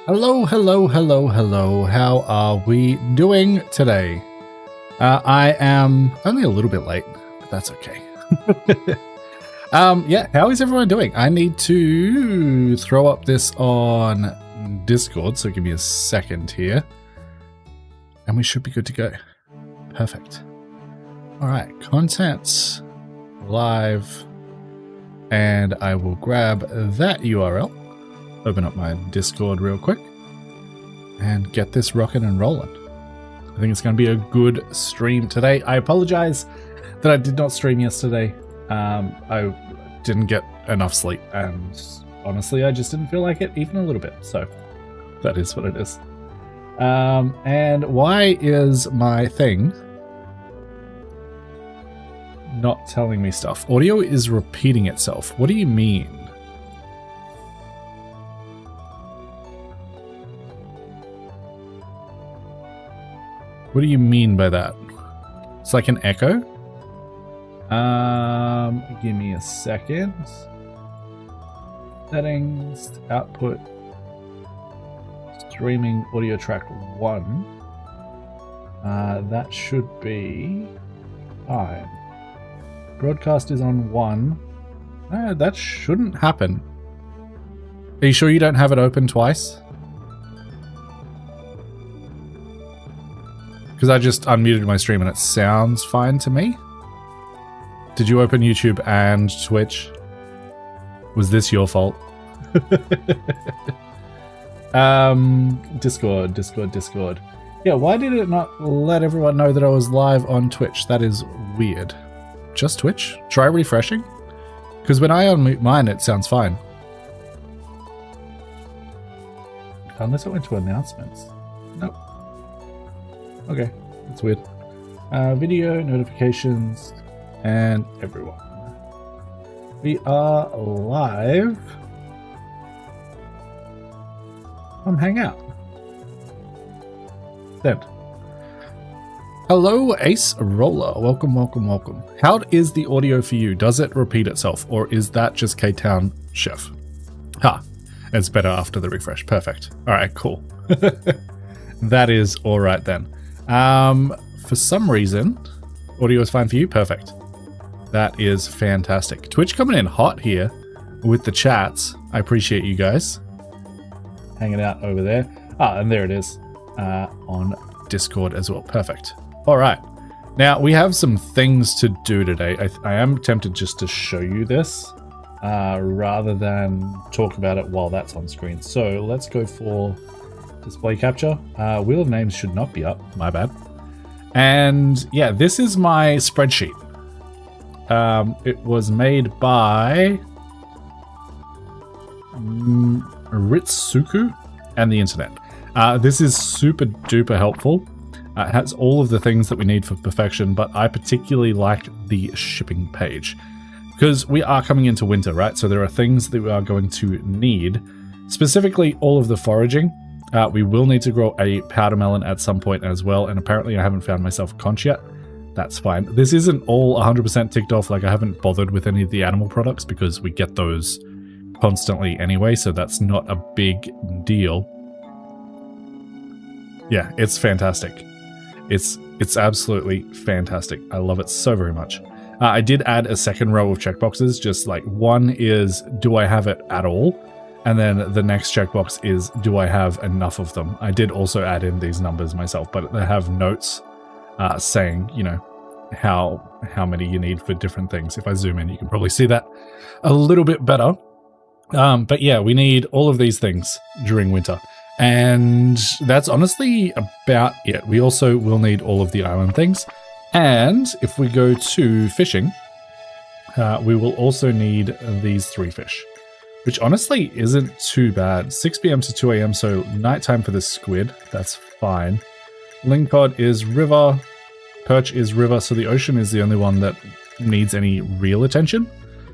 Hello, hello, hello, hello. How are we doing today? I am only a little bit late, but that's okay. Yeah, how is everyone doing? I need to throw up this on Discord, so give me a second here. And we should be good to go. Perfect. All right, content live. And I will grab that URL. Open up my Discord real quick and get this rocking and rolling. I think it's going to be a good stream today. I apologize that I did not stream yesterday. I didn't get enough sleep, and honestly, I just didn't feel like it even a little bit. So that is what it is. And why is my thing not telling me stuff? Audio is repeating itself. What do you mean? What do you mean by that? It's like an echo? Give me a second. Settings, output, streaming audio track 1. That should be fine. Broadcast is on 1. That shouldn't happen. Are you sure you don't have it open twice? Because I just unmuted my stream and it sounds fine to me. Did you open YouTube and Twitch? Was this your fault? Discord. Yeah, why did it not let everyone know that I was live on Twitch? That is weird. Just Twitch? Try refreshing? Because when I unmute mine, it sounds fine. Unless it went to announcements. Nope. Okay, that's weird. Video, notifications, and everyone. We are live on Hangout. Send. Hello, Ace Roller. Welcome, welcome, welcome. How is the audio for you? Does it repeat itself, or is that just K-Town Chef? It's better after the refresh. Perfect. All right, cool. That is all right then. For some reason, audio is fine for you. Perfect. That is fantastic. Twitch coming in hot here with the chats. I appreciate you guys hanging out over there. And there it is on Discord as well. Perfect. All right. Now we have some things to do today. I am tempted just to show you this rather than talk about it while that's on screen. So let's go for display capture. Wheel of Names should not be up. My bad. And yeah, this is my spreadsheet. It was made by Ritsuku and the internet. This is super duper helpful. It has all of the things that we need for perfection, but I particularly like the shipping page because we are coming into winter, right? So there are things that we are going to need, specifically all of the foraging. We will need to grow a powder melon at some point as well, and apparently I haven't found myself a conch yet. That's fine. This isn't all 100% ticked off, like I haven't bothered with any of the animal products because we get those constantly anyway, so that's not a big deal. Yeah, it's fantastic. It's absolutely fantastic. I love it so very much. I did add a second row of checkboxes, just like one is, do I have it at all? And then the next checkbox is, do I have enough of them? I did also add in these numbers myself, but they have notes saying, you know, how many you need for different things. If I zoom in, you can probably see that a little bit better. But yeah, we need all of these things during winter. And that's honestly about it. We also will need all of the island things. And if we go to fishing, we will also need these 3 fish. Which honestly isn't too bad. 6 p.m. to 2 a.m. so nighttime for the squid. That's fine. Lingcod is river. Perch is river. So the ocean is the only one that needs any real attention.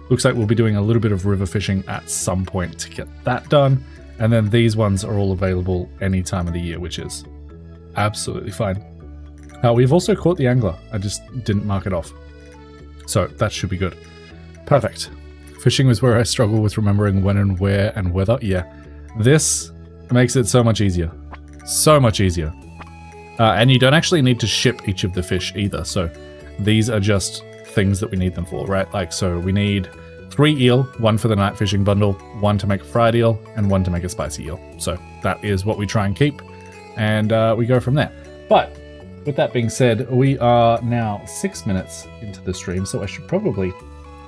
Looks like we'll be doing a little bit of river fishing at some point to get that done. And then these ones are all available any time of the year, which is absolutely fine. We've also caught the angler. I just didn't mark it off. So that should be good. Perfect. Fishing was where I struggle with remembering when and where and whether. Yeah, this Makes it so much easier. So much easier. And you don't actually need to ship each of the fish either. So these are just things that we need them for, right? Like, so we need 3 eel, 1 for the night fishing bundle, 1 to make a fried eel, and 1 to make a spicy eel. So that is what we try and keep. And we go from there. But with that being said, we are now 6 minutes into the stream. So I should probably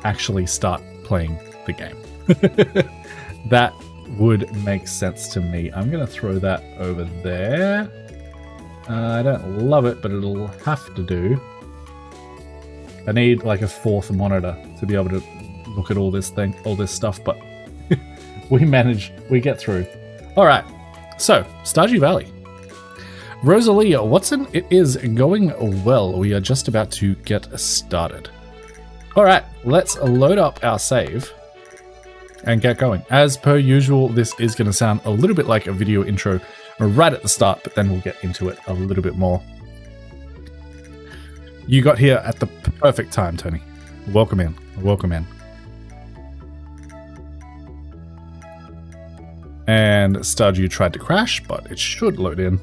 actually start playing the game. That would make sense to me. I'm going to throw that over there. I don't love it, but it'll have to do. I need like a 4th monitor to be able to look at all this stuff, but we manage, we get through. All right, so Stardew Valley. Rosalia Watson, it is going well. We are just about to get started. All right, let's load up our save and get going. As per usual, this is going to sound a little bit like a video intro right at the start, but then we'll get into it a little bit more. You got here at the perfect time, Tony. Welcome in. Welcome in. And Stardew tried to crash, but it should load in.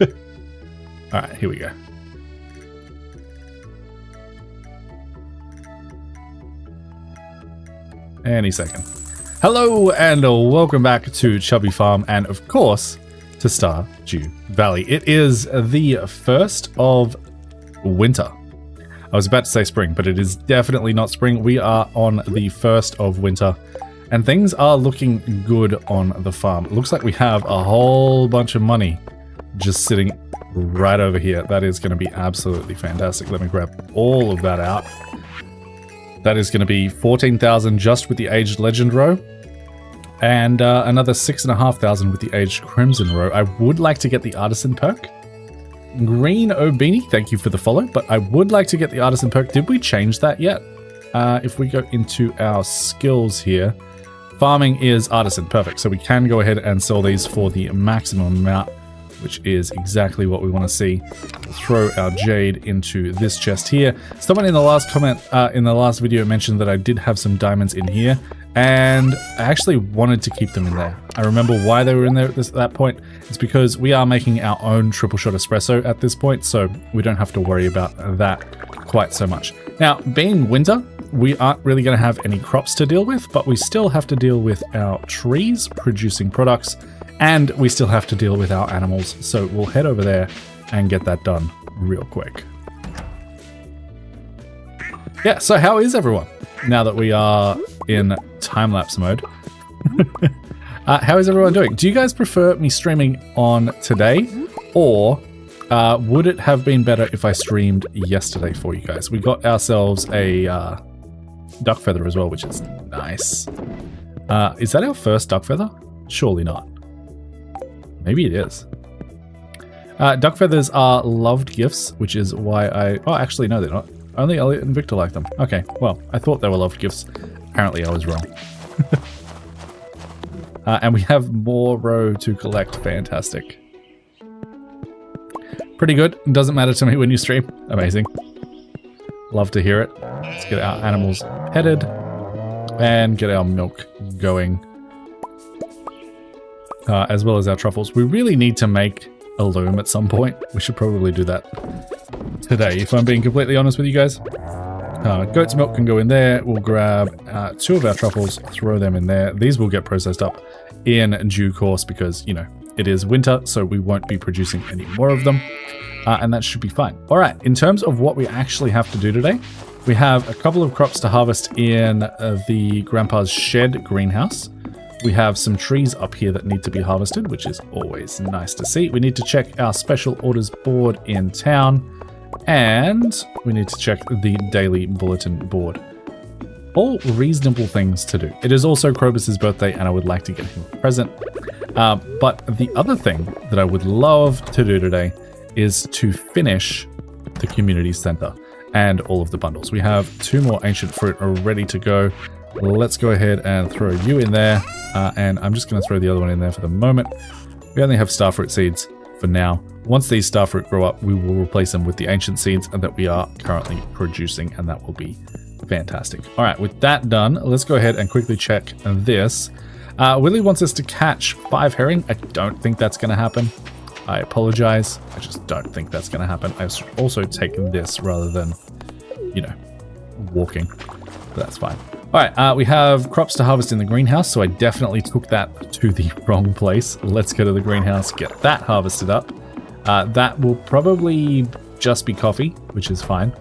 All right, here we go. Any second. Hello and welcome back to Chubby Farm and of course to Stardew Valley. It is the 1st of winter. I was about to say spring, but it is definitely not spring. We are on the 1st of winter and things are looking good on the farm. It looks like we have a whole bunch of money just sitting right over here. That is going to be absolutely fantastic. Let me grab all of that out. That is going to be 14,000 just with the Aged Legend row. And another 6,500 with the Aged Crimson row. I would like to get the Artisan perk. Green Obini, thank you for the follow. But I would like to get the Artisan perk. Did we change that yet? If we go into our skills here. Farming is Artisan, perfect. So we can go ahead and sell these for the maximum amount, which is exactly what we want to see. We'll throw our jade into this chest here. Someone in the last comment, in the last video mentioned that I did have some diamonds in here, and I actually wanted to keep them in there. I remember why they were in there at that point. It's because we are making our own triple shot espresso at this point, so we don't have to worry about that quite so much. Now, being winter, we aren't really going to have any crops to deal with, but we still have to deal with our trees producing products, and we still have to deal with our animals, so we'll head over there and get that done real quick. Yeah, so how is everyone now that we are in time-lapse mode? How is everyone doing? Do you guys prefer me streaming on today, or would it have been better if I streamed yesterday for you guys? We got ourselves a duck feather as well, which is nice. Is that our first duck feather? Surely not. Maybe it is. Duck feathers are loved gifts, which is why I... Oh, actually, no, they're not. Only Elliot and Victor like them. Okay, well, I thought they were loved gifts. Apparently, I was wrong. And we have more row to collect. Fantastic. Pretty good. Doesn't matter to me when you stream. Amazing. Love to hear it. Let's get our animals headed and get our milk going. As well as our truffles. We really need to make a loom at some point. We should probably do that today, if I'm being completely honest with you guys. Goat's milk can go in there. We'll grab 2 of our truffles, throw them in there. These will get processed up in due course because, you know, it is winter, so we won't be producing any more of them. And that should be fine. All right, in terms of what we actually have to do today, we have a couple of crops to harvest in the Grandpa's shed greenhouse. We have some trees up here that need to be harvested, which is always nice to see. We need to check our special orders board in town, and we need to check the daily bulletin board. All reasonable things to do. It is also Krobus's birthday, and I would like to get him a present. But the other thing that I would love to do today is to finish the community center and all of the bundles. We have 2 more ancient fruit ready to go. Let's go ahead and throw you in there, and I'm just going to throw the other one in there for the moment. We only have starfruit seeds for now. Once these starfruit grow up, we will replace them with the ancient seeds that we are currently producing, and that will be fantastic. All right, with that done, let's go ahead and quickly check this. Willie wants us to catch 5 herring. I don't think that's going to happen. I apologize. I just don't think that's going to happen. I should also take this rather than, you know, walking. But that's fine. All right, we have crops to harvest in the greenhouse, so I definitely took that to the wrong place. Let's go to the greenhouse, get that harvested up. That will probably just be coffee, which is fine.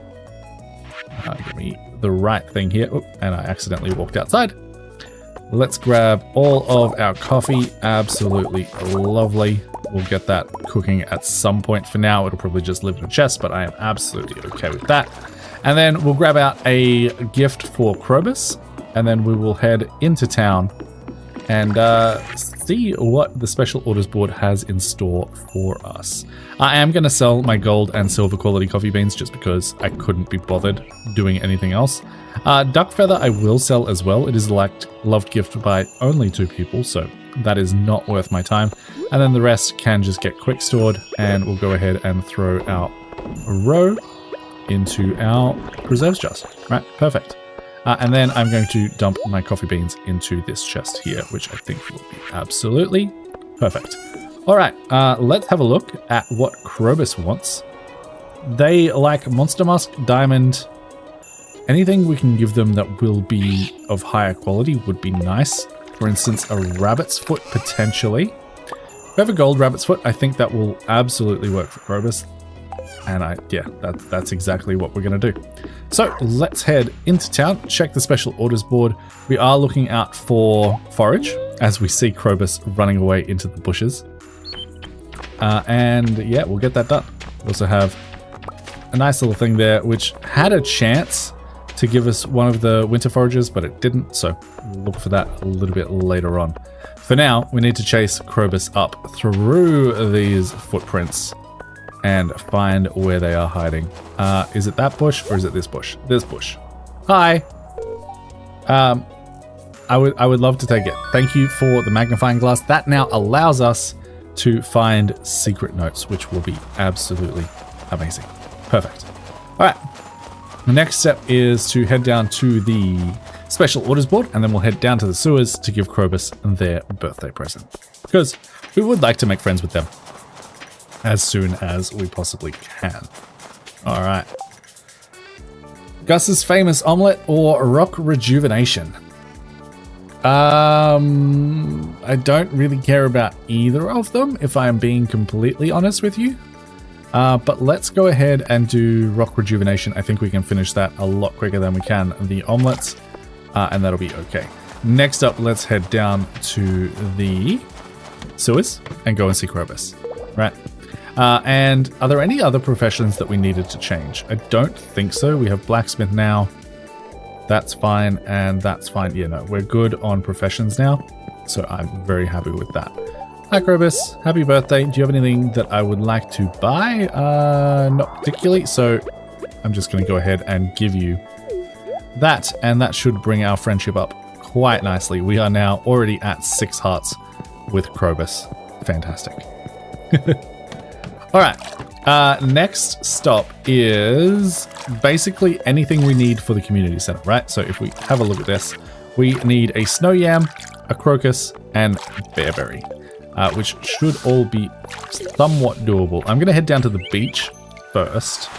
Give me the right thing here. Oh, and I accidentally walked outside. Let's grab all of our coffee. Absolutely lovely. We'll get that cooking at some point. For now, it'll probably just live in a chest, but I am absolutely okay with that. And then we'll grab out a gift for Krobus, and then we will head into town and see what the special orders board has in store for us. I am going to sell my gold and silver quality coffee beans just because I couldn't be bothered doing anything else. Duck feather I will sell as well. It is a loved gift by only 2 people, so that is not worth my time. And then the rest can just get quick stored, and we'll go ahead and throw our row into our preserves chest. Right, perfect. And then I'm going to dump my coffee beans into this chest here, which I think will be absolutely perfect. All right, let's have a look at what Krobus wants. They like Monster Musk, Diamond. Anything we can give them that will be of higher quality would be nice. For instance, a rabbit's foot, potentially. We have a gold rabbit's foot. I think that will absolutely work for Krobus. And yeah, that's exactly what we're going to do. So let's head into town, check the special orders board. We are looking out for forage as we see Krobus running away into the bushes. And yeah, we'll get that done. We also have a nice little thing there, which had a chance to give us one of the winter forages, but it didn't. So we'll look for that a little bit later on. For now, we need to chase Krobus up through these footprints and find where they are hiding. Is it that bush or is it this bush? This bush. Hi. I would love to take it. Thank you for the magnifying glass. That now allows us to find secret notes, which will be absolutely amazing. Perfect. All right. The next step is to head down to the special orders board, and then we'll head down to the sewers to give Krobus their birthday present, because we would like to make friends with them as soon as we possibly can. All right. Gus's famous omelet or rock rejuvenation? I don't really care about either of them, if I am being completely honest with you. But let's go ahead and do rock rejuvenation. I think we can finish that a lot quicker than we can the omelets, and that'll be okay. Next up, let's head down to the sewers and go and see Krobus. Right. And are there any other professions that we needed to change? I don't think so. We have blacksmith now. That's fine, and that's fine. Yeah, no, we're good on professions now, so I'm very happy with that. Hi, Krobus. Happy birthday. Do you have anything that I would like to buy? Not particularly, so I'm just going to go ahead and give you that, and that should bring our friendship up quite nicely. We are now already at 6 hearts with Krobus. Fantastic. All right. Next stop is basically anything we need for the community center, right? So if we have a look at this, we need a snow yam, a crocus, and bearberry, which should all be somewhat doable. I'm going to head down to the beach first,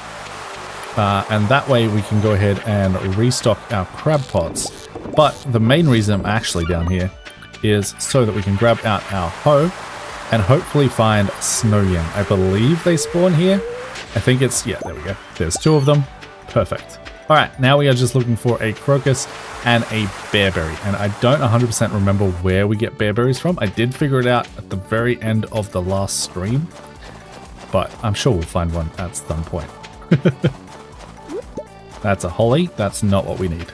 and that way we can go ahead and restock our crab pots. But the main reason I'm actually down here is so that we can grab out our hoe and hopefully find snow yam. I believe they spawn here. I think it's, yeah, there we go. There's 2 of them. Perfect. All right, now we are just looking for a crocus and a bearberry. And I don't 100% remember where we get bearberries from. I did figure it out at the very end of the last stream, but I'm sure we'll find one at some point. That's a holly. That's not what we need.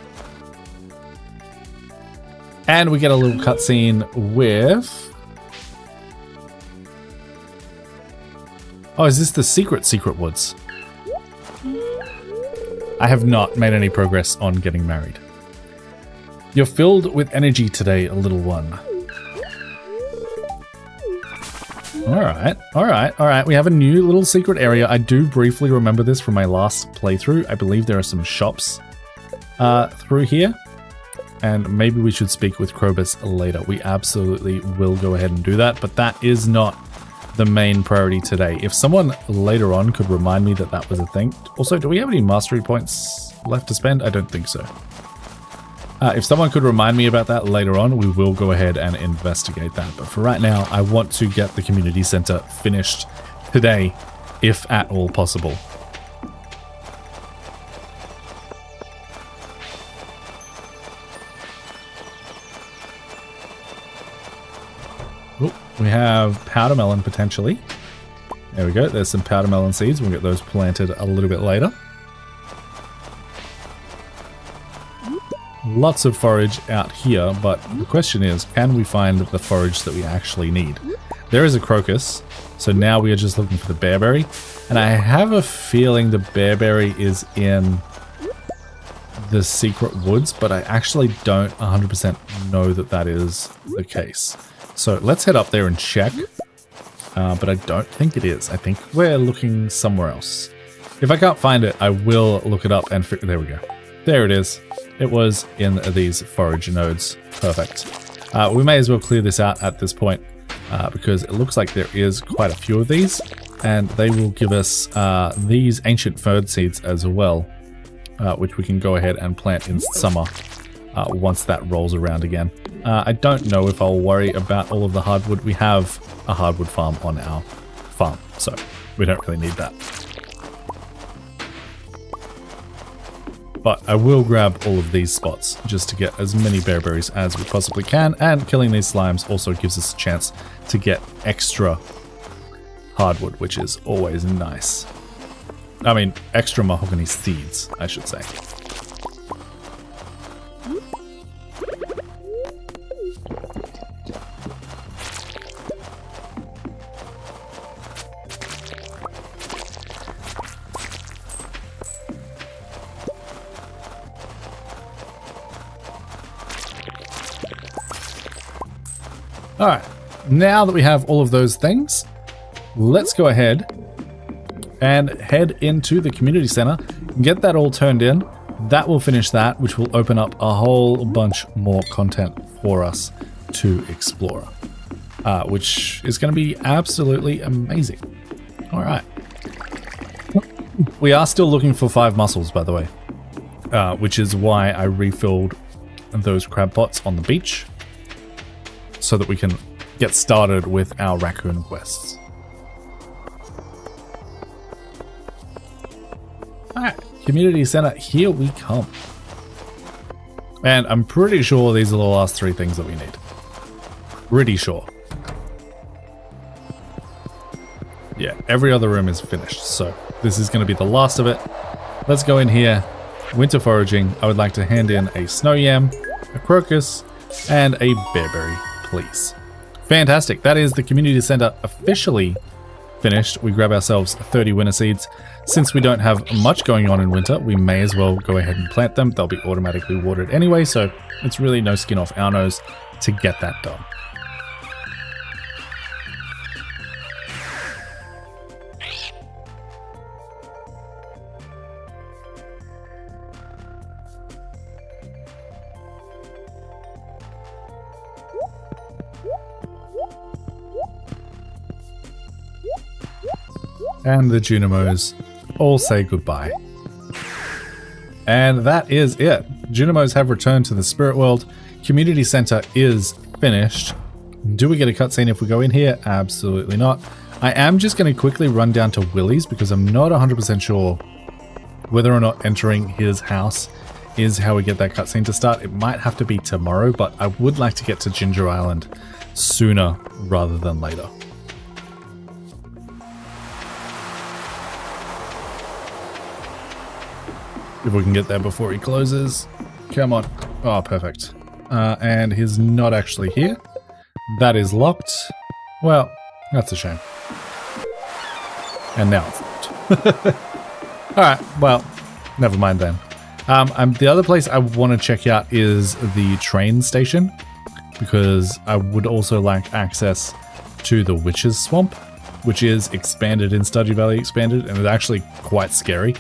And we get a little cutscene with... Oh, is this the secret woods? I have not made any progress on getting married. You're filled with energy today, little one. All right. We have a new little secret area. I do briefly remember this from my last playthrough. I believe there are some shops through here. and maybe we should speak with Krobus later. We absolutely will go ahead and do that, but that is not the main priority today. If someone later on could remind me that that was a thing. Also, do we have any mastery points left to spend? I don't think so. If someone could remind me about that later on, we will go ahead and investigate that. But for right now, I want to get the community center finished today, if at all possible. Ooh, we have powder melon potentially. There we go. There's some powder melon seeds. We'll get those planted a little bit later. Lots of forage out here, but the question is, can we find the forage that we actually need? There is a crocus, so now we are just looking for the bearberry, and I have a feeling the bearberry is in the secret woods, but I actually don't 100% know that that is the case. So let's head up there and check, but I don't think it is. I think we're looking somewhere else. If I can't find it, I will look it up and figure. There we go. There it is. It was in these forage nodes. Perfect. We may as well clear this out at this point because it looks like there is quite a few of these, and they will give us these ancient fern seeds as well, which we can go ahead and plant in summer once that rolls around again. I don't know if I'll worry about all of the hardwood. We have a hardwood farm on our farm, so we don't really need that. But I will grab all of these spots just to get as many bearberries as we possibly can, and killing these slimes also gives us a chance to get extra hardwood, which is always nice. I mean, extra mahogany seeds, I should say. Alright, now that we have all of those things, let's go ahead and head into the community center, get that all turned in. That will finish that, which will open up a whole bunch more content for us to explore, which is going to be absolutely amazing. Alright. We are still looking for 5 mussels, by the way, which is why I refilled those crab pots on the beach, so that we can get started with our raccoon quests. Alright, community center, here we come. And I'm pretty sure these are the last 3 things that we need. Pretty sure. Yeah, every other room is finished, so this is going to be the last of it. Let's go in here. Winter foraging. I would like to hand in a snow yam, a crocus, and a bearberry. Please. Fantastic. That is the community center officially finished. We grab ourselves 30 winter seeds. Since we don't have much going on in winter, we may as well go ahead and plant them. They'll be automatically watered anyway, so it's really no skin off our nose to get that done. And the Junimos all say goodbye. And that is it. Junimos have returned to the spirit world. Community center is finished. Do we get a cutscene if we go in here? Absolutely not. I am just going to quickly run down to Willie's because I'm not 100% sure whether or not entering his house is how we get that cutscene to start. It might have to be tomorrow, but I would like to get to Ginger Island sooner rather than later. If we can get there before he closes. Come on. Oh, perfect. And he's not actually here. That is locked. Well, that's a shame. And now it's locked. Alright, well, never mind then. The other place I want to check out is the train station, because I would also like access to the Witch's Swamp, which is expanded in Stardew Valley Expanded, and it's actually quite scary.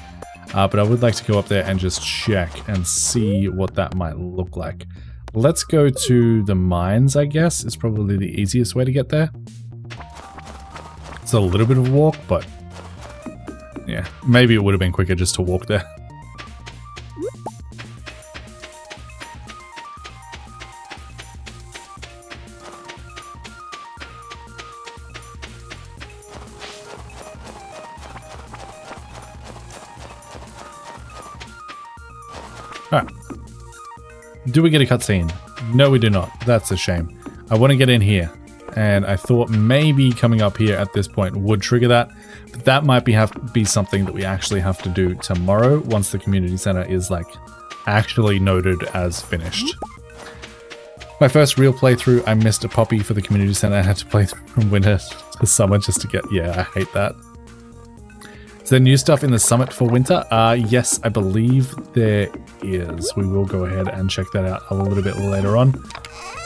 But I would like to go up there and just check and see what that might look like. Let's go to the mines, I guess. It's probably the easiest way to get there. It's a little bit of a walk, but yeah, maybe it would have been quicker just to walk there. Alright. Do we get a cutscene? No, we do not. That's a shame. I want to get in here, and I thought maybe coming up here at this point would trigger that, but that might be something that we actually have to do tomorrow once the community center is like actually noted as finished. My first real playthrough, I missed a poppy for the community center. I had to play from winter to summer just to get... Yeah, I hate that. Is there new stuff in the summit for winter? Yes, I believe there is. We will go ahead and check that out a little bit later on.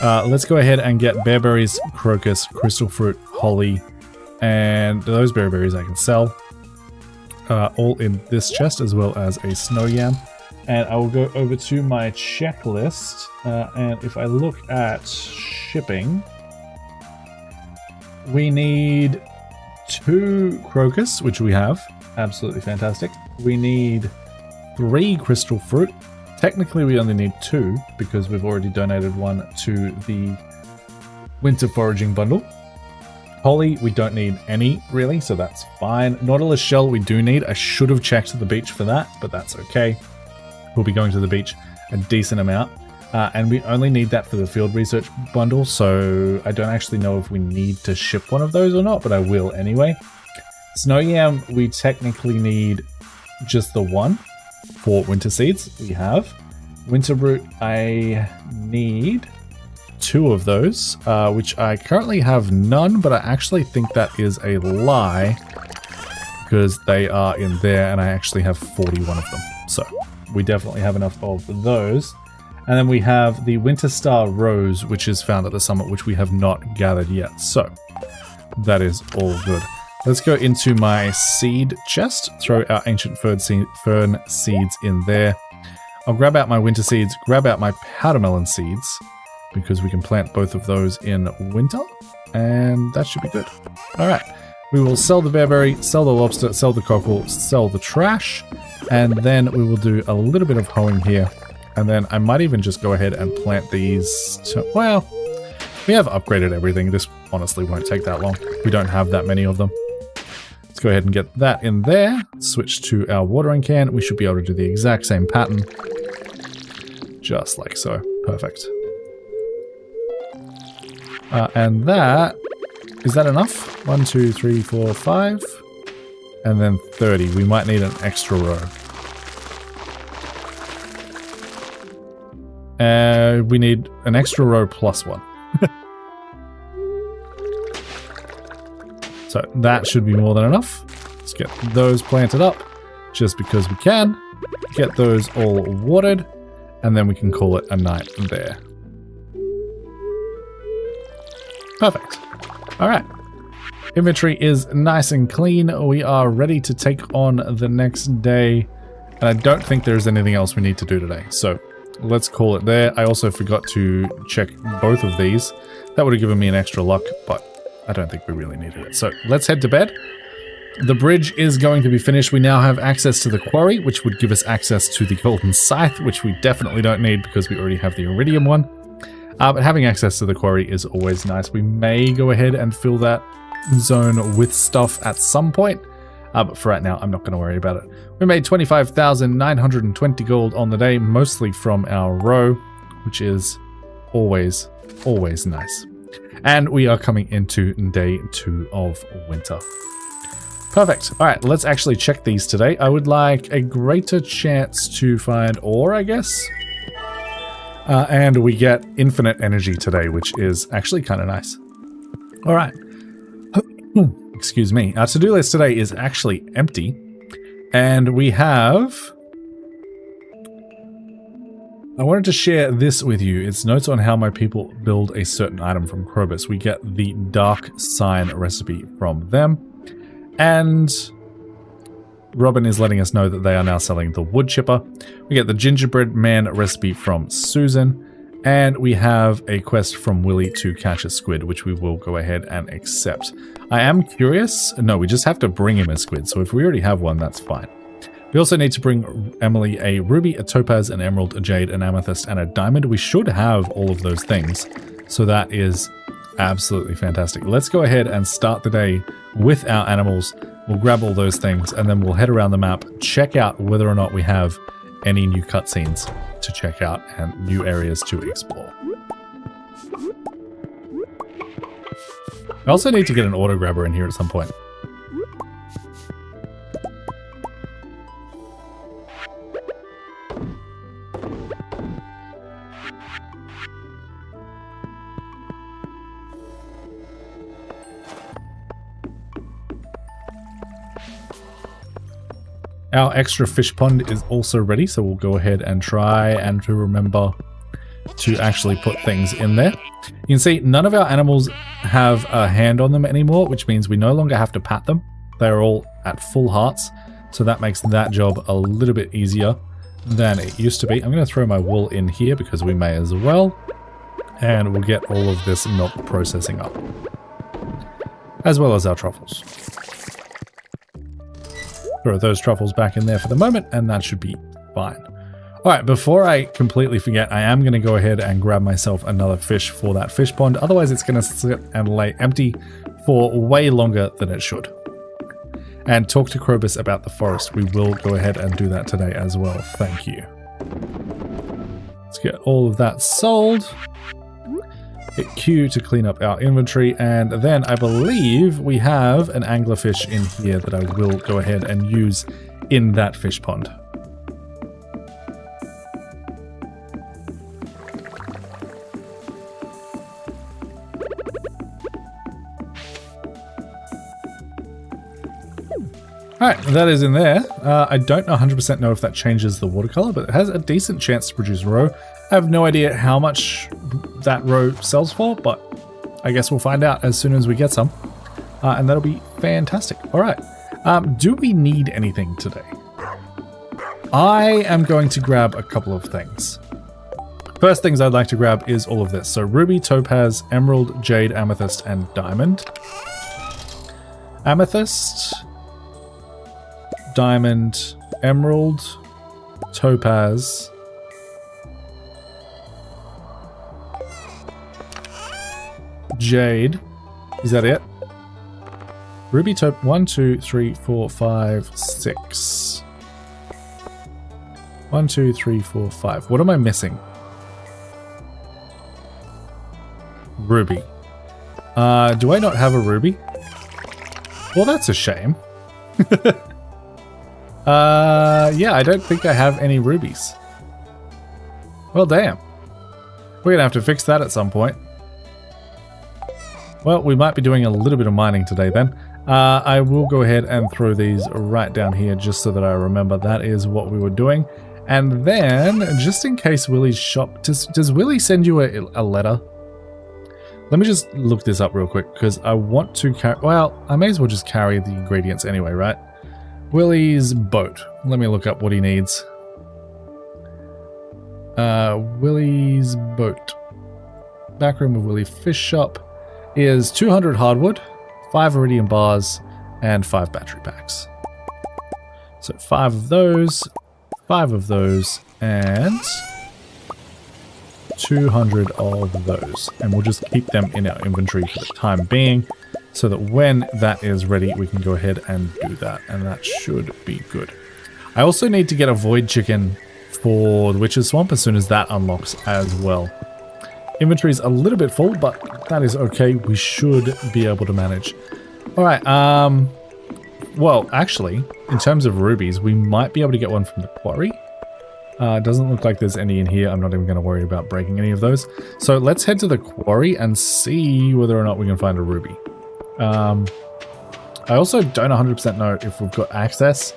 Let's go ahead and get bearberries, crocus, crystal fruit, holly, and those bearberries I can sell. All in this chest, as well as a snow yam. And I will go over to my checklist, and if I look at shipping, we need 2 crocus, which we have. Absolutely fantastic. We need 3 crystal fruit. Technically, we only need 2 because we've already donated 1 to the winter foraging bundle. Holly, we don't need any, really, so that's fine. Nautilus shell, we do need. I should have checked the beach for that, but that's okay. We'll be going to the beach a decent amount. And we only need that for the field research bundle, so I don't actually know if we need to ship one of those or not, but I will anyway. Snow yam, we technically need just the 1 for winter seeds. We have. Winter root, I need 2 of those, which I currently have none, but I actually think that is a lie because they are in there and I actually have 41 of them. So we definitely have enough of those. And then we have the Winter Star Rose, which is found at the summit, which we have not gathered yet. So that is all good. Let's go into my seed chest, throw our ancient fern seeds in there. I'll grab out my winter seeds, grab out my powder melon seeds, because we can plant both of those in winter, and that should be good. All right, we will sell the bearberry, sell the lobster, sell the cockle, sell the trash, and then we will do a little bit of hoeing here, and then I might even just go ahead and plant these to, well, we have upgraded everything. This honestly won't take that long. We don't have that many of them. Let's go ahead and get that in there. Switch to our watering can. We should be able to do the exact same pattern. Just like so. Perfect. And that... Is that enough? 1, 2, 3, 4, 5. And then 30. We might need an extra row. We need an extra row plus 1. So that should be more than enough. Let's get those planted up just because we can. Get those all watered, and then we can call it a night there. Perfect. All right. Inventory is nice and clean. We are ready to take on the next day. And I don't think there's anything else we need to do today. So let's call it there. I also forgot to check both of these. That would have given me an extra luck, but I don't think we really needed it. So let's head to bed. The bridge is going to be finished. We now have access to the quarry, which would give us access to the golden scythe, which we definitely don't need because we already have the iridium one. But having access to the quarry is always nice. We may go ahead and fill that zone with stuff at some point. But for right now, I'm not going to worry about it. We made 25,920 gold on the day, mostly from our row, which is always, always nice. And we are coming into day 2 of winter. Perfect. All right, let's actually check these today. I would like a greater chance to find ore, I guess. And we get infinite energy today, which is actually kind of nice. All right. Excuse me. Our to-do list today is actually empty. And we have... I wanted to share this with you. It's notes on how my people build a certain item from Krobus. We get the dark sign recipe from them. And Robin is letting us know that they are now selling the wood chipper. We get the gingerbread man recipe from Susan. And we have a quest from Willy to catch a squid, which we will go ahead and accept. I am curious. No, we just have to bring him a squid. So if we already have one, that's fine. We also need to bring Emily a ruby, a topaz, an emerald, a jade, an amethyst, and a diamond. We should have all of those things. So that is absolutely fantastic. Let's go ahead and start the day with our animals. We'll grab all those things and then we'll head around the map, check out whether or not we have any new cutscenes to check out and new areas to explore. I also need to get an auto grabber in here at some point. Our extra fish pond is also ready, so we'll go ahead and try and to remember to actually put things in there. You can see none of our animals have a hand on them anymore, which means we no longer have to pat them. They're all at full hearts, so that makes that job a little bit easier than it used to be. I'm going to throw my wool in here because we may as well, and we'll get all of this milk processing up, as well as our truffles. Throw those truffles back in there for the moment, and that should be fine. All right, before I completely forget, I am going to go ahead and grab myself another fish for that fish pond. Otherwise, it's going to sit and lay empty for way longer than it should. And talk to Krobus about the forest. We will go ahead and do that today as well. Thank you. Let's get all of that sold. Hit Q to clean up our inventory, and then I believe we have an anglerfish in here that I will go ahead and use in that fish pond. Alright, that is in there. I don't 100% know if that changes the watercolor, but it has a decent chance to produce roe. I have no idea how much that roe sells for, but I guess we'll find out as soon as we get some. And that'll be fantastic. Alright, do we need anything today? I am going to grab a couple of things. First things I'd like to grab is all of this. So ruby, topaz, emerald, jade, amethyst, and diamond. Amethyst, diamond, emerald, topaz, jade. Is that it? Ruby, taupe. 1, 2, 3, 4, 5, 6. 1, 2, 3, 4, 5. What am I missing? Ruby. Do I not have a ruby? Well, that's a shame. Yeah, I don't think I have any rubies. Well, damn. We're gonna have to fix that at some point. Well, we might be doing a little bit of mining today then. I will go ahead and throw these right down here just so that I remember that is what we were doing. And then, just in case Willy's shop... Does Willy send you a letter? Let me just look this up real quick, because I want to carry... Well, I may as well just carry the ingredients anyway, right? Willy's boat. Let me look up what he needs. Willy's boat. Backroom of Willy Fish Shop is 200 hardwood, 5 iridium bars, and 5 battery packs. So 5 of those, 5 of those, and 200 of those. And we'll just keep them in our inventory for the time being, so that when that is ready, we can go ahead and do that. And that should be good. I also need to get a void chicken for the Witch's Swamp as soon as that unlocks as well. Inventory's a little bit full, but that is okay. We should be able to manage. Alright, well, actually, in terms of rubies, we might be able to get one from the quarry. Doesn't look like there's any in here. I'm not even going to worry about breaking any of those. So let's head to the quarry and see whether or not we can find a ruby. I also don't 100% know if we've got access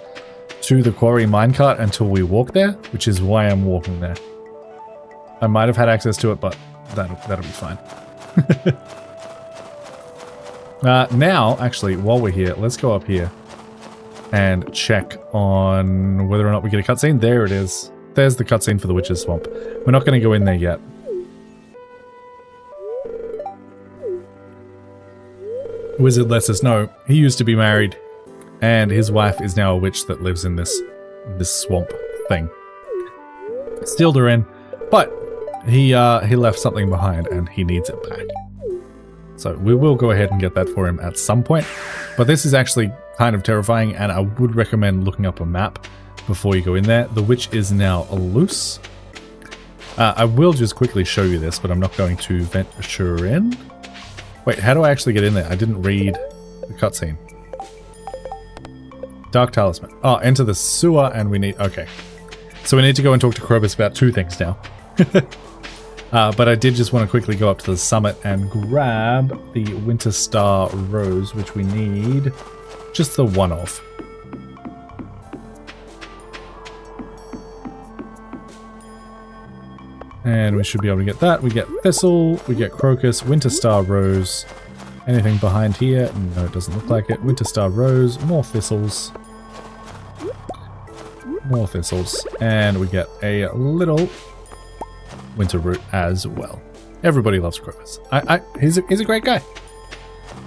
to the quarry minecart until we walk there, which is why I'm walking there. I might have had access to it, but that'll be fine. Now, actually, while we're here, let's go up here and check on whether or not we get a cutscene. There it is. There's the cutscene for the Witch's Swamp. We're not going to go in there yet. Wizard lets us know he used to be married, and his wife is now a witch that lives in this swamp thing. Stealed her in, but he left something behind and he needs it back. So we will go ahead and get that for him at some point. But this is actually kind of terrifying, and I would recommend looking up a map before you go in there. The witch is now loose. I will just quickly show you this, but I'm not going to venture in. Wait, how do I actually get in there? I didn't read the cutscene. Dark Talisman. Oh, enter the sewer, and we need... Okay. So we need to go and talk to Krobus about two things now. But I did just want to quickly go up to the summit and grab the Winter Star Rose, which we need just the one of. And we should be able to get that. We get Thistle, we get Crocus, Winter Star Rose. Anything behind here? No, it doesn't look like it. Winter Star Rose, more Thistles. More Thistles. And we get a little Winter Root as well. Everybody loves Crocus. He's a great guy.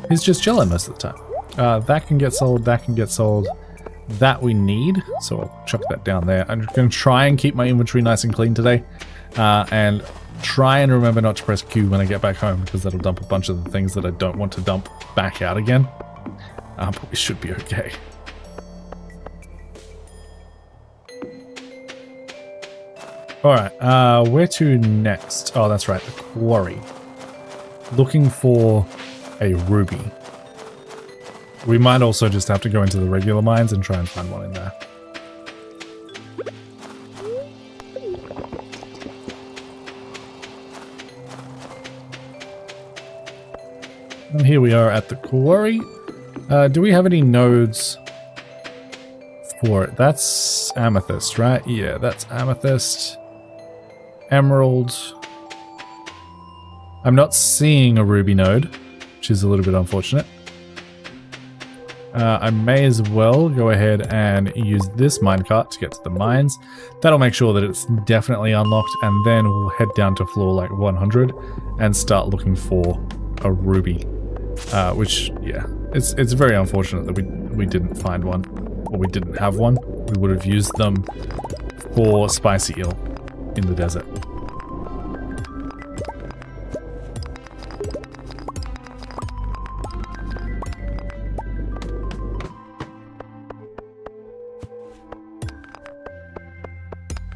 He's just chilling most of the time. That can get sold, that can get sold. That we need, so I'll chuck that down there. I'm going to try and keep my inventory nice and clean today. And try and remember not to press Q when I get back home, because that'll dump a bunch of the things that I don't want to dump back out again. But we should be okay. Alright, where to next? Oh, that's right, the quarry. Looking for a ruby. We might also just have to go into the regular mines and try and find one in there. And here we are at the quarry. Do we have any nodes for it? That's amethyst, right? Yeah, that's amethyst. Emerald. I'm not seeing a ruby node, which is a little bit unfortunate. I may as well go ahead and use this minecart to get to the mines. That'll make sure that it's definitely unlocked, and then we'll head down to floor like 100 and start looking for a ruby. Which, yeah, it's very unfortunate that we didn't find one, or we didn't have one. We would have used them for spicy eel in the desert.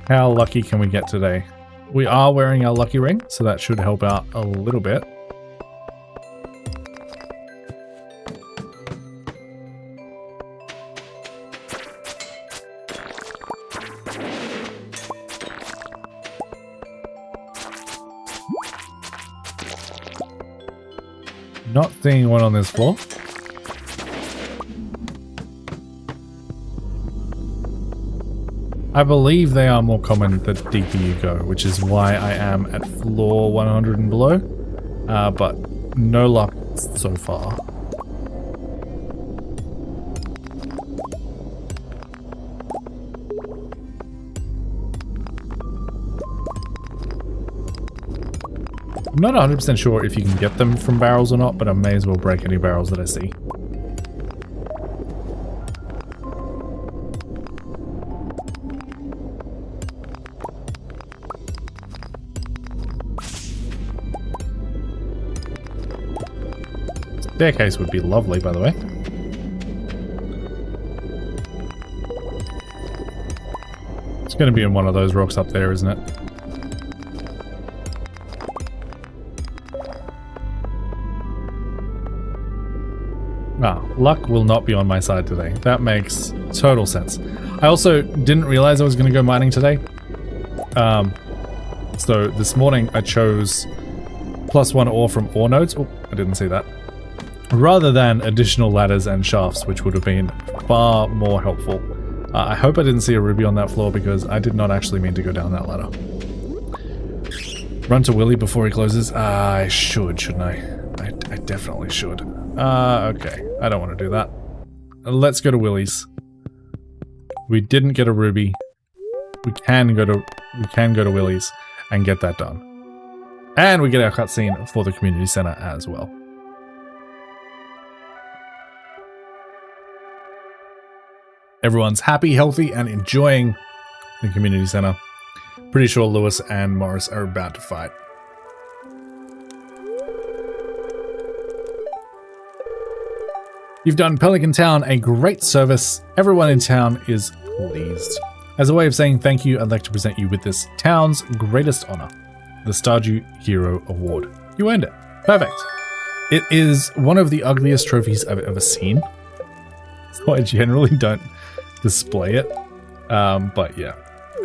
How lucky can we get today? We are wearing our lucky ring, so that should help out a little bit. Not seeing one on this floor. I believe they are more common the deeper you go, which is why I am at floor 100 and below, but no luck so far. I'm not 100% sure if you can get them from barrels or not, but I may as well break any barrels that I see. Staircase would be lovely, by the way. It's going to be in one of those rocks up there, isn't it? Luck will not be on my side today. That makes total sense. I also didn't realize I was going to go mining today. So this morning I chose +1 ore from ore nodes. Oh, I didn't see that. Rather than additional ladders and shafts, which would have been far more helpful. I hope I didn't see a ruby on that floor, because I did not actually mean to go down that ladder. Run to Willy before he closes. I should, shouldn't I? I definitely should. Okay. I don't want to do that. Let's go to Willy's. We didn't get a ruby. We can go to Willy's and get that done. And we get our cutscene for the community center as well. Everyone's happy, healthy, and enjoying the community center. Pretty sure Lewis and Morris are about to fight. You've done Pelican Town a great service. Everyone in town is pleased. As a way of saying thank you, I'd like to present you with this town's greatest honor, the Stardew Hero Award. You earned it. Perfect. It is one of the ugliest trophies I've ever seen, so I generally don't display it. But yeah.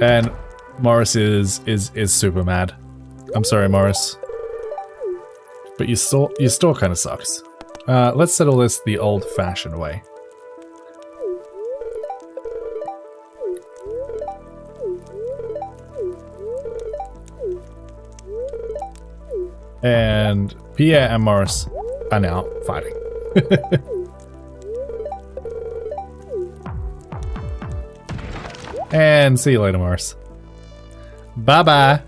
And Morris is super mad. I'm sorry, Morris. But your store kind of sucks. Let's settle this the old-fashioned way. And Pierre and Morris are now fighting. And see you later, Morris. Bye-bye.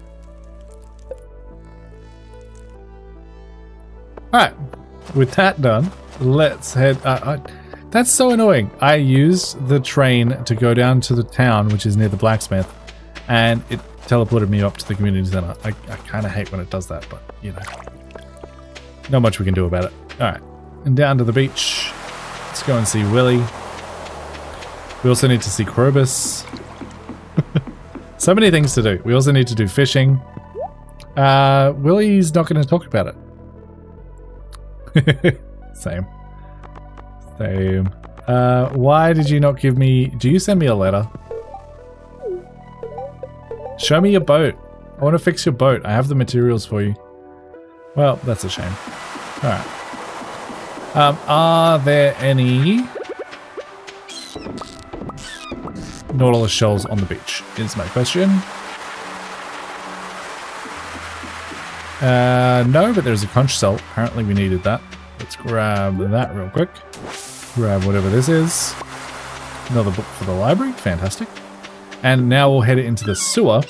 Alright, with that done, let's head... that's so annoying. I used the train to go down to the town, which is near the blacksmith, and it teleported me up to the community center. I kind of hate when it does that, but, you know. Not much we can do about it. Alright, and down to the beach. Let's go and see Willy. We also need to see Krobus. So many things to do. We also need to do fishing. Willy's not going to talk about it. Same. Why did you not give me... Do you send me a letter? Show me your boat. I want to fix your boat. I have the materials for you. Well, that's a shame. Alright. Are there any Nautilus shells on the beach? Is my question. No, but there's a conch shell. Apparently we needed that. Let's grab that real quick. Grab whatever this is. Another book for the library. Fantastic. And now we'll head into the sewer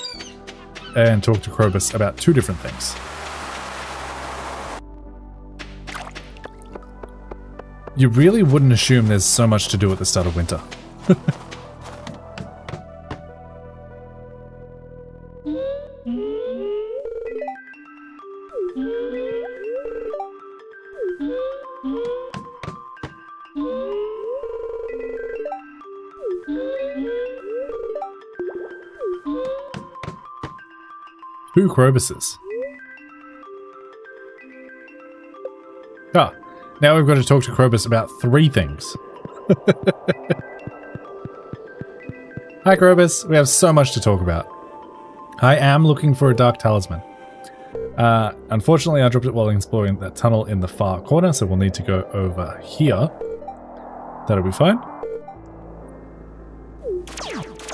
and talk to Krobus about two different things. You really wouldn't assume there's so much to do at the start of winter. Two Krobuses. Ah, now we've got to talk to Krobus about three things. Hi Krobus, we have so much to talk about. I am looking for a dark talisman. Unfortunately I dropped it while exploring that tunnel in the far corner, so we'll need to go over here. That'll be fine.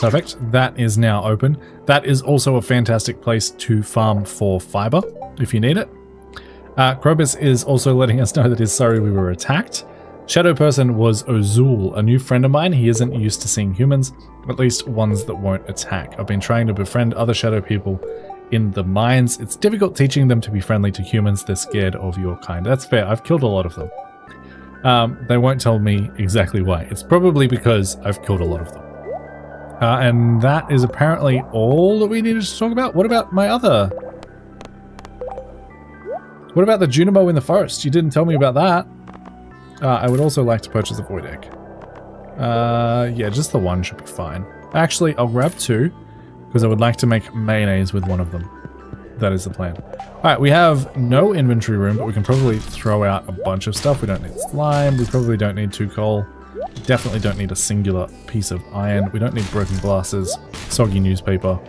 Perfect, that is now open. That is also a fantastic place to farm for fiber, if you need it. Krobus is also letting us know that he's sorry we were attacked. Shadow Person was Ozul, a new friend of mine. He isn't used to seeing humans, at least ones that won't attack. I've been trying to befriend other shadow people in the mines. It's difficult teaching them to be friendly to humans. They're scared of your kind. That's fair. I've killed a lot of them. They won't tell me exactly why. It's probably because I've killed a lot of them. And that is apparently all that we needed to talk about. What about my other... What about the Junimo in the forest? You didn't tell me about that. I would also like to purchase a void egg. Yeah, just the one should be fine. Actually, I'll grab two, because I would like to make mayonnaise with one of them. That is the plan. Alright, we have no inventory room, but we can probably throw out a bunch of stuff. We don't need slime. We probably don't need 2 coal. Definitely don't need a singular piece of iron. We don't need broken glasses, soggy newspaper.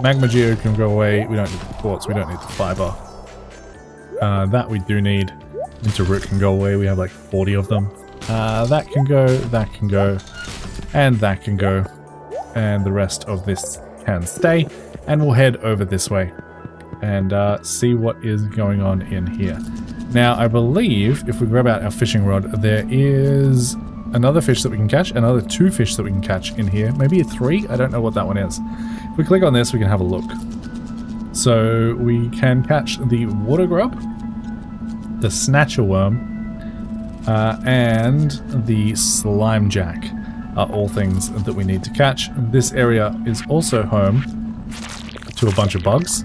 Magma geo can go away. We don't need the quartz. We don't need the fiber. That we do need. Interroot can go away. We have like 40 of them. That can go, that can go, and that can go. And the rest of this can stay. And we'll head over this way and see what is going on in here. Now, I believe if we grab out our fishing rod, there is another fish that we can catch, another 2 fish that we can catch in here. Maybe a 3? I don't know what that one is. If we click on this, we can have a look. So we can catch the water grub, the snatcher worm, and the slime jack. are all things that we need to catch. This area is also home to a bunch of bugs.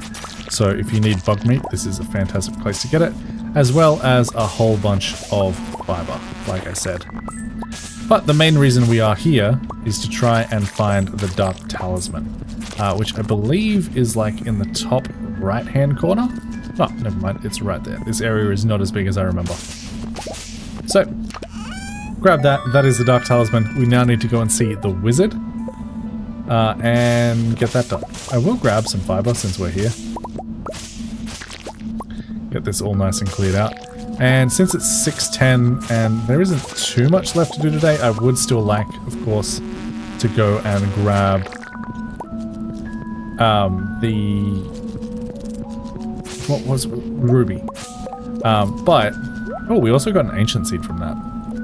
So if you need bug meat, this is a fantastic place to get it, as well as a whole bunch of fiber, like I said. But the main reason we are here is to try and find the Dark Talisman, which I believe is like in the top right-hand corner. Oh, never mind, it's right there. This area is not as big as I remember. So, grab that. That is the Dark Talisman. We now need to go and see the wizard and get that done. I will grab some fiber since we're here. Get this all nice and cleared out. And since it's 6:10 and there isn't too much left to do today, I would still like, of course, to go and grab what was ruby. But oh, we also got an ancient seed from that.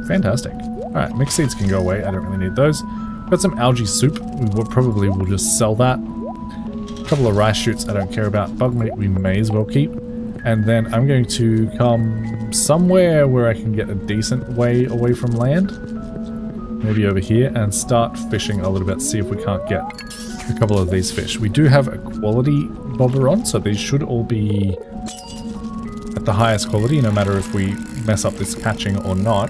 Fantastic. All right, mixed seeds can go away. I don't really need those. Got some algae soup. We probably will just sell that. A couple of rice shoots I don't care about. Bug meat we may as well keep. And then I'm going to come somewhere where I can get a decent way away from land. Maybe over here and start fishing a little bit, see if we can't get a couple of these fish. We do have a quality bobber on, so these should all be at the highest quality, no matter if we mess up this catching or not.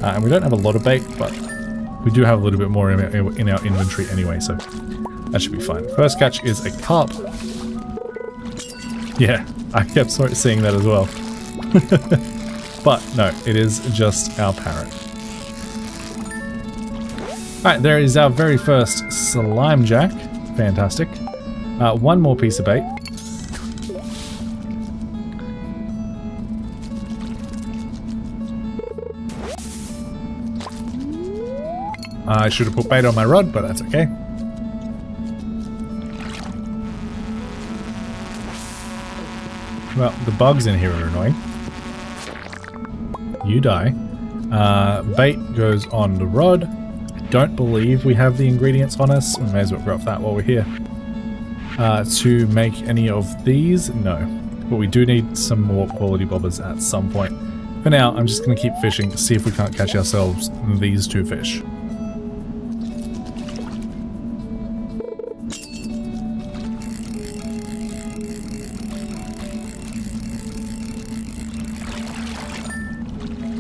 And we don't have a lot of bait, but we do have a little bit more in our inventory anyway, so that should be fine. First catch is a carp. Yeah, I kept seeing that as well. But no, it is just our parrot. Alright, there is our very first slime jack. Fantastic. One more piece of bait. I should have put bait on my rod, but that's okay. Well, the bugs in here are annoying. You die. Bait goes on the rod. I don't believe we have the ingredients on us. We may as well grab that while we're here. To make any of these, no. But we do need some more quality bobbers at some point. For now, I'm just going to keep fishing to see if we can't catch ourselves these two fish.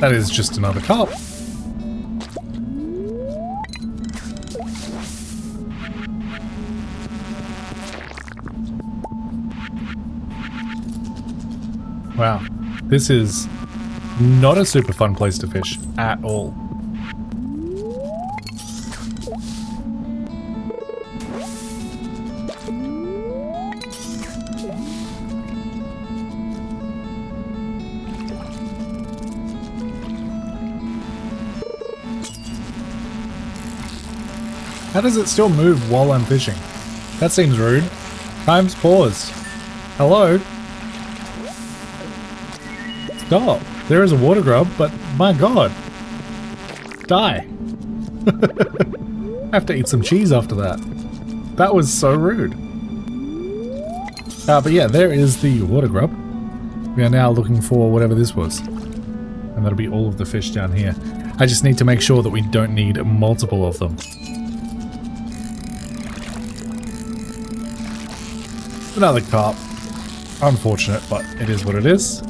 That is just another carp. Wow, this is not a super fun place to fish at all. How does it still move while I'm fishing? That seems rude. Time's paused. Hello? Stop. There is a water grub, but my god. Die. I have to eat some cheese after that. That was so rude. But yeah, there is the water grub. We are now looking for whatever this was. And that'll be all of the fish down here. I just need to make sure that we don't need multiple of them. Another carp. Unfortunate, but it is what it is.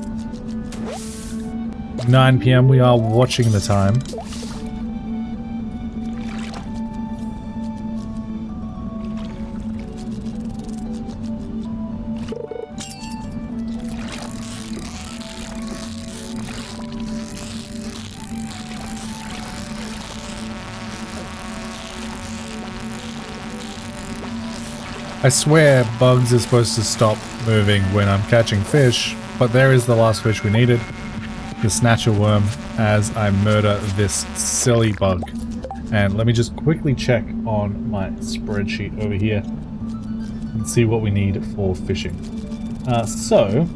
9 PM, we are watching the time. I swear bugs are supposed to stop moving when I'm catching fish, but there is the last fish we needed. The snatcher worm, as I murder this silly bug. And let me just quickly check on my spreadsheet over here and see what we need for fishing. So,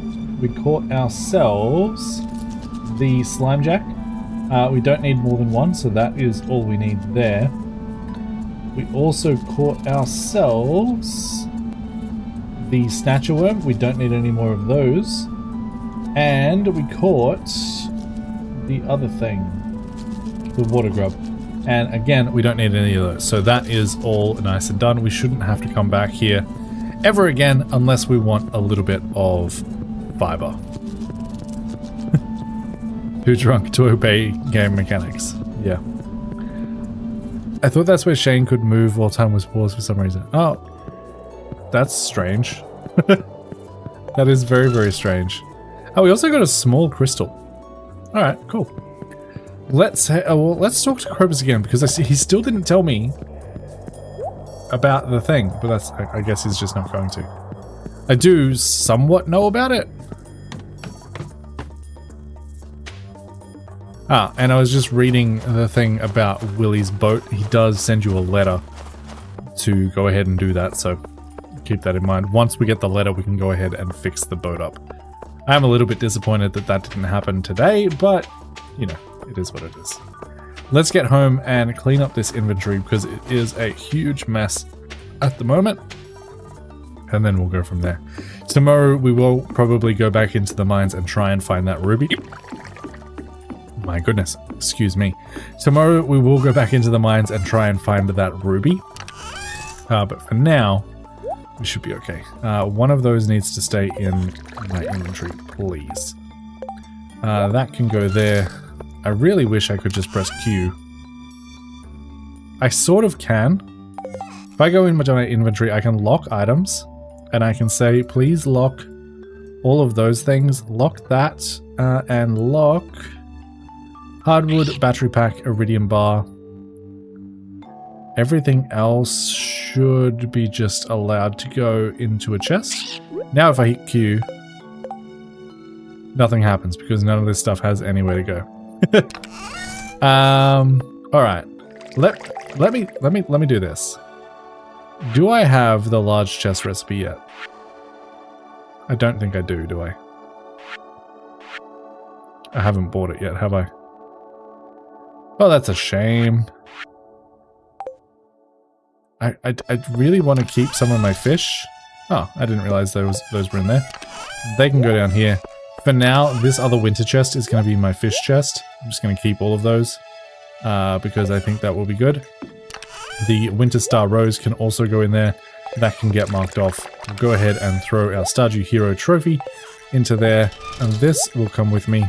we caught ourselves the slime jack. We don't need more than one, so that is all we need there. We also caught ourselves the snatcher worm. We don't need any more of those. And we caught the other thing, the water grub. And again, we don't need any of those. So that is all nice and done. We shouldn't have to come back here ever again unless we want a little bit of fiber. Too drunk to obey game mechanics. Yeah. I thought that's where Shane could move while time was paused for some reason. Oh, that's strange. That is very, very strange. Oh, we also got a small crystal. All right, cool. Let's talk to Krobus again because he still didn't tell me about the thing, but that's I guess he's just not going to. I do somewhat know about it. Ah, and I was just reading the thing about Willy's boat. He does send you a letter to go ahead and do that, so keep that in mind. Once we get the letter, we can go ahead and fix the boat up. I'm a little bit disappointed that that didn't happen today, but, you know, it is what it is. Let's get home and clean up this inventory because it is a huge mess at the moment. And then we'll go from there. Tomorrow, we will probably go back into the mines and try and find that ruby. My goodness, excuse me. Tomorrow we will go back into the mines and try and find that ruby. But for now, we should be okay. One of those needs to stay in my inventory, please. That can go there. I really wish I could just press Q. I sort of can. If I go into my inventory, I can lock items. And I can say, please lock all of those things. Lock that and lock... hardwood, battery pack, iridium bar. Everything else should be just allowed to go into a chest. Now if I hit Q, nothing happens because none of this stuff has anywhere to go. All right. Let me do this. Do I have the large chest recipe yet? I don't think I do I? I haven't bought it yet, have I? Oh, that's a shame. I really want to keep some of my fish. Oh, I didn't realize those were in there. They can go down here. For now, this other winter chest is going to be my fish chest. I'm just going to keep all of those because I think that will be good. The Winter Star Rose can also go in there. That can get marked off. We'll go ahead and throw our Stardew Hero trophy into there. And this will come with me.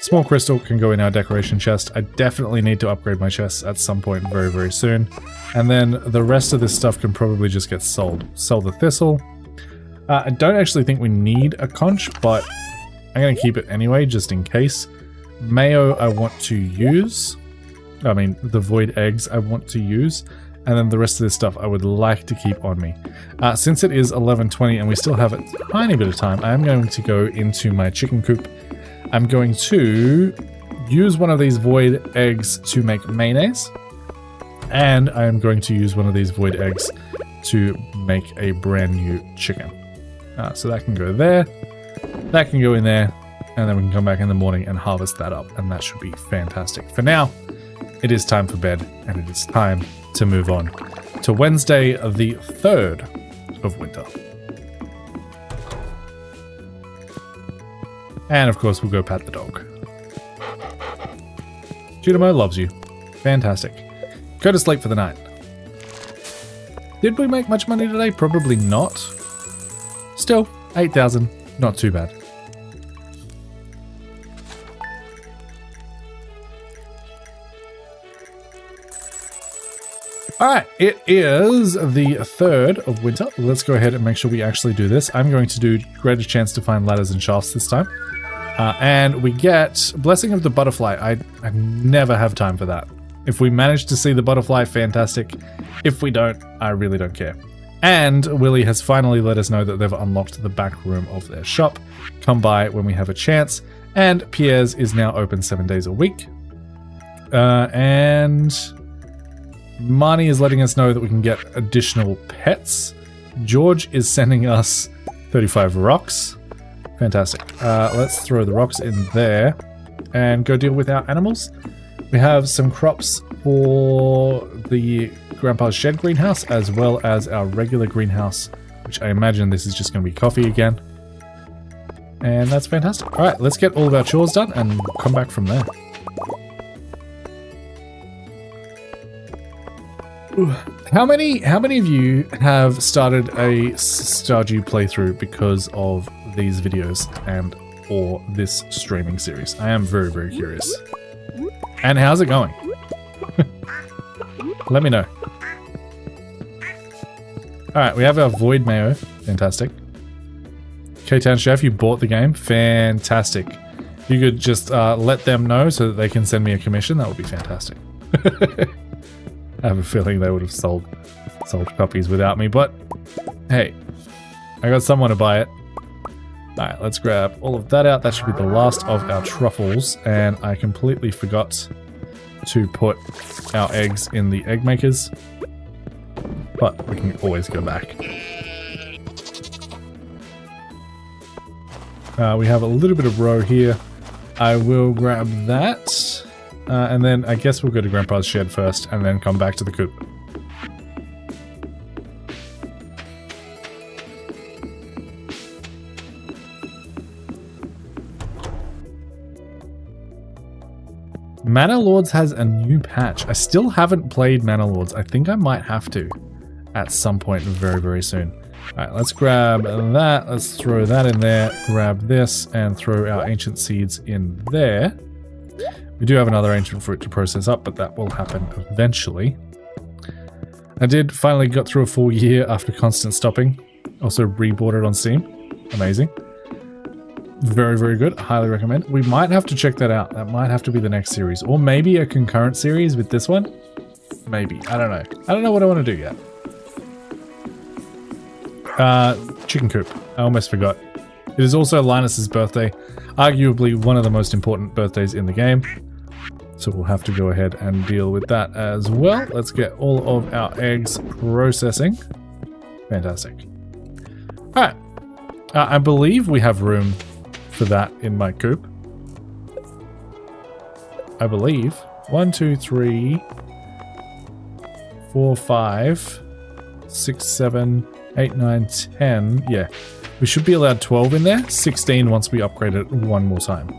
Small crystal can go in our decoration chest. I definitely need to upgrade my chests at some point very, very soon. And then the rest of this stuff can probably just get sold. Sell the thistle. I don't actually think we need a conch, but I'm going to keep it anyway, just in case. Mayo I want to use. I mean, the void eggs I want to use. And then the rest of this stuff I would like to keep on me. Since it is 11:20 and we still have a tiny bit of time, I am going to go into my chicken coop. I'm going to use one of these void eggs to make mayonnaise. And I am going to use one of these void eggs to make a brand new chicken. So that can go there. That can go in there. And then we can come back in the morning and harvest that up. And that should be fantastic. For now, it is time for bed. And it is time to move on to Wednesday, the 3rd of winter. And of course, we'll go pat the dog. Judimo loves you. Fantastic. Go to sleep for the night. Did we make much money today? Probably not. Still, 8,000. Not too bad. Alright, it is the 3rd of winter. Let's go ahead and make sure we actually do this. I'm going to do greater chance to find ladders and shafts this time. And we get Blessing of the Butterfly. I never have time for that. If we manage to see the butterfly, fantastic. If we don't, I really don't care. And Willy has finally let us know that they've unlocked the back room of their shop. Come by when we have a chance. And Pierre's is now open 7 days a week. And Marnie is letting us know that we can get additional pets. George is sending us 35 rocks. Fantastic. Let's throw the rocks in there and go deal with our animals. We have some crops for the Grandpa's Shed greenhouse as well as our regular greenhouse, which I imagine this is just going to be coffee again. And that's fantastic. All right, let's get all of our chores done and come back from there. How many of you have started a Stardew playthrough because of these videos and or this streaming series? I am very, very curious. And how's it going? Let me know. Alright, we have our Void Mayo. Fantastic. K-Town Chef, you bought the game. Fantastic. You could just let them know so that they can send me a commission. That would be fantastic. I have a feeling they would have sold copies without me, but hey, I got someone to buy it. Alright, let's grab all of that out. That should be the last of our truffles, and I completely forgot to put our eggs in the egg makers, but we can always go back. We have a little bit of roe here. I will grab that. And then I guess we'll go to Grandpa's shed first and then come back to the coop. Manor Lords has a new patch. I still haven't played Manor Lords. I think I might have to at some point very, very soon. Alright, let's grab that. Let's throw that in there. Grab this and throw our ancient seeds in there. We do have another ancient fruit to process up, but that will happen eventually. I did finally get through a full year after constant stopping. Also rebought it on Steam. Amazing. Very, very good. Highly recommend. We might have to check that out. That might have to be the next series. Or maybe a concurrent series with this one. Maybe. I don't know. I don't know what I want to do yet. Chicken coop. I almost forgot. It is also Linus's birthday. Arguably one of the most important birthdays in the game. So we'll have to go ahead and deal with that as well. Let's get all of our eggs processing. Fantastic. Alright. I believe we have room for that in my coop. I believe. 1, 2, 3, 4, 5, 6, 7, 8, 9, 10. Yeah. We should be allowed 12 in there. 16 once we upgrade it one more time.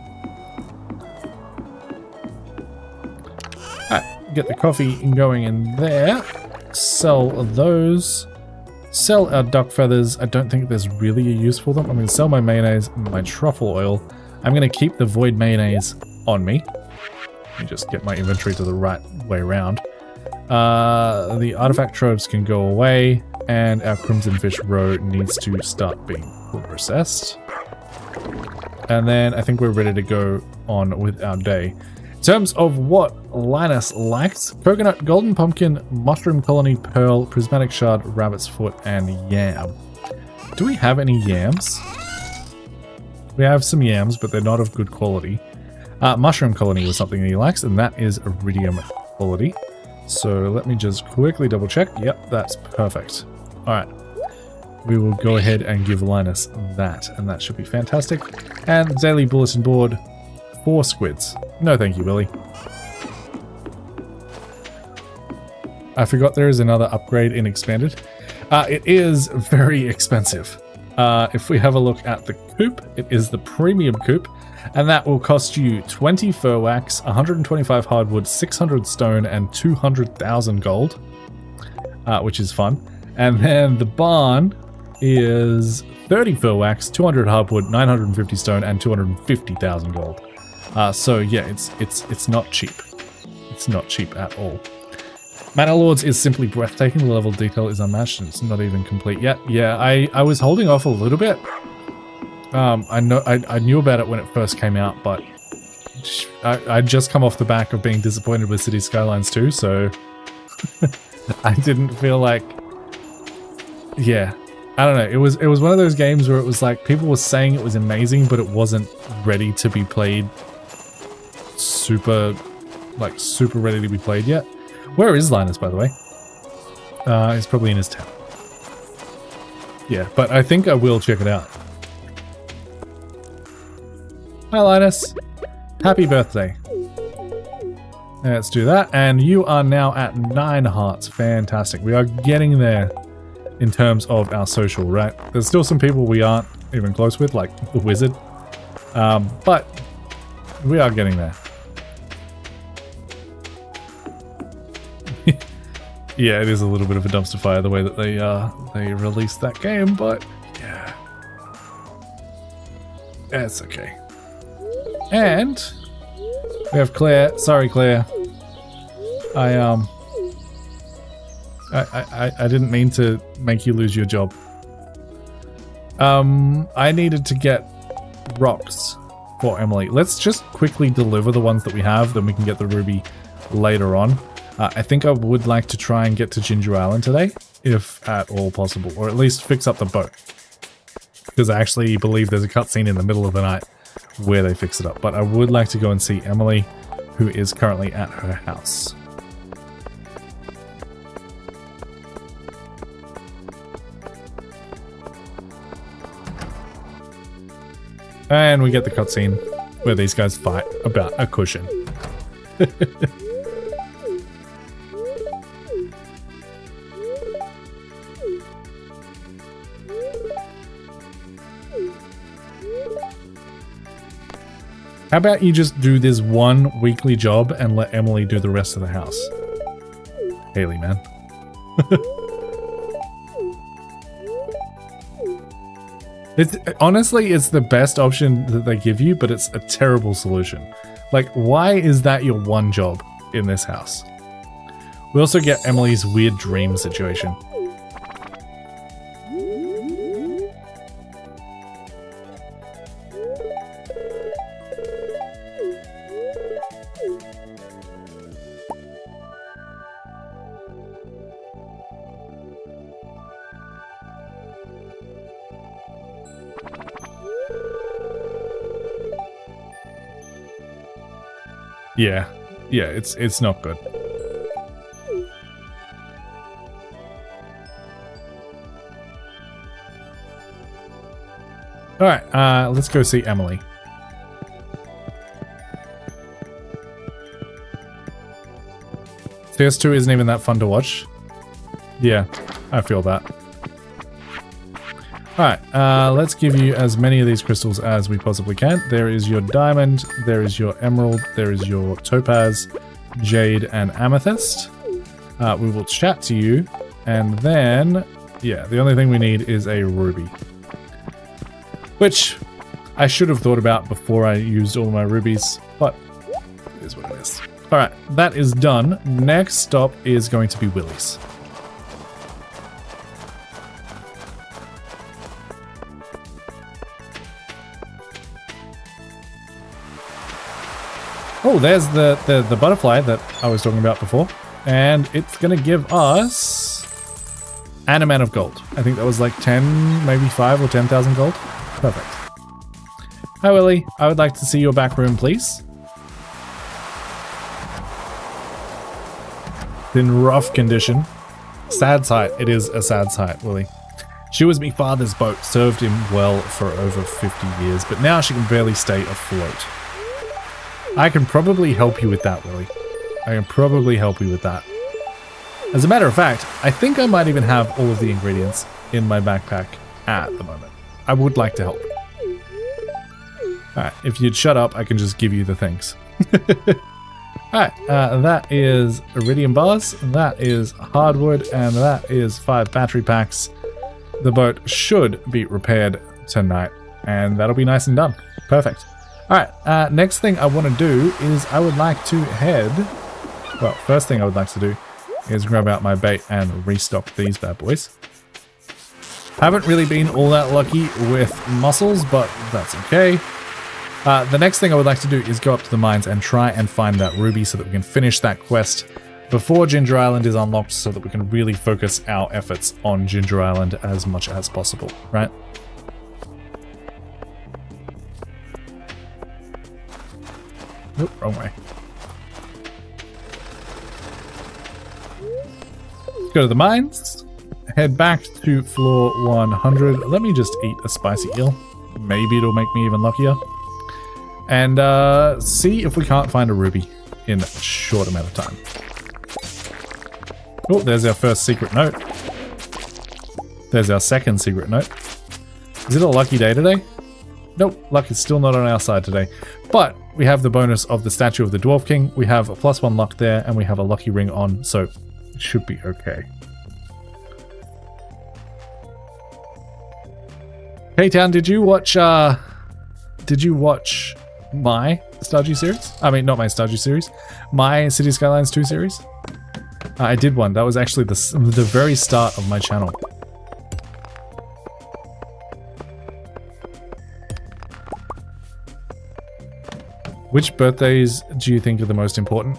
Alright, get the coffee going in there. Sell those. Sell our duck feathers. I don't think there's really a use for them. I'm going to sell my mayonnaise and my truffle oil. I'm going to keep the void mayonnaise on me. Let me just get my inventory to the right way around. The artifact troves can go away, and our crimson fish roe needs to start being processed. And then I think we're ready to go on with our day. In terms of what Linus likes: coconut, golden pumpkin, mushroom colony, pearl, prismatic shard, rabbit's foot, and yam. Do we have any yams? We have some yams, but they're not of good quality. Mushroom colony was something he likes, and that is iridium quality. So let me just quickly double check. Yep, that's perfect. Alright. We will go ahead and give Linus that, and that should be fantastic. And daily bulletin board, 4 squids. No thank you, Billy. I forgot there is another upgrade in Expanded. It is very expensive. If we have a look at the coop, it is the premium coop, and that will cost you 20 fir wax, 125 hardwood, 600 stone, and 200,000 gold, which is fun. And then the barn is 30 fir wax, 200 hardwood, 950 stone, and 250,000 gold. So yeah, it's not cheap. It's not cheap at all. Manor Lords is simply breathtaking. The level of detail is unmatched, and it's not even complete yet. Yeah, I was holding off a little bit. I knew about it when it first came out, but I'd just come off the back of being disappointed with City Skylines 2, so I didn't feel like, yeah, I don't know. It was one of those games where it was like people were saying it was amazing, but it wasn't ready to be played. Super ready to be played yet. Where is Linus, by the way? He's probably in his town. Yeah, but I think I will check it out. Hi, Linus. Happy birthday. Let's do that. And you are now at 9 hearts. Fantastic. We are getting there in terms of our social, right? There's still some people we aren't even close with, like the wizard. But we are getting there. Yeah, it is a little bit of a dumpster fire the way that they released that game, but yeah, it's okay. And we have Claire. Sorry, Claire. I didn't mean to make you lose your job. I needed to get rocks for Emily. Let's just quickly deliver the ones that we have, then we can get the ruby later on. I think I would like to try and get to Ginger Island today, if at all possible, or at least fix up the boat. Because I actually believe there's a cutscene in the middle of the night where they fix it up. But I would like to go and see Emily, who is currently at her house. And we get the cutscene where these guys fight about a cushion. How about you just do this one weekly job and let Emily do the rest of the house? Haley, man. Honestly, it's the best option that they give you, but it's a terrible solution. Like, why is that your one job in this house? We also get Emily's weird dream situation. Yeah, it's not good. Alright, let's go see Emily. CS2 isn't even that fun to watch. Yeah, I feel that. Alright, let's give you as many of these crystals as we possibly can. There is your diamond, there is your emerald, there is your topaz, jade, and amethyst. We will chat to you, and then, yeah, the only thing we need is a ruby. Which I should have thought about before I used all my rubies, but it is what it is. Alright, that is done. Next stop is going to be Willie's. Oh, there's the butterfly that I was talking about before. And it's going to give us an amount of gold. I think that was like 10, maybe 5 or 10,000 gold. Perfect. Hi, Willie. I would like to see your back room, please. It's in rough condition. Sad sight. It is a sad sight, Willie. She was me father's boat, served him well for over 50 years, but now she can barely stay afloat. I can probably help you with that, Willie. I can probably help you with that. As a matter of fact, I think I might even have all of the ingredients in my backpack at the moment. I would like to help. Alright, if you'd shut up, I can just give you the things. Alright, that is iridium bars, that is hardwood, and that is 5 battery packs. The boat should be repaired tonight, and that'll be nice and done. Perfect. Alright, next thing I want to do is I would like to head... Well, first thing I would like to do is grab out my bait and restock these bad boys. Haven't really been all that lucky with mussels, but that's okay. The next thing I would like to do is go up to the mines and try and find that ruby so that we can finish that quest before Ginger Island is unlocked so that we can really focus our efforts on Ginger Island as much as possible, right? Nope, wrong way. Go to the mines, head back to floor 100. Let me just eat a spicy eel. Maybe it'll make me even luckier. And see if we can't find a ruby in a short amount of time. Oh, there's our first secret note. There's our second secret note. Is it a lucky day today? Nope, luck is still not on our side today. But we have the bonus of the statue of the Dwarf King. We have a +1 luck there, and we have a lucky ring on, so should be okay. Hey Town, did you watch my Stardew series? I mean, not my Stardew series, my City Skylines 2 series. I did one. That was actually the very start of my channel. Which birthdays do you think are the most important?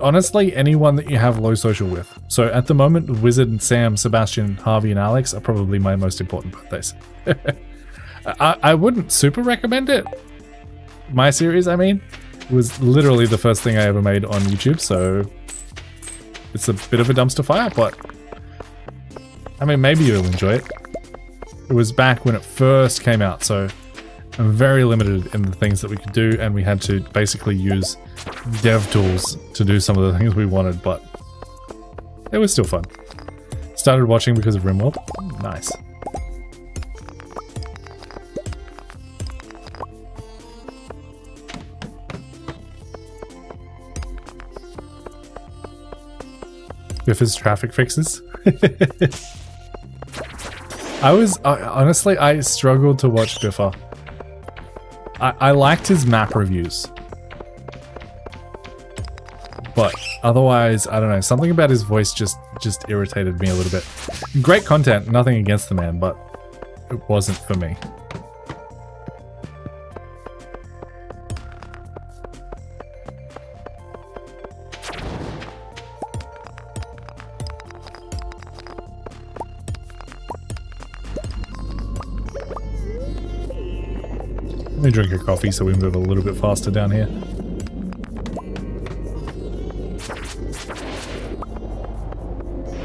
Honestly, anyone that you have low social with. So at the moment, Wizard, Sam, Sebastian, Harvey, and Alex are probably my most important birthdays. I wouldn't super recommend it. My series, I mean, was literally the first thing I ever made on YouTube, so it's a bit of a dumpster fire, but I mean, maybe you'll enjoy it. It was back when it first came out, so I'm very limited in the things that we could do, and we had to basically use dev tools to do some of the things we wanted, but it was still fun. Started watching because of RimWorld. Nice. Biff's traffic fixes. Honestly, I struggled to watch Biffa. I liked his map reviews. But otherwise, I don't know, something about his voice just irritated me a little bit. Great content, nothing against the man, but it wasn't for me. Let me drink a coffee so we move a little bit faster down here.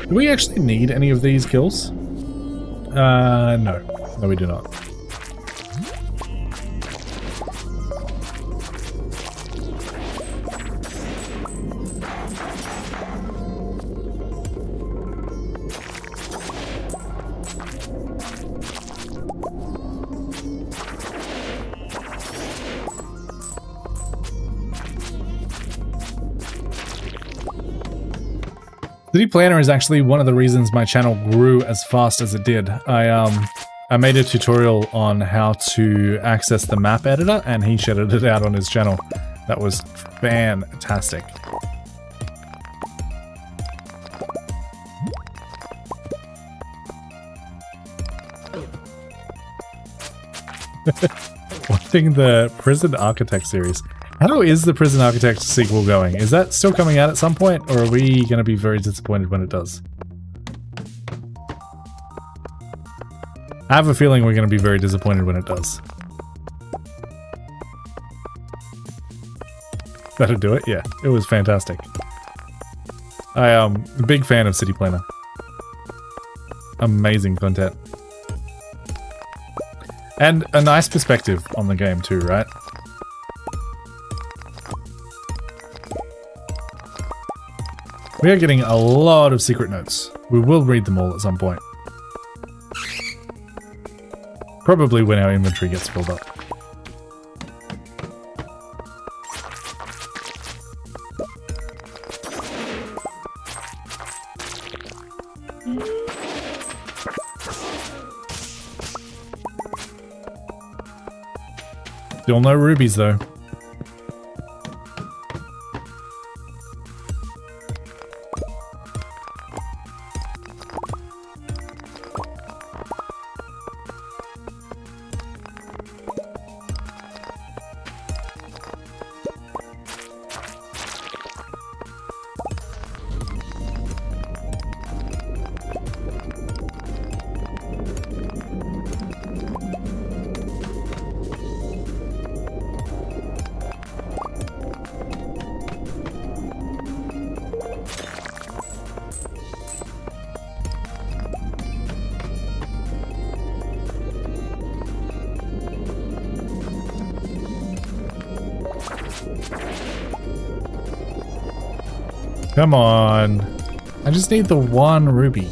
Do we actually need any of these kills? No. No, we do not. City Planner is actually one of the reasons my channel grew as fast as it did. I made a tutorial on how to access the map editor, and he shared it out on his channel. That was fantastic. Watching the Prison Architect series. How is the Prison Architect sequel going? Is that still coming out at some point, or are we going to be very disappointed when it does? I have a feeling we're going to be very disappointed when it does. That'll do it? Yeah, it was fantastic. I am a big fan of City Planner. Amazing content. And a nice perspective on the game too, right? We are getting a lot of secret notes. We will read them all at some point. Probably when our inventory gets filled up. Still no rubies though. Come on. I just need the one ruby.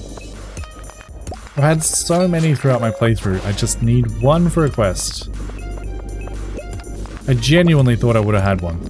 I've had so many throughout my playthrough. I just need one for a quest. I genuinely thought I would have had one.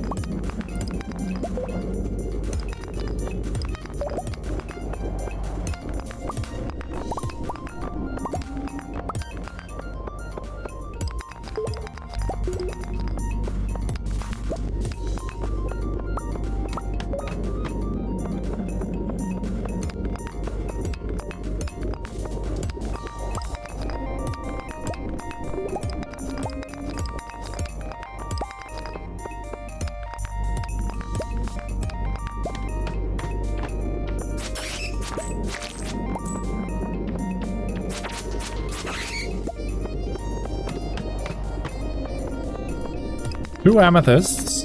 2 amethysts,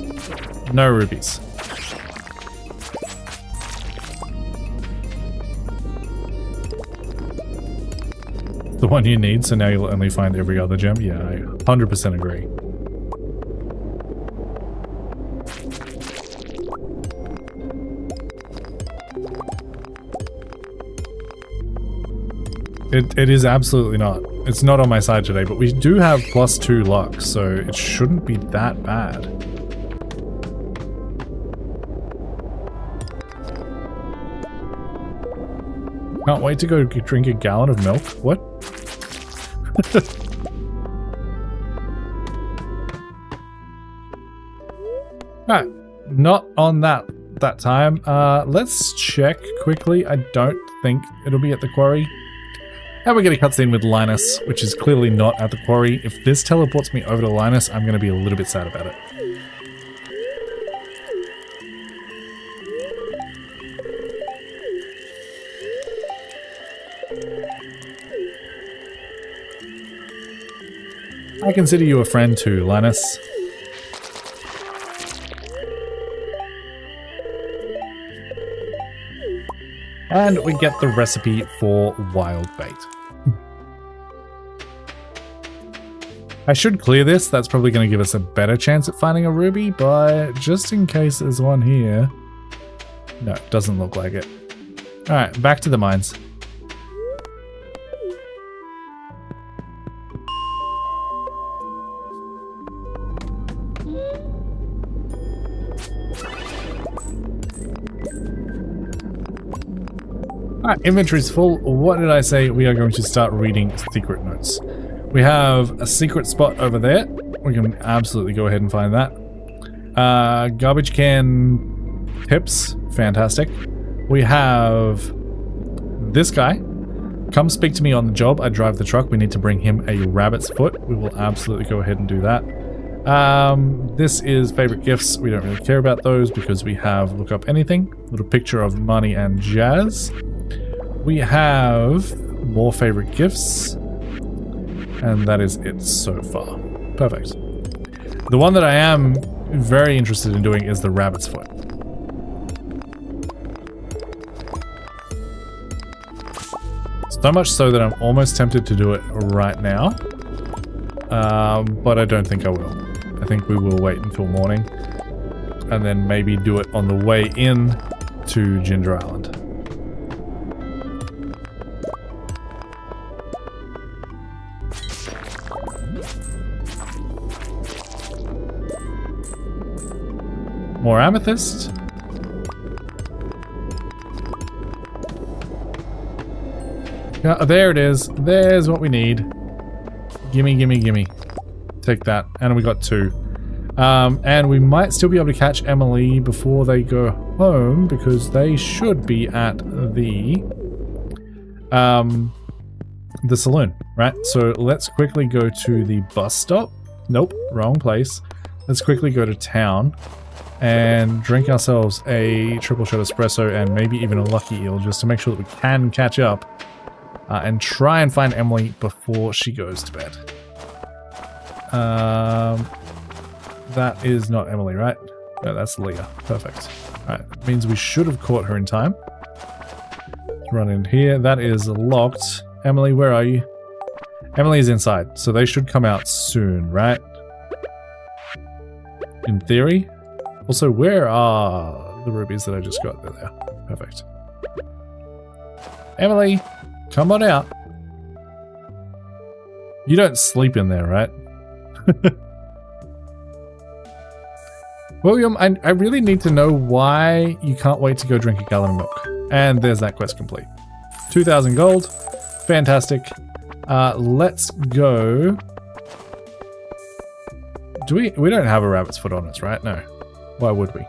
no rubies. The one you need, so now you'll only find every other gem. Yeah, I 100% agree. It is absolutely not. It's not on my side today, but we do have +2 luck, so it shouldn't be that bad. Can't wait to go drink a gallon of milk. What? Alright, not on that time. Let's check quickly. I don't think it'll be at the quarry. And we get a cutscene with Linus, which is clearly not at the quarry. If this teleports me over to Linus, I'm going to be a little bit sad about it. I consider you a friend too, Linus. And we get the recipe for wild bait. I should clear this. That's probably going to give us a better chance at finding a ruby, but just in case there's one here. No, it doesn't look like it. Alright, back to the mines. Alright, inventory's full. What did I say? We are going to start reading secret notes. We have a secret spot over there. We can absolutely go ahead and find that. Garbage can tips. Fantastic. We have this guy. Come speak to me on the job. I drive the truck. We need to bring him a rabbit's foot. We will absolutely go ahead and do that. This is favorite gifts. We don't really care about those because we have look up anything. Little picture of money and jazz. We have more favorite gifts. And that is it so far. Perfect. The one that I am very interested in doing is the rabbit's foot. So much so that I'm almost tempted to do it right now. But I don't think I will. I think we will wait until morning. And then maybe do it on the way in to Ginger Island. More amethyst. Yeah, there it is. There's what we need. Gimme, gimme, gimme. Take that. And we got 2. And we might still be able to catch Emily before they go home because they should be at the saloon, right? So let's quickly go to the bus stop. Nope, wrong place. Let's quickly go to town and drink ourselves a triple shot espresso and maybe even a lucky eel just to make sure that we can catch up and try and find Emily before she goes to bed. That is not Emily, right? No, that's Leah. Perfect. Alright, that means we should have caught her in time. Let's run in here. That is locked. Emily, where are you? Emily is inside, so they should come out soon, right? In theory. Also, where are the rubies that I just got? There they are. Perfect. Emily, come on out. You don't sleep in there, right? William, I really need to know why you can't wait to go drink a gallon of milk. And there's that quest complete. 2,000 gold. Fantastic. Let's go. We don't have a rabbit's foot on us, right? No. Why would we?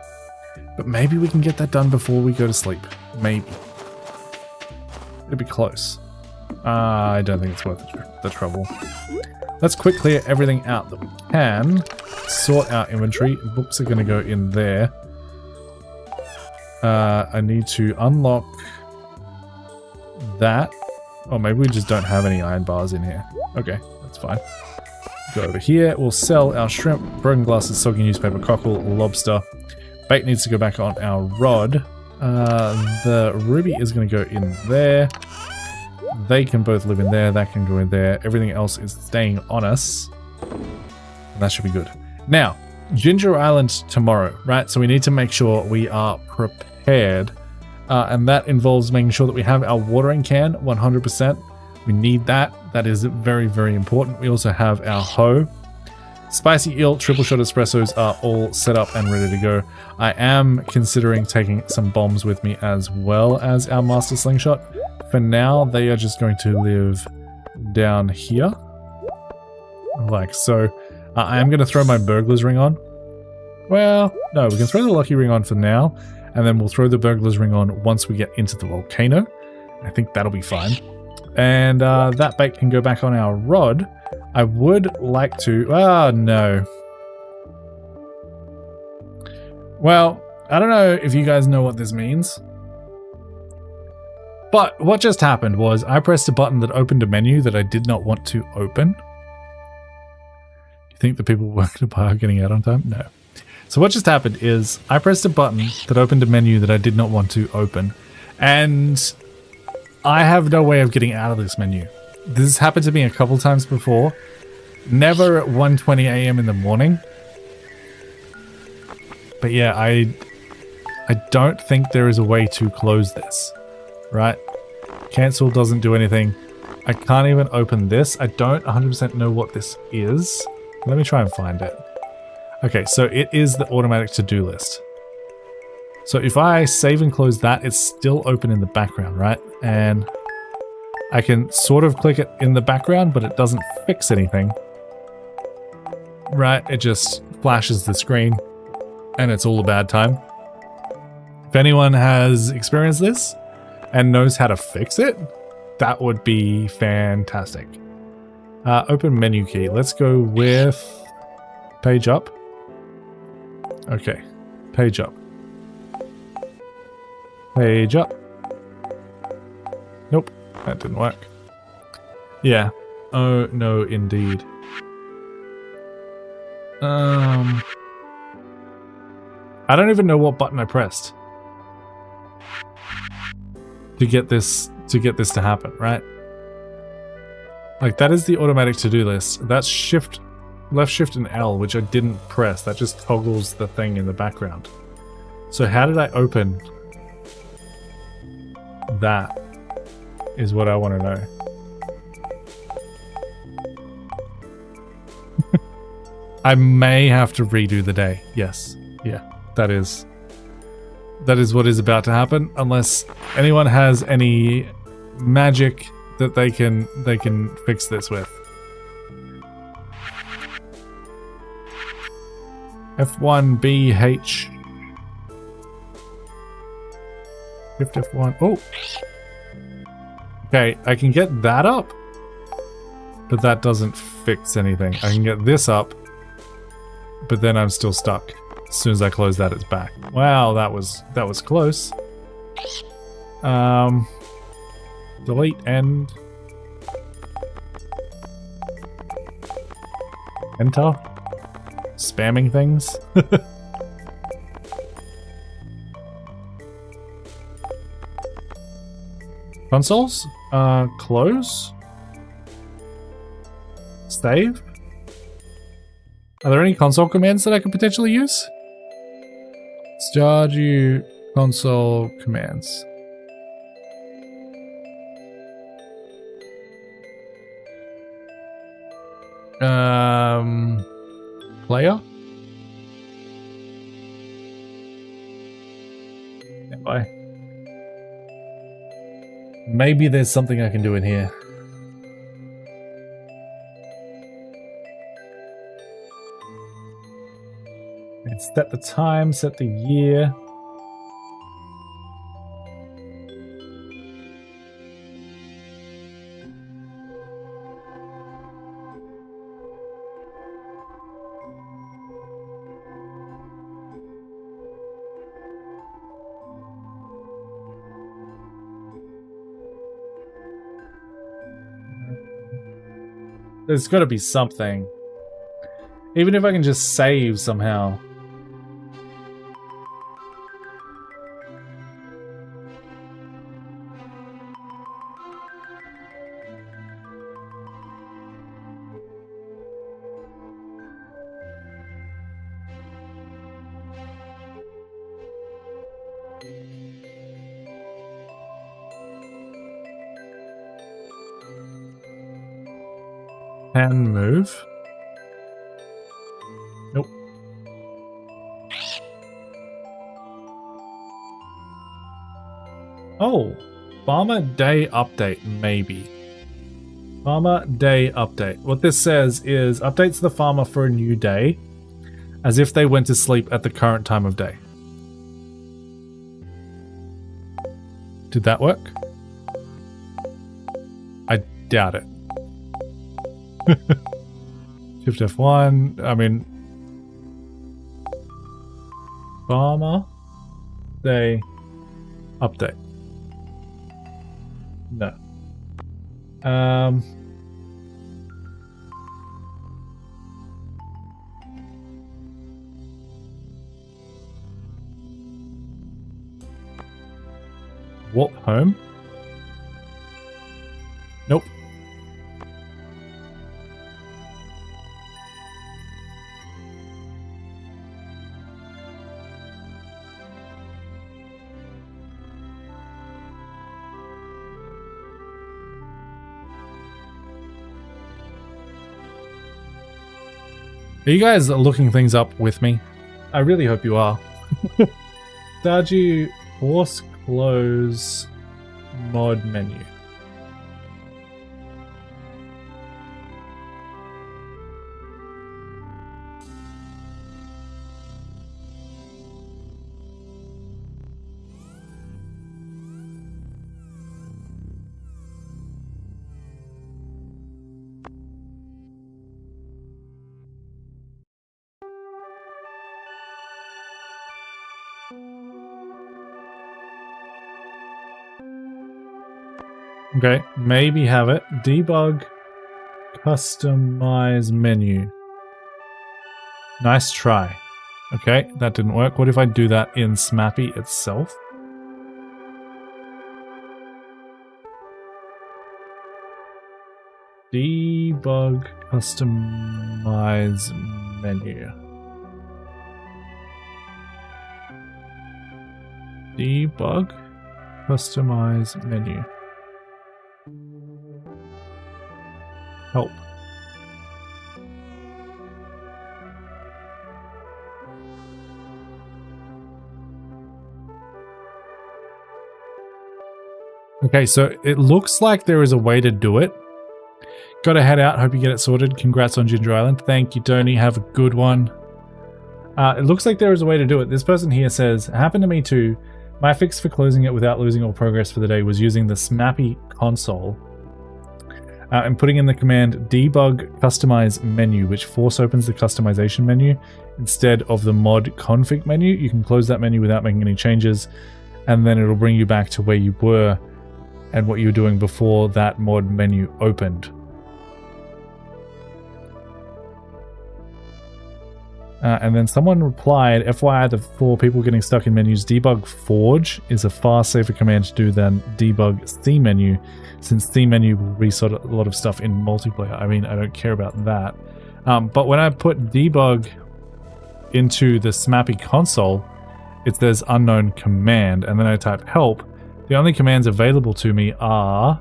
But maybe we can get that done before we go to sleep. Maybe. It'd be close. I don't think it's worth the trouble. Let's quick clear everything out that we can. Sort our inventory. Books are going to go in there. I need to unlock that. Or maybe we just don't have any iron bars in here. Okay, that's fine. Go over here. We'll sell our shrimp, broken glasses, soggy newspaper, cockle, lobster. Bait needs to go back on our rod. The ruby is going to go in there. They can both live in there. That can go in there. Everything else is staying on us. And that should be good. Now, Ginger Island tomorrow, right? So we need to make sure we are prepared. And that involves making sure that we have our watering can 100%. We need that. That is very, very important. We also have our hoe. Spicy eel, triple shot espressos are all set up and ready to go. I am considering taking some bombs with me as well as our master slingshot. For now, they are just going to live down here. Like so. I am going to throw my burglar's ring on. Well, no, we can throw the lucky ring on for now. And then we'll throw the burglar's ring on once we get into the volcano. I think that'll be fine. And that bait can go back on our rod. I would like to... Oh, no. Well, I don't know if you guys know what this means. But what just happened was I pressed a button that opened a menu that I did not want to open. You think the people weren't going to buy getting out on time? No. So what just happened is I pressed a button that opened a menu that I did not want to open. And I have no way of getting out of this menu. This has happened to me a couple times before. Never at 1:20 a.m. in the morning. But yeah, I don't think there is a way to close this. Right? Cancel doesn't do anything. I can't even open this. I don't 100% know what this is. Let me try and find it. Okay, so it is the automatic to-do list. So if I save and close that, it's still open in the background, right? And I can sort of click it in the background, but it doesn't fix anything. Right? It just flashes the screen and it's all a bad time. If anyone has experienced this and knows how to fix it, that would be fantastic. Open menu key. Let's go with page up. Okay, page up. Page up. Nope, that didn't work. Yeah. Oh, no, indeed. I don't even know what button I pressed to get this to happen, right? Like, that is the automatic to-do list. That's shift, left shift and L, which I didn't press. That just toggles the thing in the background. So how did I open that is what I want to know. I may have to redo the day. Yes. Yeah. That is what is about to happen, unless anyone has any magic that they can fix this with. F1BH. Shift F1. Oh. Okay, I can get that up, but that doesn't fix anything. I can get this up, but then I'm still stuck. As soon as I close that, it's back. Wow, that was close. Delete end. Enter. Spamming things. Consoles? Close? Save? Are there any console commands that I could potentially use? Stardew console commands. Player? Bye. Maybe there's something I can do in here. Set the time, set the year. There's got to be something. Even if I can just save somehow. Can move. Nope. Oh, Farmer Day Update, maybe. Farmer Day Update. What this says is updates the farmer for a new day, as if they went to sleep at the current time of day. Did that work? I doubt it. Shift F1. I mean, Farmer Day Update. No. Warp home. Nope. Are you guys looking things up with me? I really hope you are. Stardew Force Close mod menu. Okay, maybe have it. Debug, customize menu. Nice try. Okay, that didn't work. What if I do that in Smappy itself? Debug, customize menu. Debug, customize menu. Help. Okay, so it looks like there is a way to do it. Gotta head out. Hope you get it sorted. Congrats on Ginger Island. Thank you, Tony. Have a good one. It looks like there is a way to do it. This person here says, happened to me too. My fix for closing it without losing all progress for the day was using the Smappy console and putting in the command debug customize menu, which force opens the customization menu instead of the mod config menu. You can close that menu without making any changes, and then it'll bring you back to where you were and what you were doing before that mod menu opened. And then someone replied, FYI, for people getting stuck in menus, debug forge is a far safer command to do than debug C menu, since C menu will reset a lot of stuff in multiplayer. I mean, I don't care about that. But when I put debug into the Smappy console, it says unknown command, and then I type help. The only commands available to me are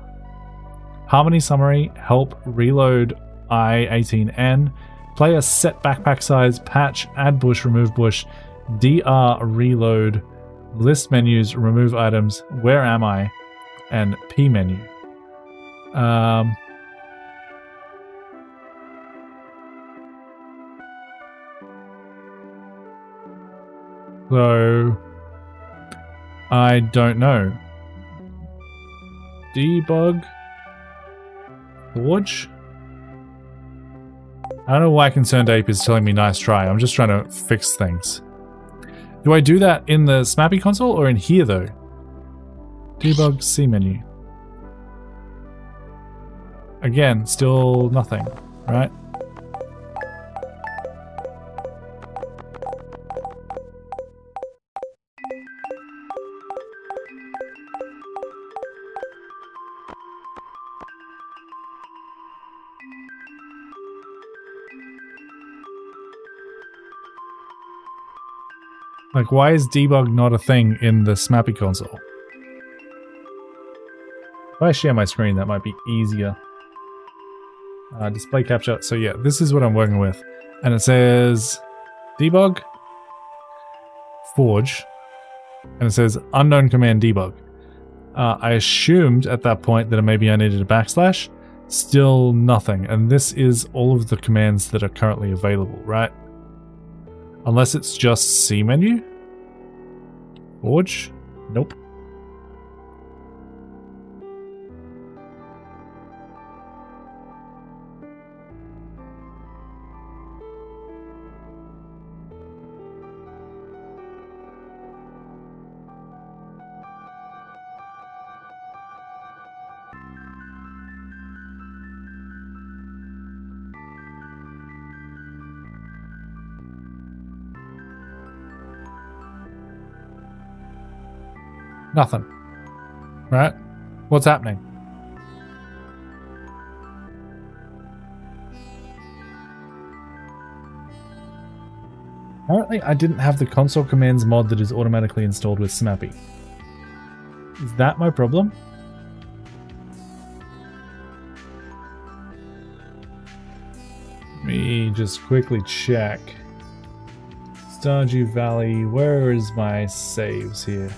Harmony Summary, Help, Reload, I18N, Player Set Backpack Size, Patch, Add Bush, Remove Bush, DR Reload, List Menus, Remove Items, Where Am I, and P Menu. So I don't know. Debug Forge? I don't know why Concerned Ape is telling me nice try. I'm just trying to fix things. Do I do that in the Smappy console or in here though? Debug C menu. Again, still nothing, right? Like, why is debug not a thing in the Smappy console? If I share my screen, that might be easier. Display capture. So yeah, this is what I'm working with. And it says debug, forge, and it says unknown command debug. I assumed at that point that maybe I needed a backslash. Still nothing. And this is all of the commands that are currently available, right? Unless it's just C menu? Forge? Nope. Nothing. Right? What's happening? Apparently I didn't have the console commands mod that is automatically installed with Smappy. Is that my problem? Let me just quickly check. Stardew Valley, where is my saves here?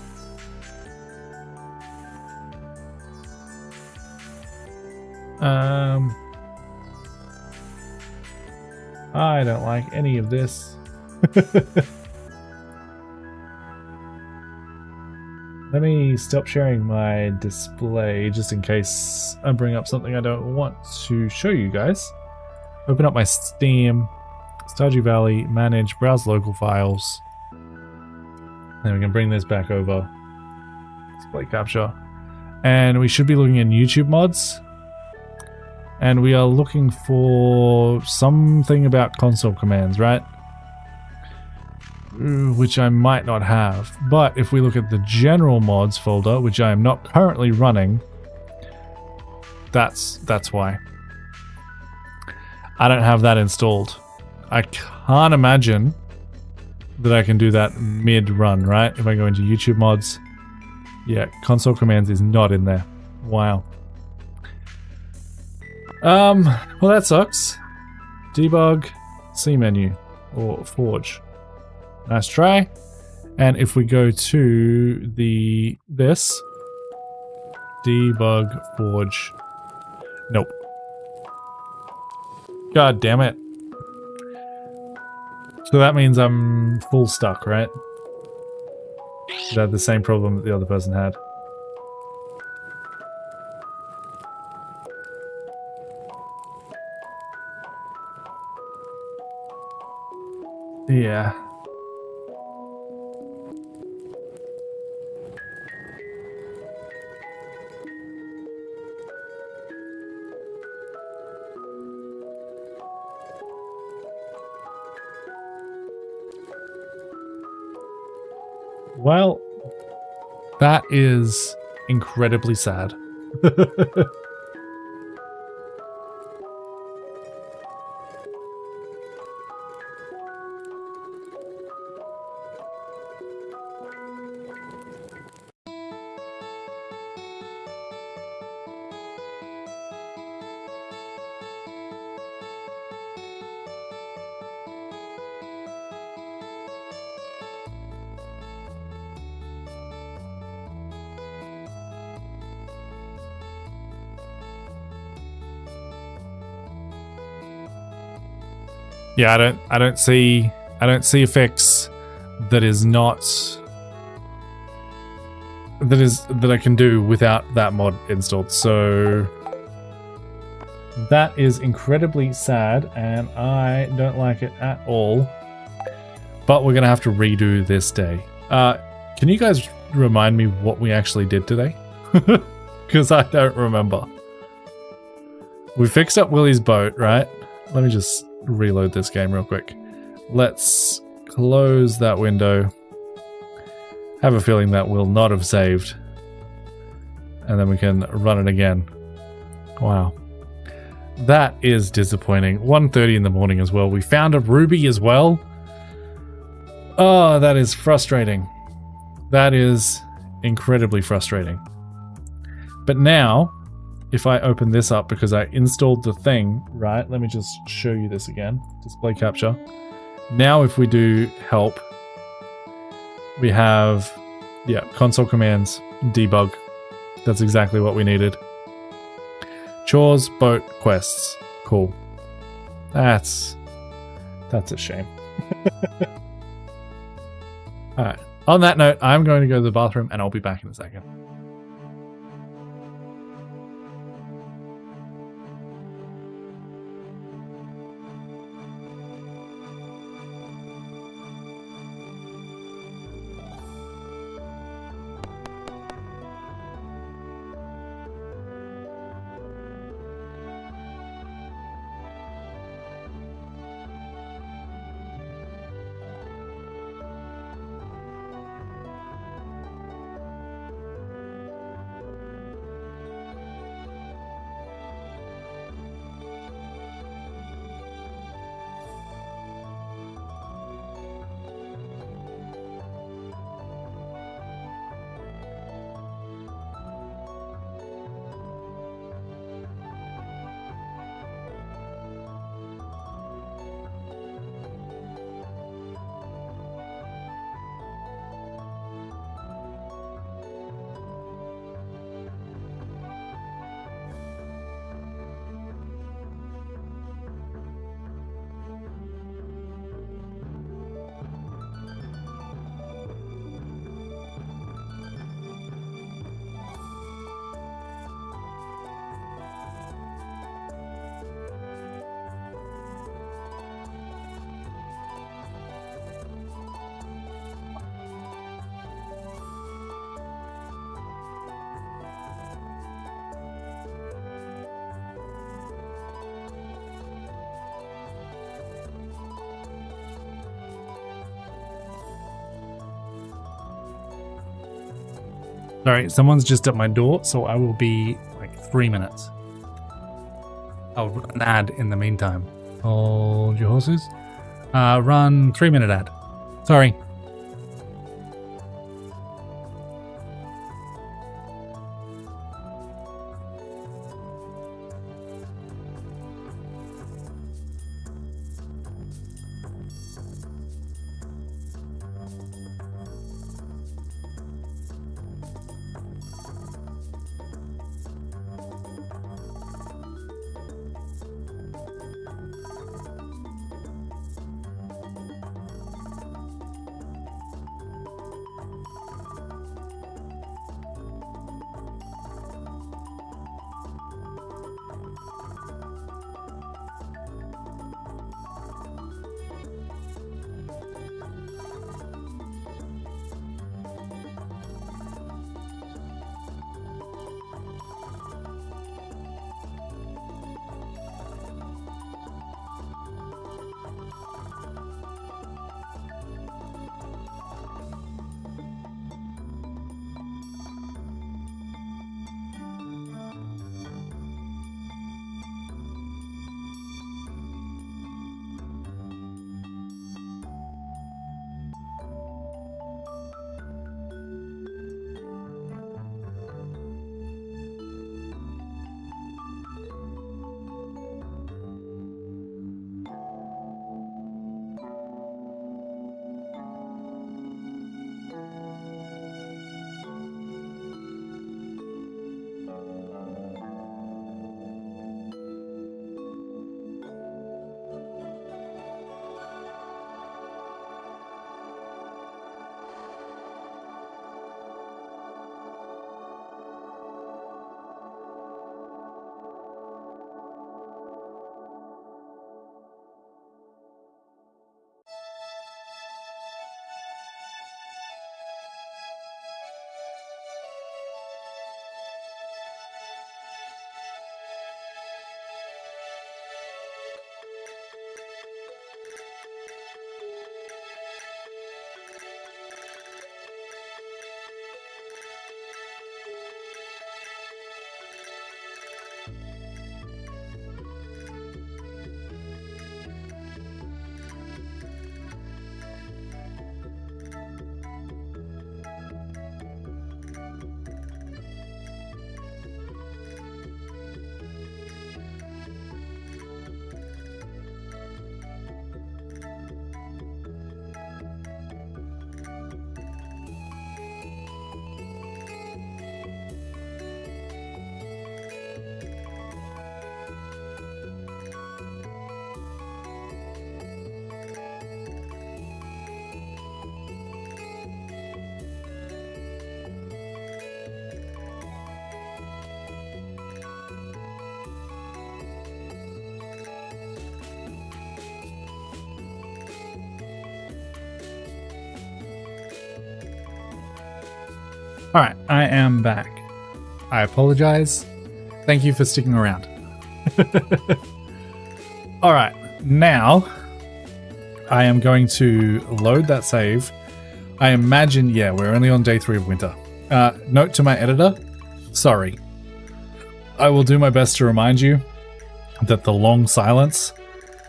I don't like any of this. Let me stop sharing my display just in case I bring up something I don't want to show you guys. Open up my Steam, Stardew Valley, manage, browse local files. Then we can bring this back over. Display capture. And we should be looking at YouTube mods. And we are looking for something about console commands, right? Which I might not have. But if we look at the general mods folder, which I am not currently running, that's why. I don't have that installed. I can't imagine that I can do that mid-run, right? If I go into YouTube mods. Yeah, console commands is not in there. Wow. Well, that sucks. Debug, C menu, or forge. Nice try. And if we go to this, debug, forge, nope. God damn it. So that means I'm full stuck, right? I had the same problem that the other person had. Yeah. Well, that is incredibly sad. Yeah, I don't see a fix that is not that I can do without that mod installed. So that is incredibly sad and I don't like it at all. But we're gonna have to redo this day. Can you guys remind me what we actually did today? Because I don't remember. We fixed up Willie's boat, right? Let me just reload this game real quick. Let's close that window. Have a feeling that will not have saved. And then we can run it again. Wow. That is disappointing. 1:30 in the morning as well. We found a ruby as well. Oh, that is frustrating. That is incredibly frustrating. But now, if I open this up because I installed the thing, right? Let me just show you this again. Display capture. Now if we do help, we have, yeah, console commands, debug. That's exactly what we needed. Chores, boat, quests. Cool. That's a shame. Alright. On that note, I'm going to go to the bathroom and I'll be back in a second. Sorry, someone's just at my door, so I will be like 3 minutes. I'll run an ad in the meantime. Hold your horses. Run 3-minute ad. Sorry. All right, I am back. I apologize. Thank you for sticking around. All right, now I am going to load that save. I imagine, yeah, we're only on day 3 of winter. Note to my editor, sorry. I will do my best to remind you that the long silence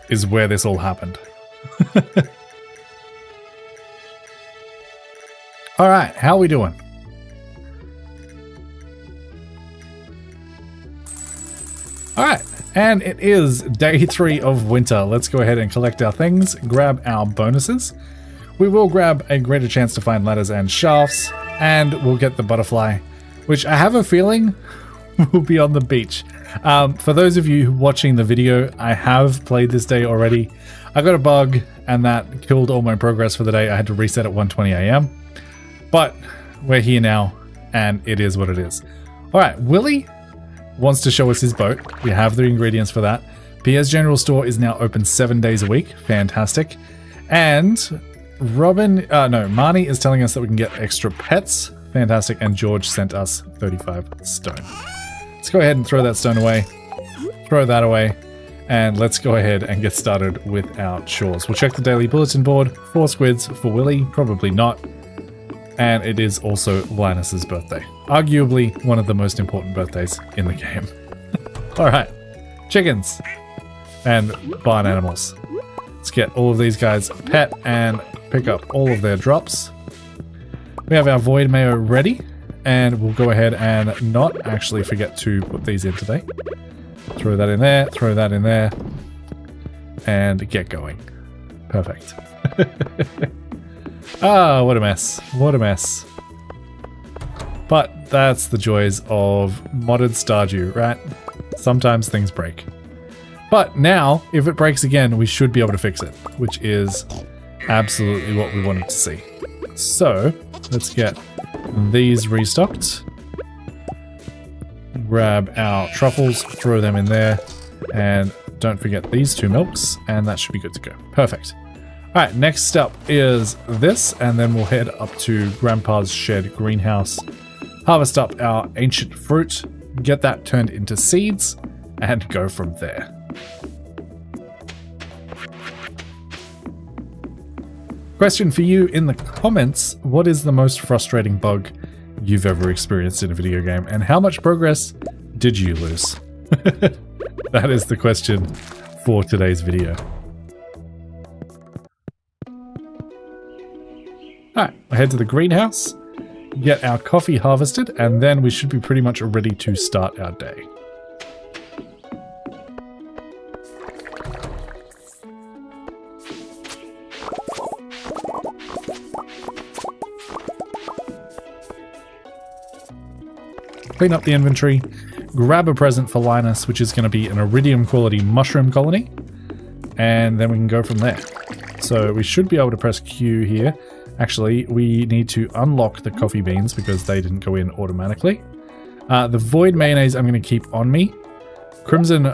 is where this all happened. All right, how are we doing? All right, and it is day 3 of winter. Let's go ahead and collect our things, grab our bonuses. We will grab a greater chance to find ladders and shafts, and we'll get the butterfly, which I have a feeling will be on the beach. For those of you watching the video, I have played this day already. I got a bug, and that killed all my progress for the day. I had to reset at 1:20 a.m. But we're here now, and it is what it is. All right, Willie wants to show us his boat. We have the ingredients for that. Pierre's General Store is now open 7 days a week. Fantastic. And Marnie is telling us that we can get extra pets. Fantastic. And George sent us 35 stone. Let's go ahead and throw that stone away. Throw that away. And let's go ahead and get started with our chores. We'll check the daily bulletin board. 4 squids for Willie. Probably not. And it is also Linus's birthday. Arguably one of the most important birthdays in the game. All right, chickens and barn animals. Let's get all of these guys a pet and pick up all of their drops. We have our void mayo ready, and we'll go ahead and not actually forget to put these in today. Throw that in there, throw that in there, and get going. Perfect. Ah, what a mess. What a mess. But that's the joys of modded Stardew, right? Sometimes things break. But now, if it breaks again, we should be able to fix it, which is absolutely what we wanted to see. So, let's get these restocked. Grab our truffles, throw them in there, and don't forget these 2 milks, and that should be good to go. Perfect. All right, next up is this, and then we'll head up to Grandpa's shed greenhouse, harvest up our ancient fruit, get that turned into seeds, and go from there. Question for you in the comments, what is the most frustrating bug you've ever experienced in a video game, and how much progress did you lose? That is the question for today's video. Alright, we'll head to the greenhouse, get our coffee harvested, and then we should be pretty much ready to start our day. Clean up the inventory, grab a present for Linus, which is going to be an iridium quality mushroom colony, and then we can go from there. So we should be able to press Q here. Actually, we need to unlock the coffee beans because they didn't go in automatically. The void mayonnaise I'm going to keep on me. Crimson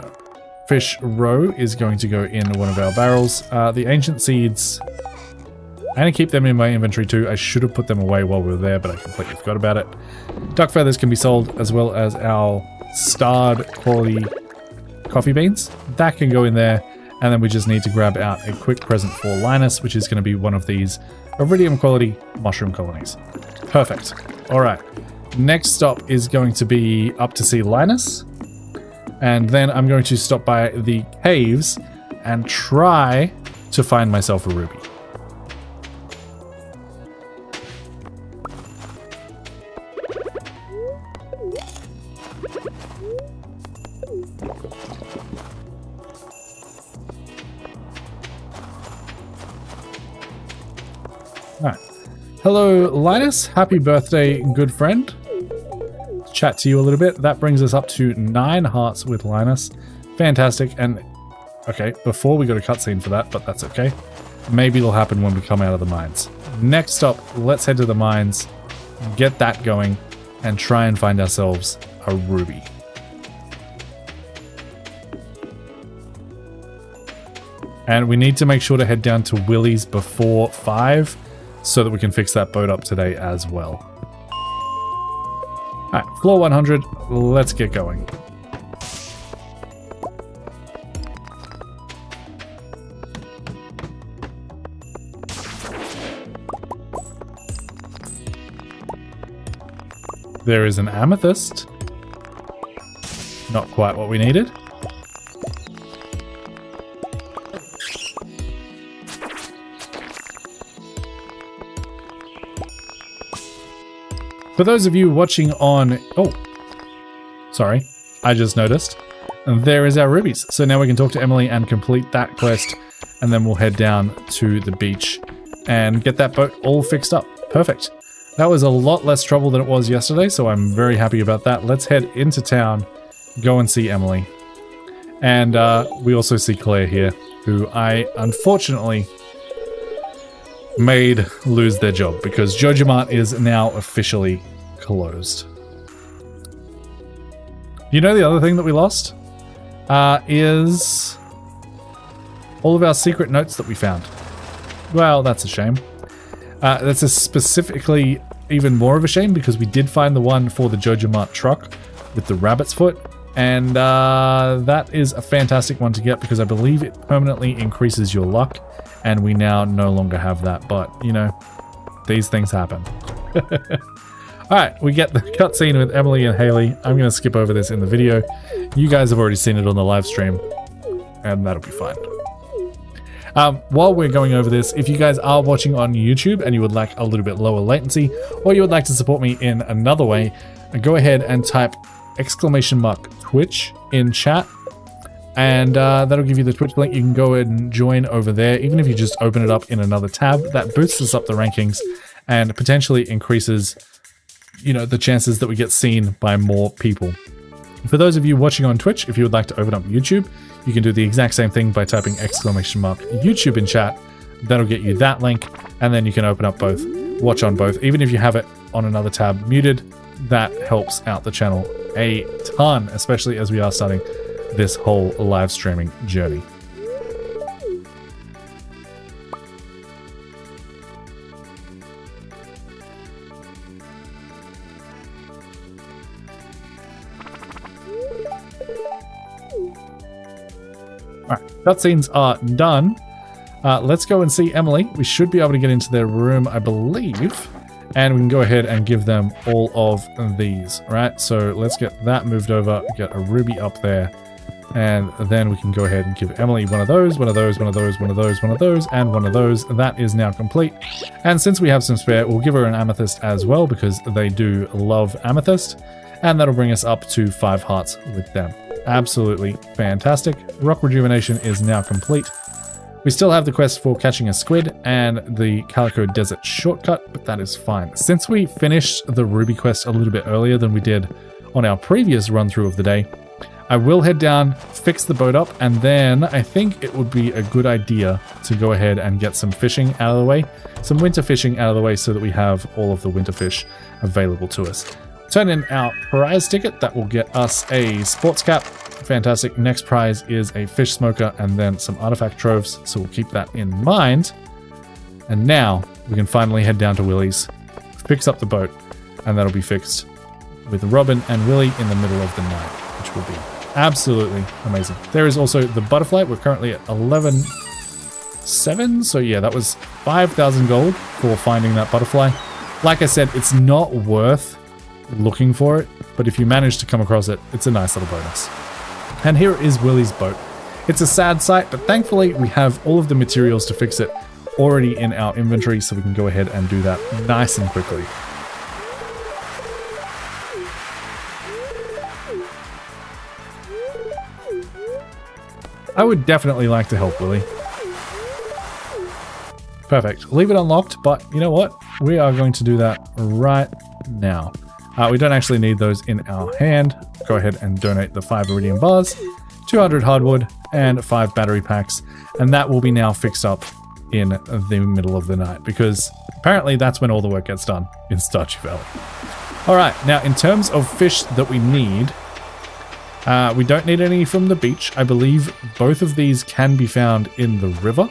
fish roe is going to go in one of our barrels. The ancient seeds, I'm going to keep them in my inventory too. I should have put them away while we were there, but I completely forgot about it. Duck feathers can be sold, as well as our starred quality coffee beans. That can go in there. And then we just need to grab out a quick present for Linus, which is going to be one of these iridium quality mushroom colonies. Perfect. All right. Next stop is going to be up to see Linus. And then I'm going to stop by the caves and try to find myself a ruby. Alright. Hello, Linus. Happy birthday, good friend. Chat to you a little bit. That brings us up to 9 hearts with Linus. Fantastic. And, okay, before we got a cutscene for that, but that's okay. Maybe it'll happen when we come out of the mines. Next up, let's head to the mines, get that going, and try and find ourselves a ruby. And we need to make sure to head down to Willie's before 5 so that we can fix that boat up today as well. Alright, floor 100. Let's get going. There is an amethyst. Not quite what we needed. For those of you watching on... Oh, sorry. I just noticed. There is our rubies. So now we can talk to Emily and complete that quest. And then we'll head down to the beach and get that boat all fixed up. Perfect. That was a lot less trouble than it was yesterday, so I'm very happy about that. Let's head into town, go and see Emily. And we also see Claire here, who I unfortunately made lose their job because Joja Mart is now officially closed. You know the other thing that we lost? Is all of our secret notes that we found. Well, that's a shame. That's a specifically even more of a shame because we did find the one for the Joja Mart truck with the rabbit's foot, and that is a fantastic one to get because I believe it permanently increases your luck, and we now no longer have that, but you know, these things happen. Alright, we get the cutscene with Emily and Haley. I'm going to skip over this in the video. You guys have already seen it on the live stream, and that'll be fine. While we're going over this, if you guys are watching on YouTube and you would like a little bit lower latency, or you would like to support me in another way, go ahead and type !Twitch in chat, and that'll give you the Twitch link. You can go ahead and join over there. Even if you just open it up in another tab, that boosts us up the rankings and potentially increases, you know, the chances that we get seen by more people. For those of you watching on Twitch, if you would like to open up YouTube, you can do the exact same thing by typing !YouTube in chat. That'll get you that link, and then you can open up both, watch on both. Even if you have it on another tab muted, that helps out the channel a ton, especially as we are starting this whole live streaming journey. Alright, cutscenes are done. Let's go and see Emily. We should be able to get into their room, I believe. And we can go ahead and give them all of these. Right, so let's get that moved over. Get a ruby up there. And then we can go ahead and give Emily one of those, one of those, one of those, one of those, one of those, and one of those. That is now complete. And since we have some spare, we'll give her an amethyst as well because they do love amethyst. And that'll bring us up to 5 hearts with them. Absolutely fantastic. Rock rejuvenation is now complete. We still have the quest for catching a squid and the Calico Desert shortcut, but that is fine. Since we finished the ruby quest a little bit earlier than we did on our previous run through of the day, I will head down, fix the boat up, and then I think it would be a good idea to go ahead and get some fishing out of the way, some winter fishing out of the way so that we have all of the winter fish available to us. Turn in our prize ticket. That will get us a sports cap. Fantastic. Next prize is a fish smoker and then some artifact troves. So we'll keep that in mind. And now we can finally head down to Willie's, fix up the boat, and that'll be fixed with Robin and Willie in the middle of the night, which will be absolutely amazing. There is also the butterfly. We're currently at 11,700. So yeah, that was 5,000 gold for finding that butterfly. Like I said, it's not worth looking for it, but if you manage to come across it, it's a nice little bonus. And here is Willie's boat. It's a sad sight, but thankfully we have all of the materials to fix it already in our inventory, so we can go ahead and do that nice and quickly. I would definitely like to help Willie. Perfect. Leave it unlocked, but you know what? We are going to do that right now. We don't actually need those in our hand. Go ahead and donate the 5 iridium bars, 200 hardwood, and 5 battery packs. And that will be now fixed up in the middle of the night because apparently that's when all the work gets done in Stardew Valley. All right, now in terms of fish that we need, we don't need any from the beach. I believe both of these can be found in the river.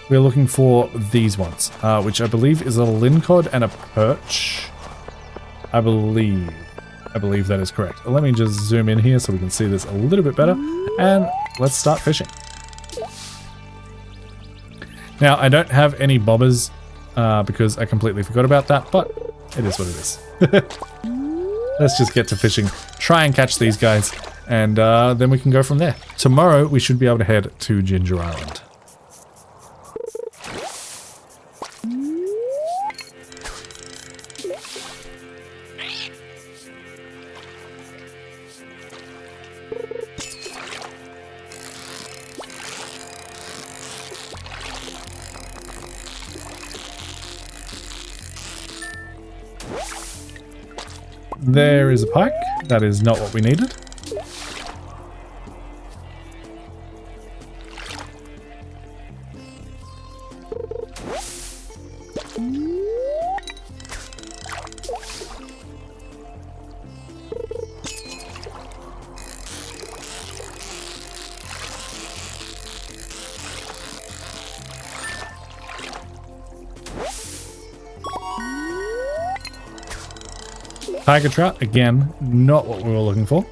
We're looking for these ones, which I believe is a lincod and a perch. I believe. I believe that is correct. Let me just zoom in here so we can see this a little bit better. And let's start fishing. Now, I don't have any bobbers because I completely forgot about that, but it is what it is. Let's just get to fishing, try and catch these guys, and then we can go from there. Tomorrow, we should be able to head to Ginger Island. There is a pike. That is not what we needed. Tiger trout, again, not what we were looking for.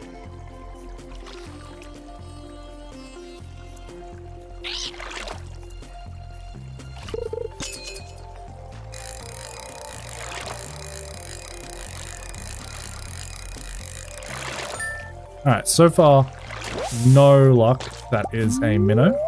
Alright, so far, no luck. That is a minnow.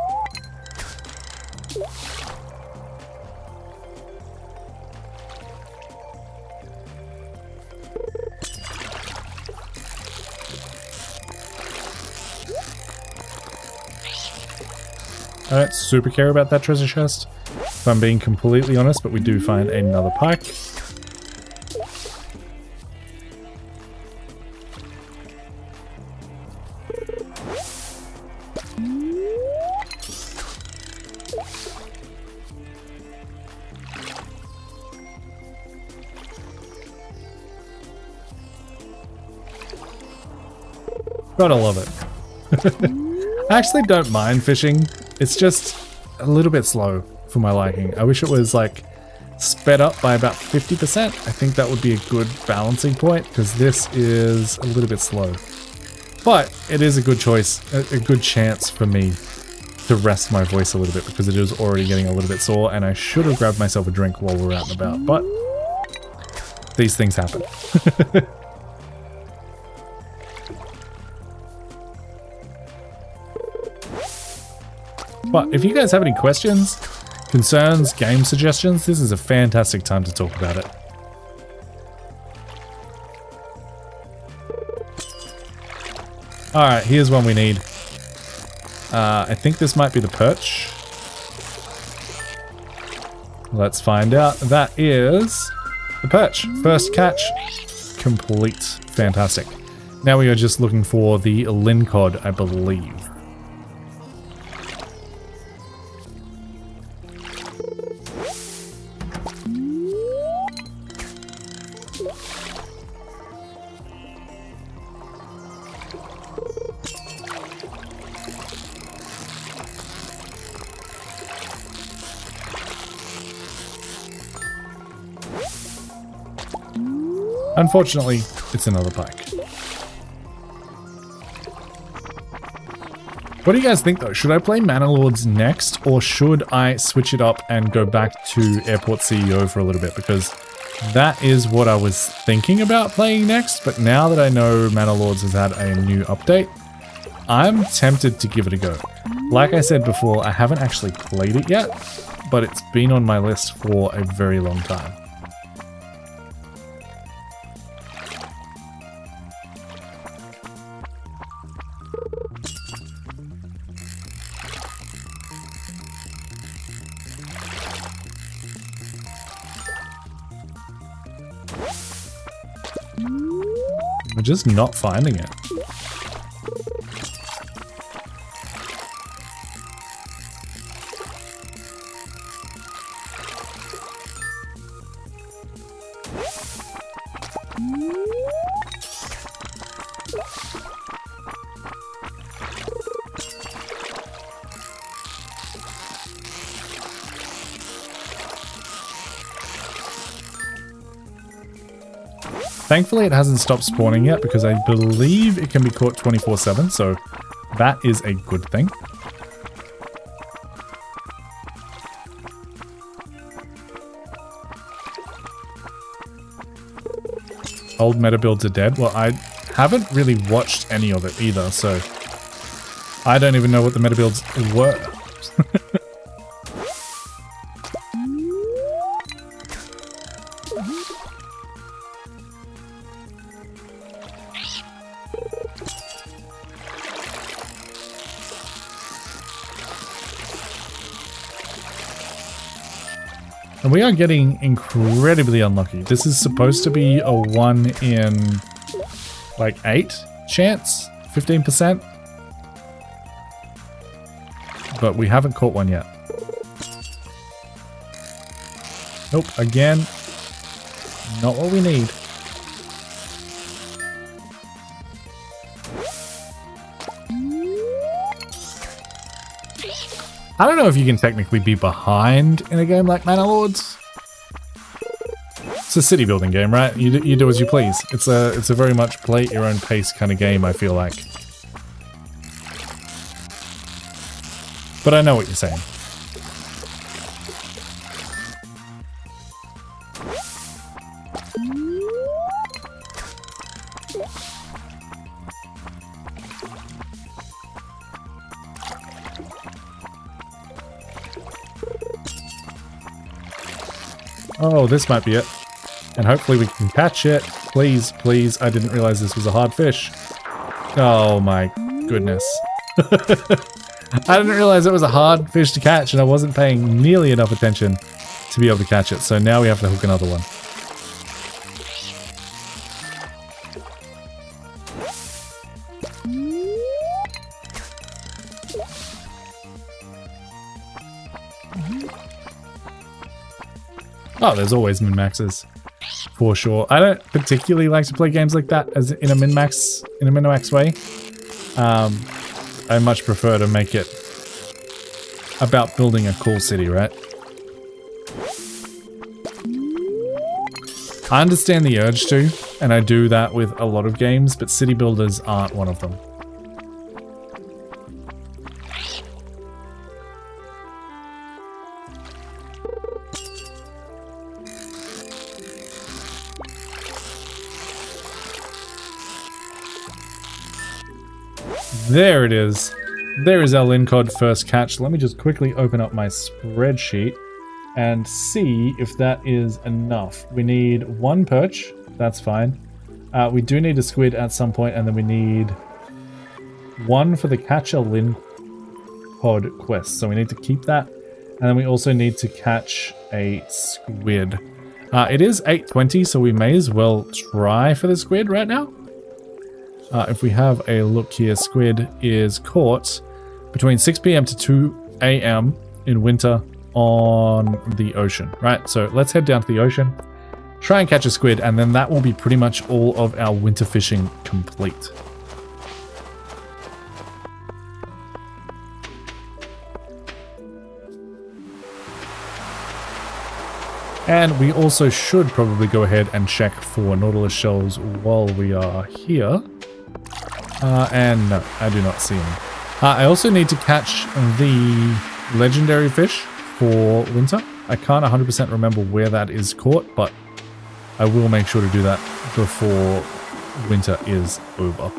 I don't super care about that treasure chest, if I'm being completely honest, but we do find another pike. Gotta love it. I actually don't mind fishing. It's just a little bit slow for my liking. I wish it was like sped up by about 50%. I think that would be a good balancing point because this is a little bit slow. But it is a good choice, a good chance for me to rest my voice a little bit because it is already getting a little bit sore and I should have grabbed myself a drink while we're out and about, but these things happen. But if you guys have any questions, concerns, game suggestions, this is a fantastic time to talk about it. Alright, here's one we need. I think this might be the perch. Let's find out. That is the perch. First catch, complete. Fantastic. Now we are just looking for the lincod, I believe. Unfortunately, it's another pike. What do you guys think though? Should I play Manor Lords next or should I switch it up and go back to Airport CEO for a little bit? Because that is what I was thinking about playing next, but now that I know Manor Lords has had a new update, I'm tempted to give it a go. Like I said before, I haven't actually played it yet, but it's been on my list for a very long time. We're just not finding it. Thankfully, it hasn't stopped spawning yet because I believe it can be caught 24/7, so that is a good thing. Old meta builds are dead. Well, I haven't really watched any of it either, so I don't even know what the meta builds were. And we are getting incredibly unlucky. This is supposed to be a 1 in like 8 chance, 15%. But we haven't caught one yet. Nope, again, not what we need. I don't know if you can technically be behind in a game like Manor Lords. It's a city building game, right? You do as you please. It's a very much play at your own pace kind of game, I feel like. But I know what you're saying. Oh, this might be it. And hopefully we can catch it. Please, please. I didn't realize this was a hard fish. Oh my goodness. I didn't realize it was a hard fish to catch and I wasn't paying nearly enough attention to be able to catch it. So now we have to hook another one. Oh, there's always min-maxes. For sure. I don't particularly like to play games like that as in a min-max way. I much prefer to make it about building a cool city, right? I understand the urge to, and I do that with a lot of games, but city builders aren't one of them. There it is. There is our Lincod first catch. Let me just quickly open up my spreadsheet and see if that is enough. We need 1 perch. That's fine. We do need a squid at some point, and then we need 1 for the catch a Lincod quest. So we need to keep that. And then we also need to catch a squid. It is 8:20, so we may as well try for the squid right now. If we have a look here, squid is caught between 6 p.m. to 2 a.m. in winter on the ocean, right? So let's head down to the ocean, try and catch a squid, and then that will be pretty much all of our winter fishing complete. And we also should probably go ahead and check for Nautilus shells while we are here. And no, I do not see any. I also need to catch the legendary fish for winter. I can't 100% remember where that is caught, but I will make sure to do that before winter is over.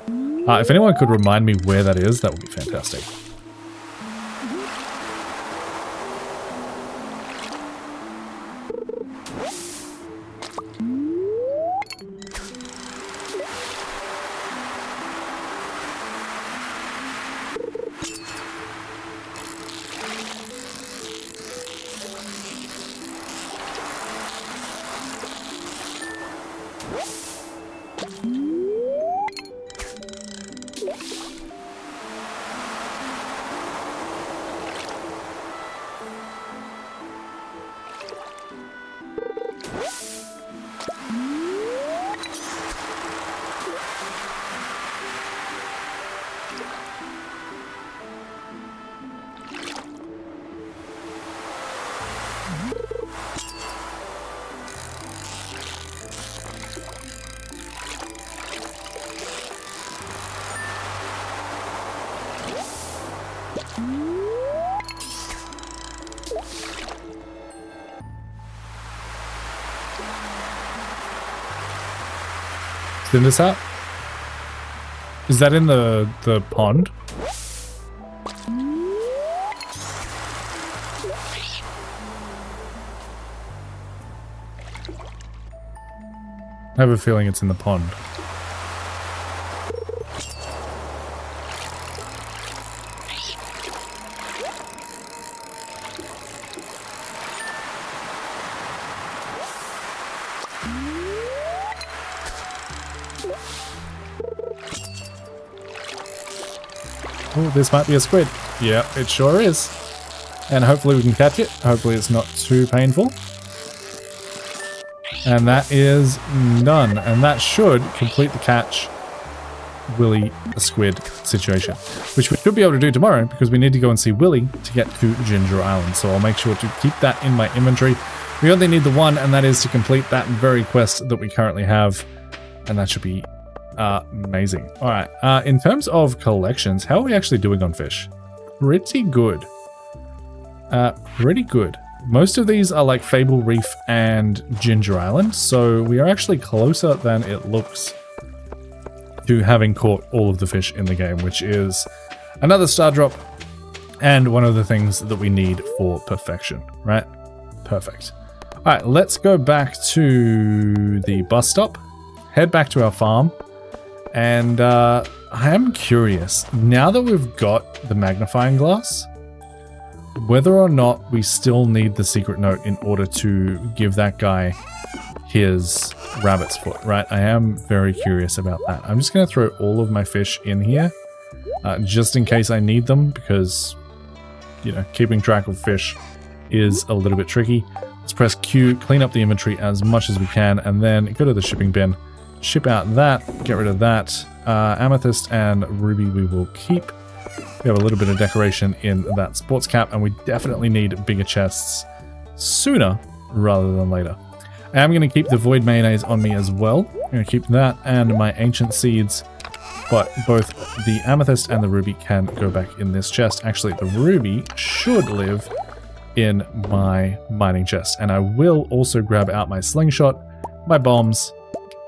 If anyone could remind me where that is, that would be fantastic. Cinder sap? Is that in the pond? I have a feeling it's in the pond. Oh, this might be a squid. Yeah, it sure is. And hopefully we can catch it. Hopefully it's not too painful. And that is done. And that should complete the catch Willy the squid situation. Which we should be able to do tomorrow because we need to go and see Willy to get to Ginger Island. So I'll make sure to keep that in my inventory. We only need the one, and that is to complete that very quest that we currently have. And that should be amazing. All right. In terms of collections, how are we actually doing on fish? Pretty good. Pretty good. Most of these are like Fable Reef and Ginger Island, so we are actually closer than it looks to having caught all of the fish in the game, which is another star drop and one of the things that we need for perfection, right? Perfect. All right, let's go back to the bus stop, head back to our farm, and I am curious, now that we've got the magnifying glass, whether or not we still need the secret note in order to give that guy his rabbit's foot, right? I am very curious about that. I'm just going to throw all of my fish in here, just in case I need them, because, you know, keeping track of fish is a little bit tricky. Let's press Q, clean up the inventory as much as we can, and then go to the shipping bin, ship out that, get rid of that. Amethyst and ruby we will keep. We have a little bit of decoration in that sports cap, and we definitely need bigger chests sooner rather than later. I am going to keep the void mayonnaise on me as well. I'm going to keep that and my ancient seeds, but both the amethyst and the ruby can go back in this chest. Actually, the ruby should live in my mining chest, and I will also grab out my slingshot, my bombs,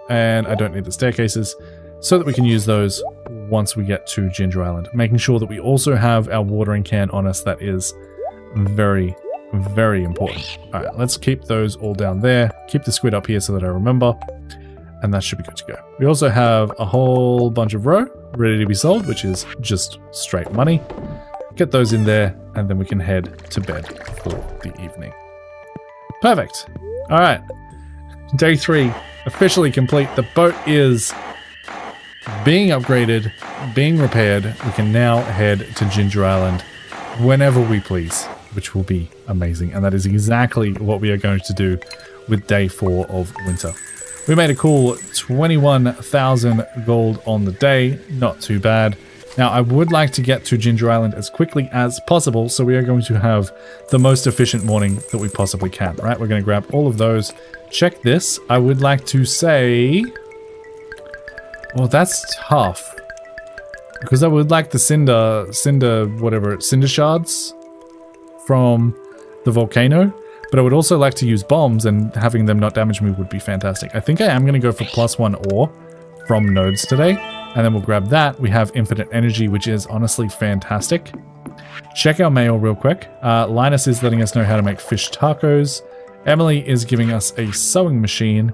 and I don't need the staircases, so that we can use those once we get to Ginger Island. Making sure that we also have our watering can on us. That is very, very important. All right, let's keep those all down there. Keep the squid up here so that I remember, and that should be good to go. We also have a whole bunch of roe ready to be sold, which is just straight money. Get those in there, and then we can head to bed for the evening. Perfect. All right, day 3 officially complete. The boat is being upgraded, being repaired. We can now head to Ginger Island whenever we please, which will be amazing. And that is exactly what we are going to do with day 4 of winter. We made a cool 21,000 gold on the day. Not too bad. Now, I would like to get to Ginger Island as quickly as possible, so we are going to have the most efficient morning that we possibly can, right? We're going to grab all of those. Check this. I would like to say... Well, that's tough. Because I would like the cinder shards from the volcano. But I would also like to use bombs, and having them not damage me would be fantastic. I think I am going to go for +1 ore from nodes today. And then we'll grab that. We have infinite energy, which is honestly fantastic. Check our mail real quick. Linus is letting us know how to make fish tacos. Emily is giving us a sewing machine.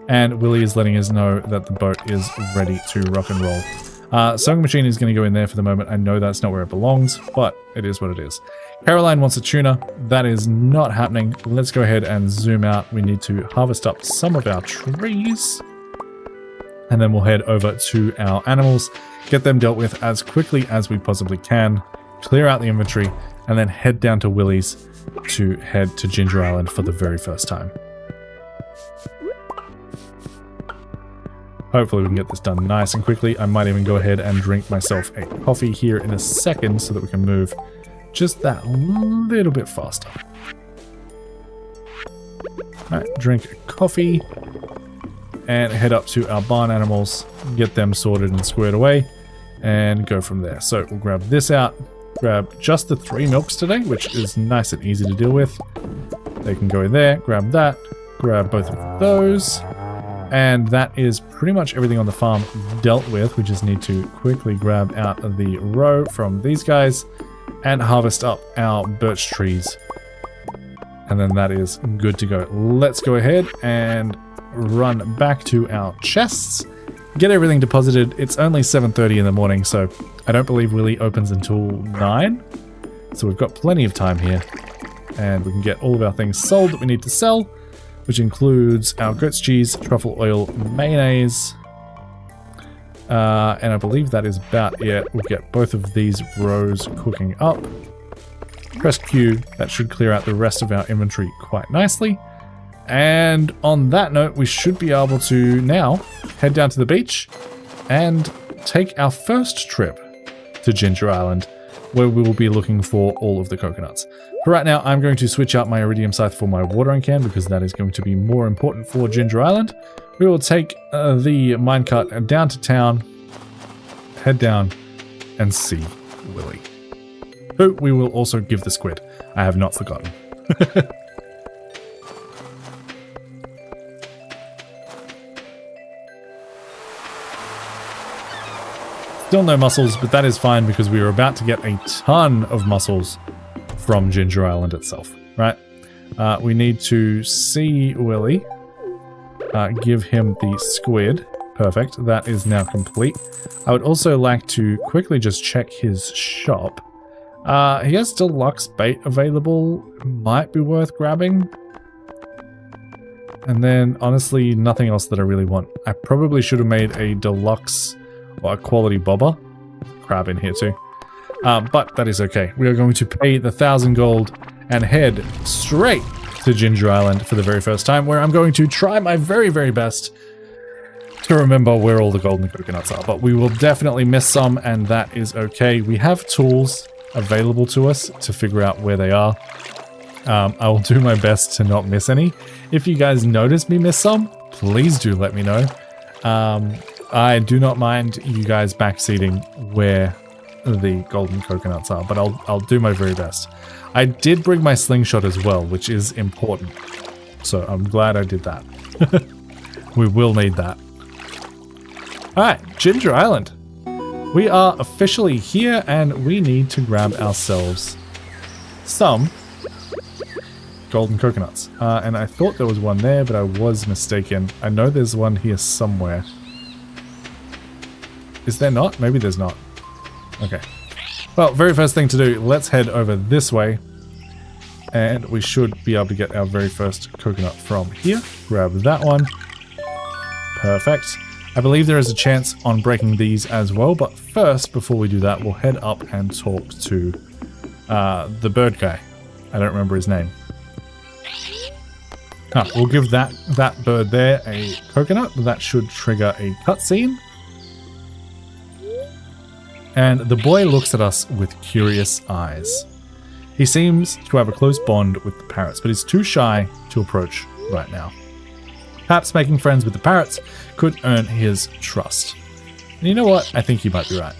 And Willy is letting us know that the boat is ready to rock and roll. Sewing machine is going to go in there for the moment. I know that's not where it belongs, but it is what it is. Caroline wants a tuna. That is not happening. Let's go ahead and zoom out. We need to harvest up some of our trees. And then we'll head over to our animals, get them dealt with as quickly as we possibly can, clear out the inventory, and then head down to Willy's to head to Ginger Island for the very first time. Hopefully we can get this done nice and quickly. I might even go ahead and drink myself a coffee here in a second so that we can move just that little bit faster. All right, drink a coffee. And head up to our barn animals, get them sorted and squared away, and go from there. So we'll grab this out, grab just the 3 milks today, which is nice and easy to deal with. They can go in there, grab that, grab both of those, And that is pretty much everything on the farm dealt with. We just need to quickly grab out the row from these guys and harvest up our birch trees. And then that is good to go. Let's go ahead and run back to our chests, get everything deposited. It's only 7:30 in the morning, so I don't believe Willy opens until 9. So we've got plenty of time here. And we can get all of our things sold that we need to sell, which includes our goat's cheese, truffle oil, mayonnaise. And I believe that is about it. We'll get both of these rows cooking up. Press Q, that should clear out the rest of our inventory quite nicely. And on that note, we should be able to now head down to the beach and take our first trip to Ginger Island, where we will be looking for all of the coconuts. For right now, I'm going to switch out my iridium scythe for my watering can because that is going to be more important for Ginger Island. We will take the minecart down to town, head down, and see Willy, who we will also give the squid. I have not forgotten. Still no mussels, but that is fine because we are about to get a ton of mussels from Ginger Island itself, right? We need to see Willy, give him the squid. Perfect, that is now complete. I would also like to quickly just check his shop. He has deluxe bait available, might be worth grabbing. And then honestly, nothing else that I really want. I probably should have made a deluxe or a quality bobber. Crab in here too. But that is okay. We are going to pay the 1,000 gold and head straight to Ginger Island for the very first time, where I'm going to try my very, very best to remember where all the golden coconuts are. But we will definitely miss some, and that is okay. We have tools available to us to figure out where they are. I will do my best to not miss any. If you guys notice me miss some, please do let me know. I do not mind you guys backseating where the golden coconuts are, but I'll do my very best. I did bring my slingshot as well, which is important. So I'm glad I did that. We will need that. Alright, Ginger Island. We are officially here and we need to grab ourselves some golden coconuts. And I thought there was one there, but I was mistaken. I know there's one here somewhere. Is there not? Maybe there's not. Okay. Well, very first thing to do, let's head over this way. And we should be able to get our very first coconut from here. Grab that one. Perfect. I believe there is a chance on breaking these as well, but first, before we do that, we'll head up and talk to the bird guy. I don't remember his name. We'll give that bird there a coconut. That should trigger a cutscene. And the boy looks at us with curious eyes. He seems to have a close bond with the parrots, but is too shy to approach right now. Perhaps making friends with the parrots could earn his trust. And you know what? I think he might be right.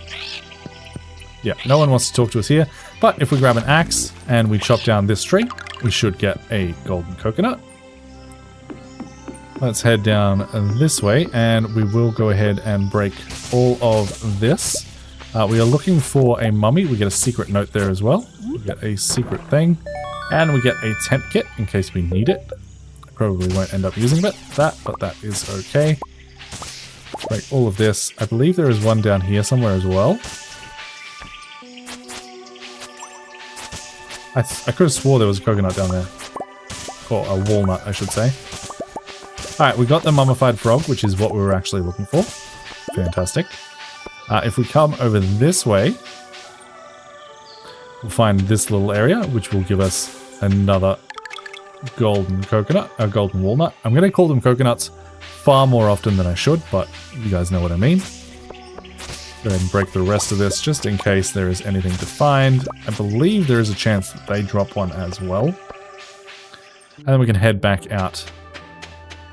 Yeah, no one wants to talk to us here, but if we grab an axe and we chop down this tree, we should get a golden coconut. Let's head down this way, and we will go ahead and break all of this. We are looking for a mummy. We get a secret note there as well. We get a secret thing. And we get a tent kit in case we need it. I probably won't end up using that, but that is okay. Break all of this. I believe there is one down here somewhere as well. I could have swore there was a coconut down there. Or a walnut, I should say. Alright, we got the mummified frog, which is what we were actually looking for. Fantastic. If we come over this way, we'll find this little area, which will give us another golden coconut, a golden walnut. I'm going to call them coconuts far more often than I should, but you guys know what I mean. Go ahead and break the rest of this just in case there is anything to find. I believe there is a chance that they drop one as well. And then we can head back out.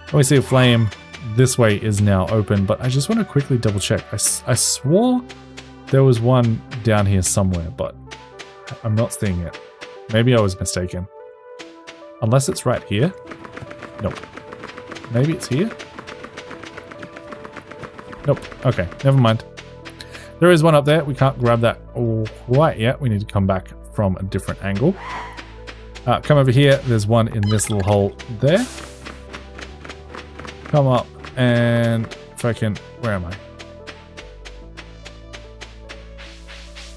And we see a flame. This way is now open, but I just want to quickly double check. I swore there was one down here somewhere, but I'm not seeing it. Maybe I was mistaken. Unless it's right here. Nope. Maybe it's here? Nope. Okay, never mind. There is one up there. We can't grab that quite yet. We need to come back from a different angle. Come over here. There's one in this little hole there. Come up and if I can... Where am I?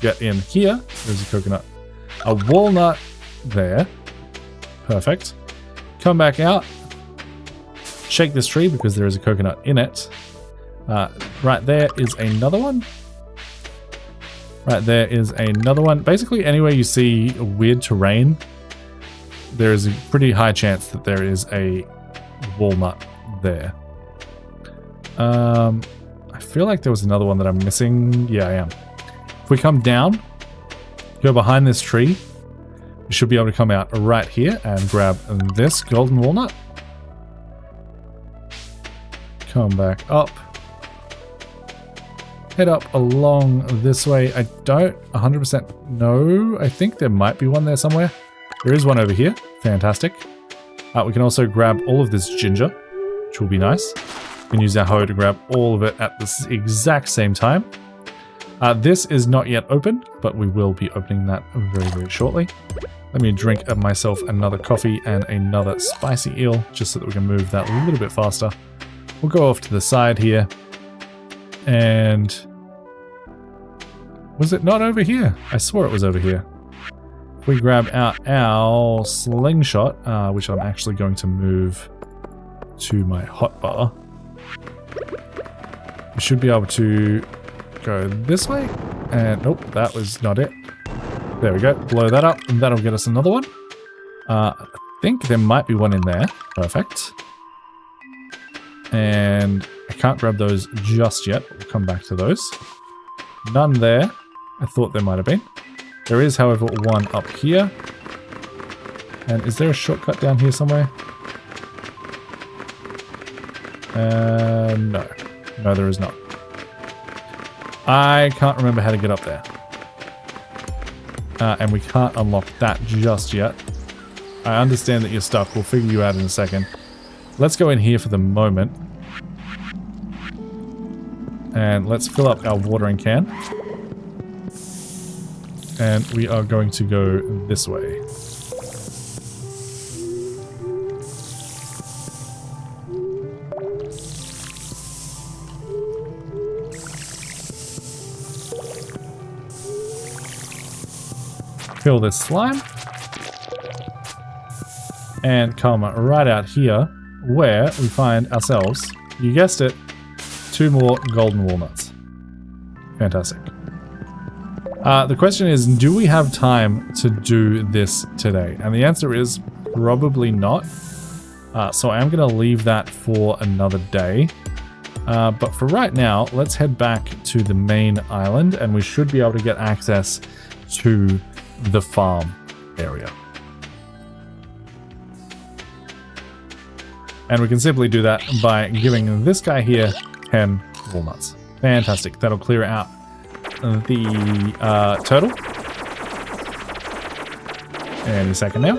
Get in here. There's a coconut. A walnut there. Perfect. Come back out. Shake this tree because there is a coconut in it. Right there is another one. Right there is another one. Basically, anywhere you see weird terrain, there is a pretty high chance that there is a walnut there. I feel like there was another one that I'm missing. Yeah, I am. If we come down, go behind this tree, we should be able to come out right here and grab this golden walnut. Come back up. Head up along this way. I don't 100% know. I think there might be one there somewhere. There is one over here. Fantastic. We can also grab all of this ginger, which will be nice. We can use our hoe to grab all of it at the exact same time. This is not yet open, but we will be opening that very, very shortly. Let me drink myself another coffee and another spicy eel, just so that we can move that a little bit faster. We'll go off to the side here. And... was it not over here? I swore it was over here. If we grab out our slingshot, which I'm actually going to move to my hotbar, we should be able to go this way. And nope, that was not it. There we go. Blow that up, and that'll get us another one. I think there might be one in there. Perfect. And I can't grab those just yet. We'll come back to those. None there. I thought there might have been. There is, however, one up here. And is there a shortcut down here somewhere? No. No, there is not. I can't remember how to get up there. And we can't unlock that just yet. I understand that you're stuck. We'll figure you out in a second. Let's go in here for the moment. And let's fill up our watering can. And we are going to go this way. Kill this slime. And come right out here where we find ourselves, you guessed it, 2 more golden walnuts. Fantastic. The question is, do we have time to do this today? And the answer is probably not. So I am going to leave that for another day. But for right now, let's head back to the main island and we should be able to get access to the farm area. And we can simply do that by giving this guy here 10 walnuts. Fantastic. That'll clear out the turtle. Any second now.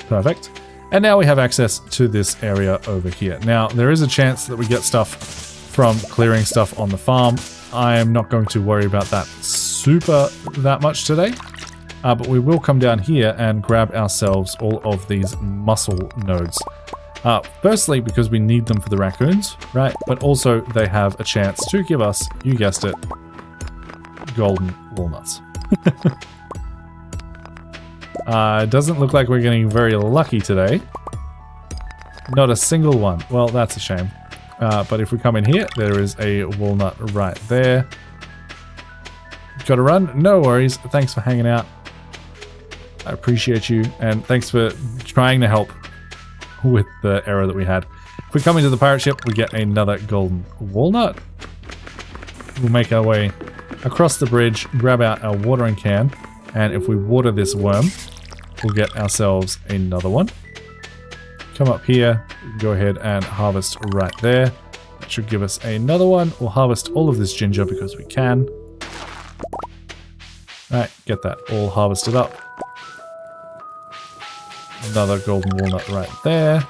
Perfect. And now we have access to this area over here. Now, there is a chance that we get stuff from clearing stuff on the farm. I am not going to worry about that that much today. But we will come down here and grab ourselves all of these mussel nodes. Firstly, because we need them for the raccoons, right? But also they have a chance to give us, you guessed it, golden walnuts. It doesn't look like we're getting very lucky today. Not a single one. Well, that's a shame. But if we come in here, there is a walnut right there. Gotta run? No worries. Thanks for hanging out. I appreciate you, and thanks for trying to help with the error that we had. If we come into the pirate ship, we get another golden walnut. We'll make our way across the bridge, grab out our watering can, and if we water this worm, we'll get ourselves another one. Come up here, go ahead and harvest right there. That should give us another one. We'll harvest all of this ginger because we can. Alright, get that all harvested up. Another golden walnut right there.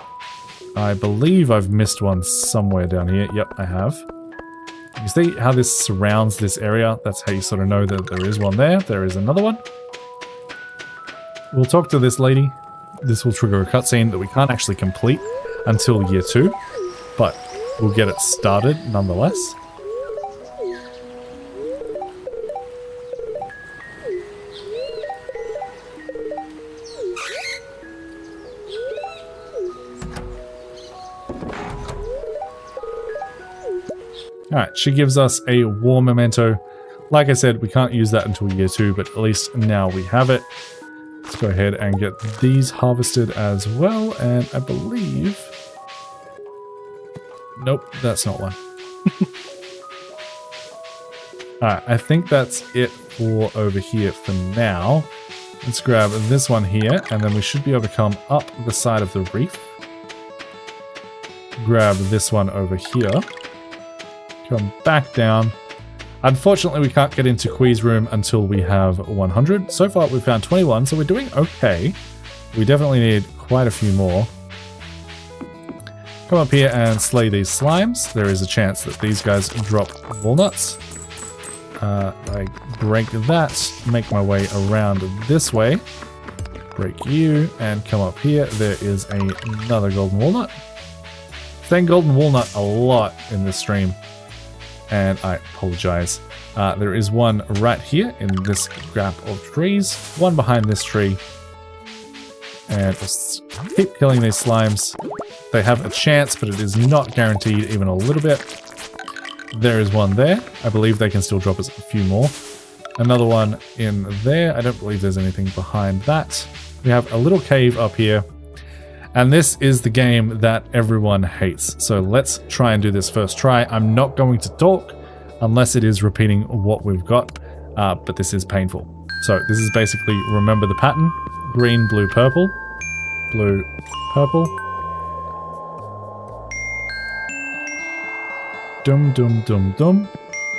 I believe I've missed one somewhere down here. Yep, I have. You see how this surrounds this area? That's how you sort of know that there is one there. There is another one. We'll talk to this lady. This will trigger a cutscene that we can't actually complete until year 2, but we'll get it started nonetheless. Alright, she gives us a war memento. Like I said, we can't use that until year 2, but at least now we have it. Let's go ahead and get these harvested as well, and I believe... Nope, that's not one. Alright, I think that's it for over here for now. Let's grab this one here, and then we should be able to come up the side of the reef. Grab this one over here. Come back down. Unfortunately, we can't get into Qui's room until we have 100. So far, we've found 21, so we're doing okay. We definitely need quite a few more. Come up here and slay these slimes. There is a chance that these guys drop walnuts. I break that, make my way around this way. Break you, and come up here. There is another golden walnut. Saying golden walnut a lot in this stream, and I apologize. There is one right here in this gap of trees, one behind this tree, and just keep killing these slimes. They have a chance, but it is not guaranteed even a little bit. There is one there. I believe they can still drop us a few more. Another one in there. I don't believe there's anything behind that. We have a little cave up here. And this is the game that everyone hates. So let's try and do this first try. I'm not going to talk unless it is repeating what we've got, but this is painful. So this is basically, remember the pattern: green, blue, purple, blue, purple. Dum, dum, dum, dum,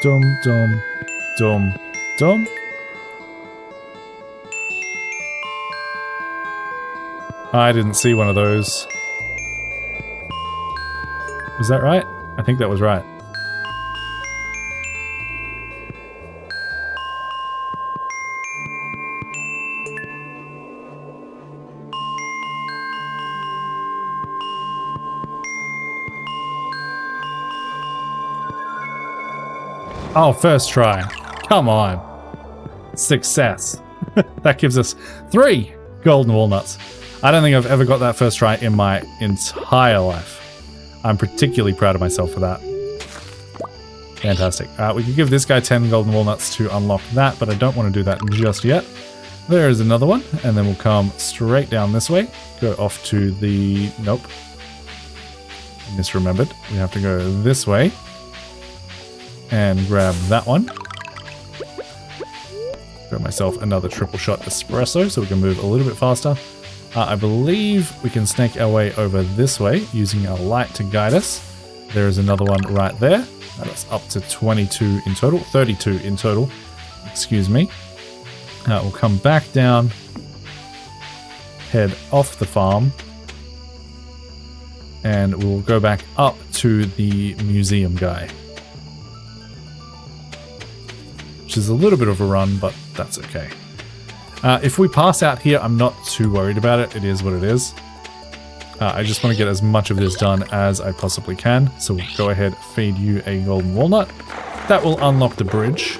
dum, dum, dum, dum. I didn't see one of those. Was that right? I think that was right. Oh, first try. Come on. Success. That gives us 3 golden walnuts. I don't think I've ever got that first try in my entire life. I'm particularly proud of myself for that. Fantastic. We could give this guy 10 golden walnuts to unlock that, but I don't want to do that just yet. There is another one, and then we'll come straight down this way. Go off to the... Nope. Misremembered. We have to go this way. And grab that one. Grab myself another triple shot espresso so we can move a little bit faster. I believe we can snake our way over this way using our light to guide us. There is another one right there. That's up to 22 in total, 32 in total, excuse me. We'll come back down, head off the farm, and we'll go back up to the museum guy. Which is a little bit of a run, but that's okay. If we pass out here, I'm not too worried about it. It is what it is. I just want to get as much of this done as I possibly can. So we'll go ahead, feed you a golden walnut. That will unlock the bridge.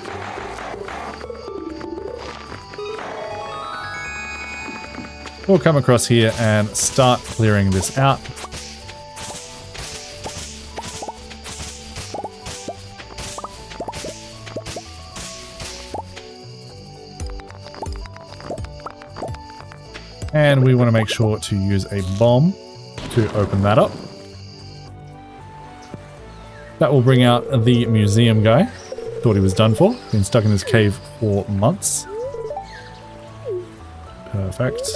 We'll come across here and start clearing this out. And we want to make sure to use a bomb to open that up. That will bring out the museum guy. Thought he was done for. Been stuck in his cave for months. Perfect.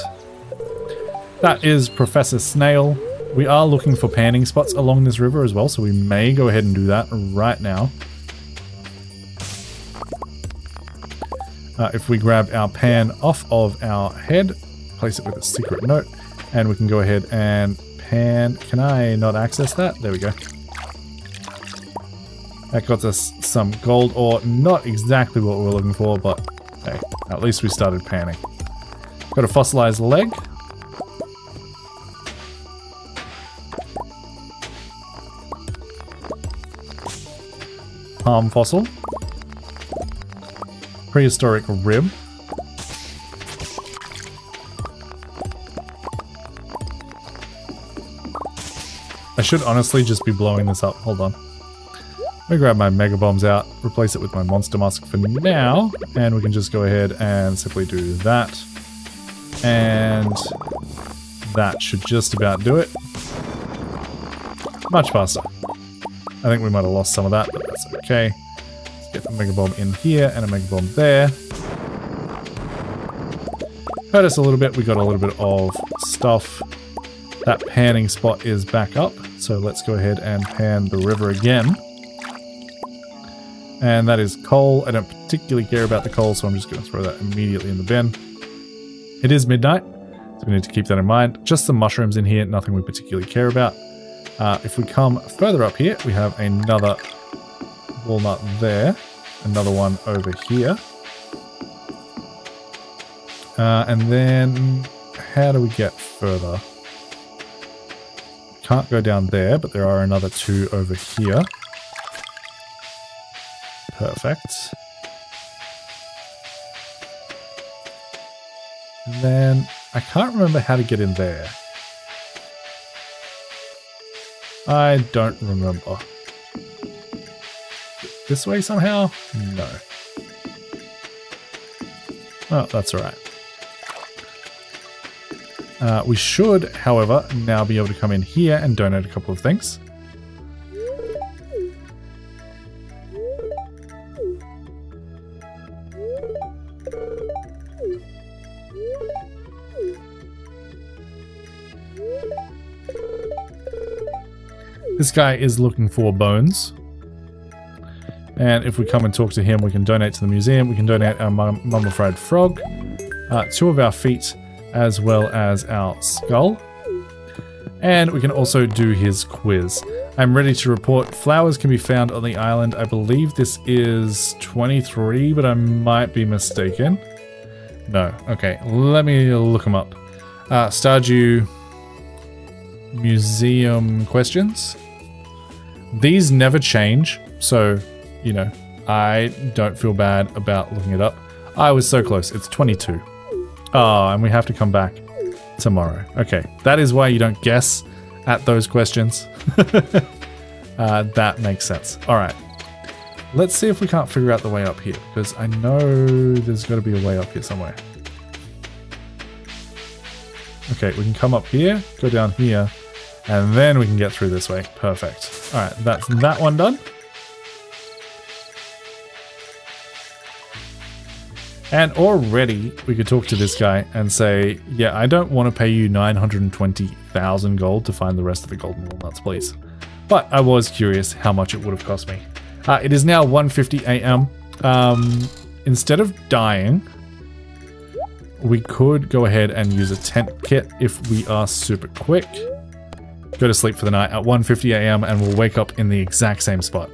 That is Professor Snail. We are looking for panning spots along this river as well, so we may go ahead and do that right now. If we grab our pan off of our head, place it with a secret note, and we can go ahead and pan. Can I not access that? There we go. That got us some gold ore. Not exactly what we were looking for, but hey, at least we started panning. Got a fossilized leg. Palm fossil. Prehistoric rib. I should honestly just be blowing this up. Hold on. Let me grab my mega bombs out, replace it with my monster musk for now, and we can just go ahead and simply do that. And that should just about do it. Much faster. I think we might have lost some of that, but that's okay. Let's get a mega bomb in here and a mega bomb there. Hurt us a little bit. We got a little bit of stuff. That panning spot is back up, so let's go ahead and pan the river again. And that is coal. I don't particularly care about the coal, so I'm just going to throw that immediately in the bin. It is midnight, so we need to keep that in mind. Just some mushrooms in here, nothing we particularly care about. If we come further up here, we have another walnut there, another one over here. And then, how do we get further? Can't go down there, but there are another two over here. Perfect. And then I can't remember how to get in there. I don't remember. This way somehow? No. Oh, that's alright. We should, however, now be able to come in here and donate a couple of things. This guy is looking for bones. And if we come and talk to him, we can donate to the museum. We can donate our mummified frog, 2 of our feet, as well as our skull. And we can also do his quiz. I'm ready to report. Flowers can be found on the island. I believe this is 23, but I might be mistaken. No. Okay, let me look them up. Stardew Museum questions. These never change, so, you know, I don't feel bad about looking it up. I was so close. It's 22. Oh, and we have to come back tomorrow. Okay, that is why you don't guess at those questions. That makes sense. All right. Let's see if we can't figure out the way up here, because I know there's got to be a way up here somewhere. Okay, we can come up here, go down here, and then we can get through this way. Perfect. All right, that's that one done. And already we could talk to this guy and say, yeah, I don't want to pay you 920,000 gold to find the rest of the golden walnuts, please. But I was curious how much it would have cost me. It is now 1:50 a.m. Instead of dying, we could go ahead and use a tent kit if we are super quick. Go to sleep for the night at 1:50 a.m. and we'll wake up in the exact same spot.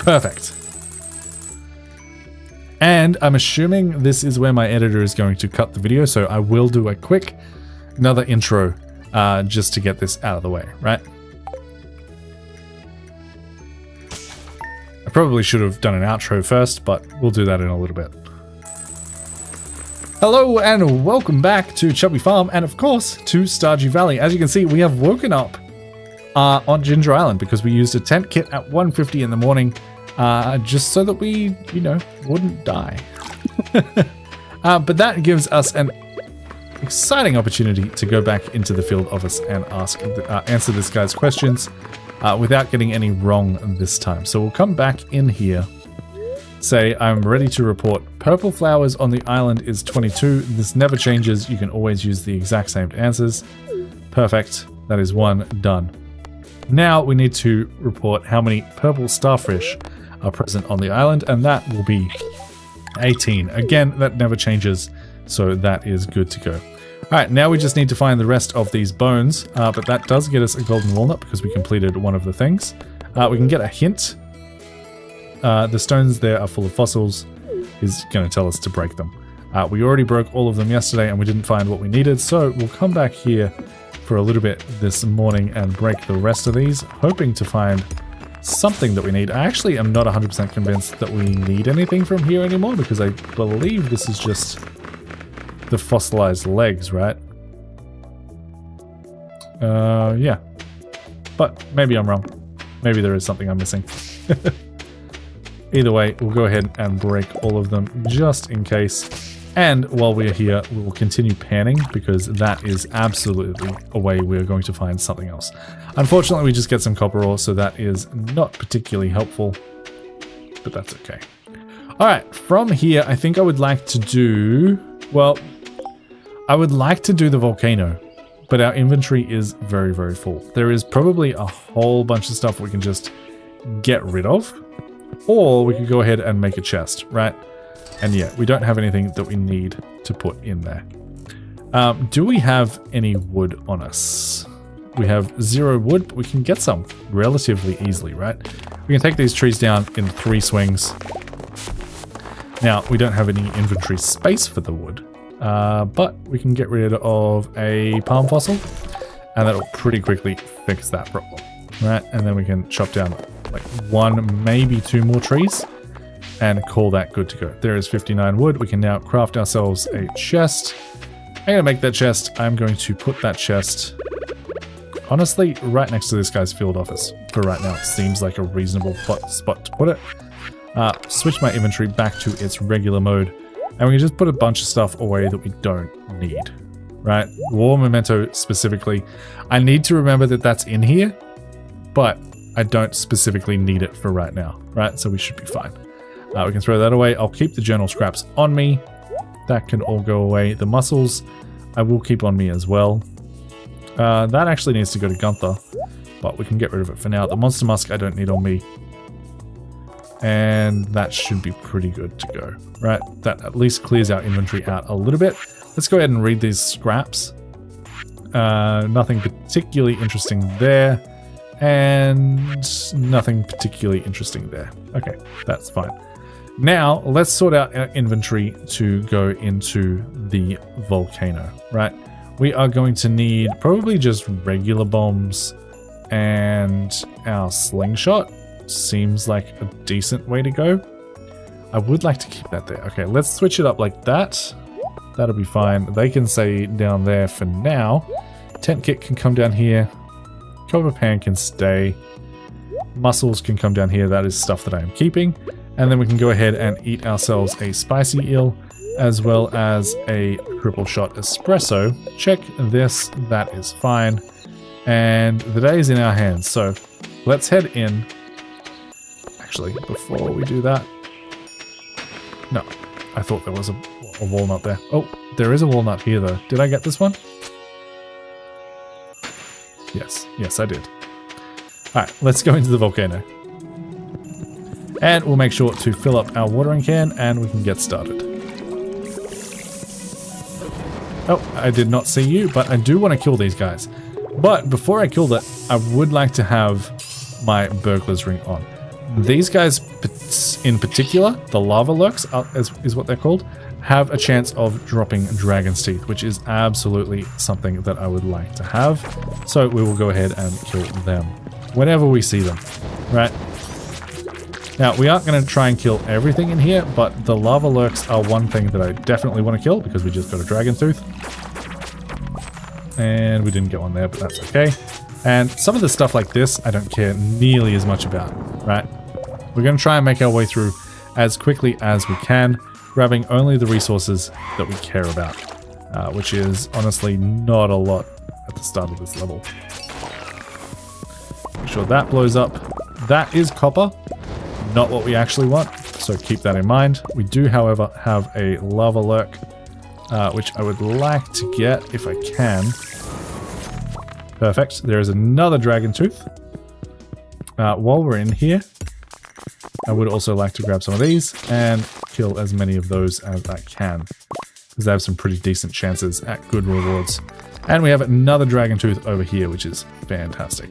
Perfect. And I'm assuming this is where my editor is going to cut the video, so I will do a quick another intro just to get this out of the way, right? I probably should have done an outro first, but we'll do that in a little bit. Hello and welcome back to Chubby Farm and of course to Stardew Valley. As you can see, we have woken up on Ginger Island because we used a tent kit at 1:50 in the morning just so that we, you know, wouldn't die. But that gives us an exciting opportunity to go back into the field office and answer this guy's questions without getting any wrong this time. So we'll come back in here. Say, I'm ready to report. Purple flowers on the island is 22. This never changes. You can always use the exact same answers. Perfect. That is one done. Now we need to report how many purple starfish are present on the island, and that will be 18. Again, that never changes, so that is good to go. Alright, now we just need to find the rest of these bones, but that does get us a golden walnut because we completed one of the things. We can get a hint. The stones there are full of fossils. Is going to tell us to break them. We already broke all of them yesterday and we didn't find what we needed, so we'll come back here for a little bit this morning and break the rest of these, hoping to find something that we need. I actually am not 100% convinced that we need anything from here anymore because I believe this is just the fossilized legs, right? Yeah. But maybe I'm wrong. Maybe there is something I'm missing. Either way, we'll go ahead and break all of them just in case. And while we're here, we'll continue panning because that is absolutely a way we're going to find something else. Unfortunately, we just get some copper ore, so that is not particularly helpful, but that's okay. All right, from here, I think I would like to do, well, I would like to do the volcano, but our inventory is very, very full. There is probably a whole bunch of stuff we can just get rid of, or we could go ahead and make a chest, right? And yeah, we don't have anything that we need to put in there. Do we have any wood on us? We have 0 wood, but we can get some relatively easily, right? We can take these trees down in 3 swings. Now, we don't have any inventory space for the wood, but we can get rid of a palm fossil, and that'll pretty quickly fix that problem, right? And then we can chop down like 1, maybe 2 more trees and call that good to go. There is 59 wood. We can now craft ourselves a chest. I'm going to make that chest. I'm going to put that chest, honestly, right next to this guy's field office for right now. It seems like a reasonable spot to put it. Switch my inventory back to its regular mode, and we can just put a bunch of stuff away that we don't need, right? War memento specifically. I need to remember that that's in here, but I don't specifically need it for right now, right? So we should be fine. We can throw that away. I'll keep the journal scraps on me. That can all go away. The mussels I will keep on me as well. That actually needs to go to Gunther, but we can get rid of it for now. The monster musk I don't need on me. And that should be pretty good to go, right? That at least clears our inventory out a little bit. Let's go ahead and read these scraps. Nothing particularly interesting there. And nothing particularly interesting there. Okay, that's fine. Now, let's sort out our inventory to go into the volcano, right? We are going to need probably just regular bombs and our slingshot. Seems like a decent way to go. I would like to keep that there. Okay, let's switch it up like that. That'll be fine. They can stay down there for now. Tent kit can come down here. Copper pan can stay. Mussels can come down here. That is stuff that I am keeping. And then we can go ahead and eat ourselves a spicy eel, as well as a triple shot espresso. Check this. That is fine. And the day is in our hands. So let's head in. Actually, before we do that, no, I thought there was a walnut there. Oh, there is a walnut here though. Did I get this one? Yes, I did. All right, let's go into the volcano. And we'll make sure to fill up our watering can and we can get started. Oh, I did not see you, but I do want to kill these guys. But before I kill that, I would like to have my burglar's ring on. These guys in particular, the lava lurks is what they're called, have a chance of dropping dragon's teeth, which is absolutely something that I would like to have. So we will go ahead and kill them whenever we see them, right? Now, we aren't going to try and kill everything in here, but the lava lurks are one thing that I definitely want to kill because we just got a dragon tooth. And we didn't get one there, but that's okay. And some of the stuff like this, I don't care nearly as much about, right? We're going to try and make our way through as quickly as we can, grabbing only the resources that we care about, which is honestly not a lot at the start of this level. Make sure that blows up. That is copper, not what we actually want, so keep that in mind. We do, however, have a lava lurk, which I would like to get if I can. Perfect. There is another dragon tooth. While we're in here, I would also like to grab some of these and kill as many of those as I can. because they have some pretty decent chances at good rewards. And we have another dragon tooth over here, which is fantastic.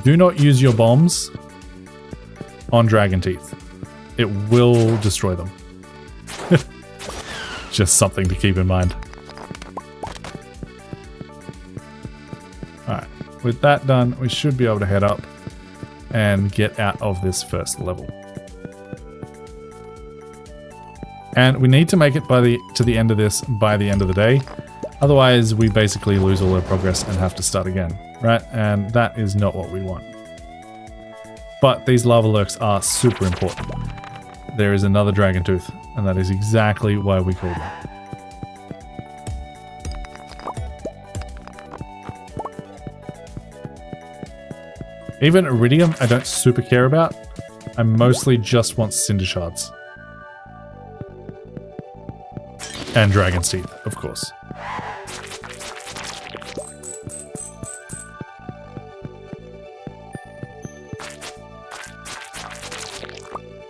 Do not use your bombs on dragon teeth. It will destroy them. Just something to keep in mind. Alright, with that done, we should be able to head up and get out of this first level. And we need to make it to the end of this by the end of the day. Otherwise, we basically lose all our progress and have to start again, right? And that is not what we want. But these lava lurks are super important. There is another dragon tooth, and that is exactly why we call them. Even iridium, I don't super care about. I mostly just want cinder shards. And dragon's teeth, of course.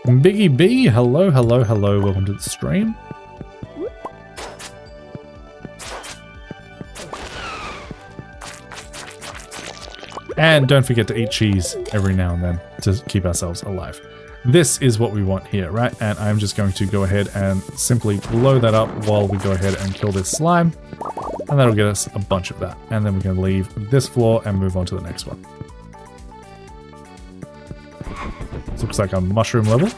Biggie B, hello, hello, hello, welcome to the stream. And don't forget to eat cheese every now and then to keep ourselves alive. This is what we want here, right? And I'm just going to go ahead and simply blow that up while we go ahead and kill this slime. And that'll get us a bunch of that. And then we can leave this floor and move on to the next one. This looks like a mushroom level.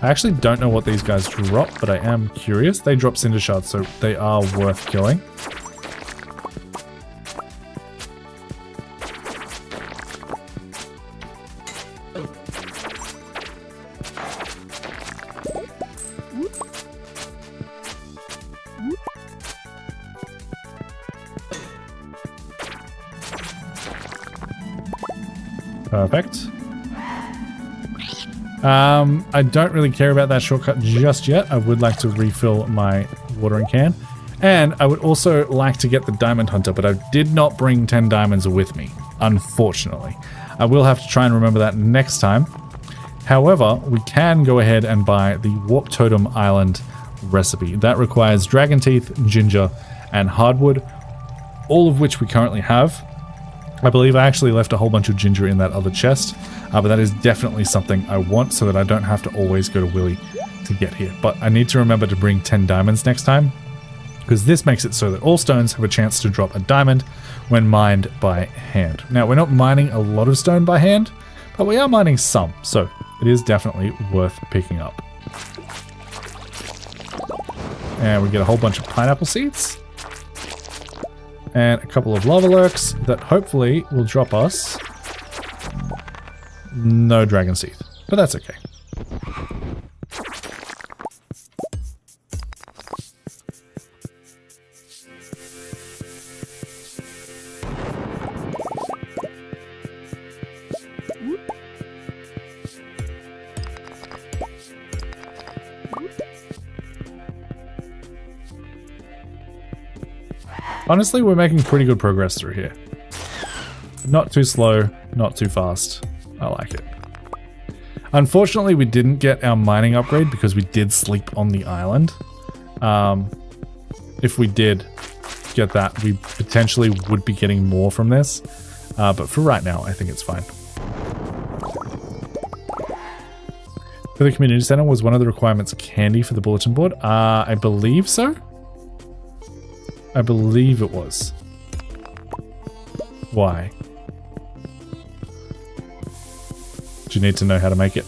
I actually don't know what these guys drop, but I am curious. They drop cinder shards, so they are worth killing. Perfect. I don't really care about that shortcut just yet. I would like to refill my watering can. And I would also like to get the diamond hunter, but I did not bring 10 diamonds with me, unfortunately. I will have to try and remember that next time. However, we can go ahead and buy the Warp Totem Island recipe. That requires dragon teeth, ginger, and hardwood, all of which we currently have. I believe I actually left a whole bunch of ginger in that other chest, but that is definitely something I want so that I don't have to always go to Willy to get here. But I need to remember to bring 10 diamonds next time, because this makes it so that all stones have a chance to drop a diamond when mined by hand. Now, we're not mining a lot of stone by hand, but we are mining some, so it is definitely worth picking up. And we get a whole bunch of pineapple seeds. And a couple of lava lurks that hopefully will drop us no dragon's teeth, but that's okay. Honestly, we're making pretty good progress through here. Not too slow, not too fast. I like it. Unfortunately, we didn't get our mining upgrade because we did sleep on the island. If we did get that, we potentially would be getting more from this. But for right now, I think it's fine. For the community center, was one of the requirements candy for the bulletin board? I believe so. I believe it was. Why? Do you need to know how to make it?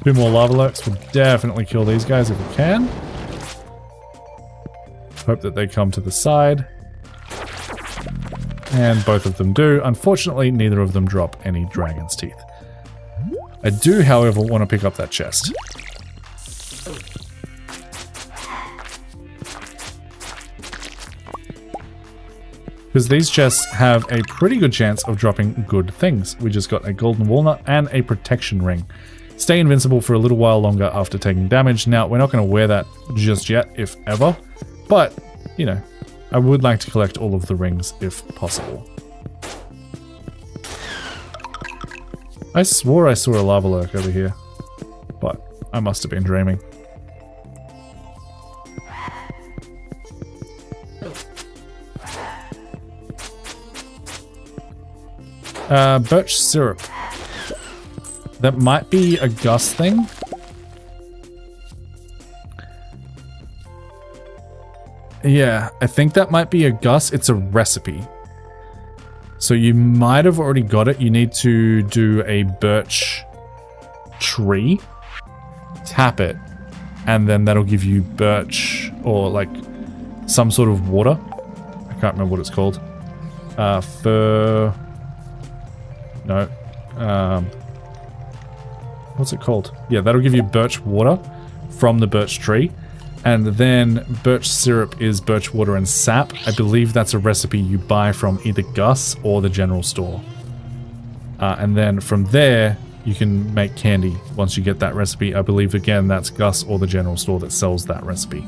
Two more lava lurks. We'll definitely kill these guys if we can. Hope that they come to the side. And both of them do. Unfortunately, neither of them drop any dragon's teeth. I do, however, want to pick up that chest. because these chests have a pretty good chance of dropping good things. We just got a golden walnut and a protection ring. Stay invincible for a little while longer after taking damage. Now, we're not going to wear that just yet, if ever, but, you know, I would like to collect all of the rings if possible. I swore I saw a lava lurk over here, but I must have been dreaming. Birch syrup. That might be a Gus thing. Yeah, I think that might be a Gus. It's a recipe. So you might have already got it. You need to do a birch tree, tap it, and then that'll give you birch or like some sort of water. I can't remember what it's called. What's it called? Yeah, that'll give you birch water from the birch tree. And then birch syrup is birch water and sap. I believe that's a recipe you buy from either Gus or the general store. And then from there, you can make candy once you get that recipe. I believe, again, that's Gus or the general store that sells that recipe.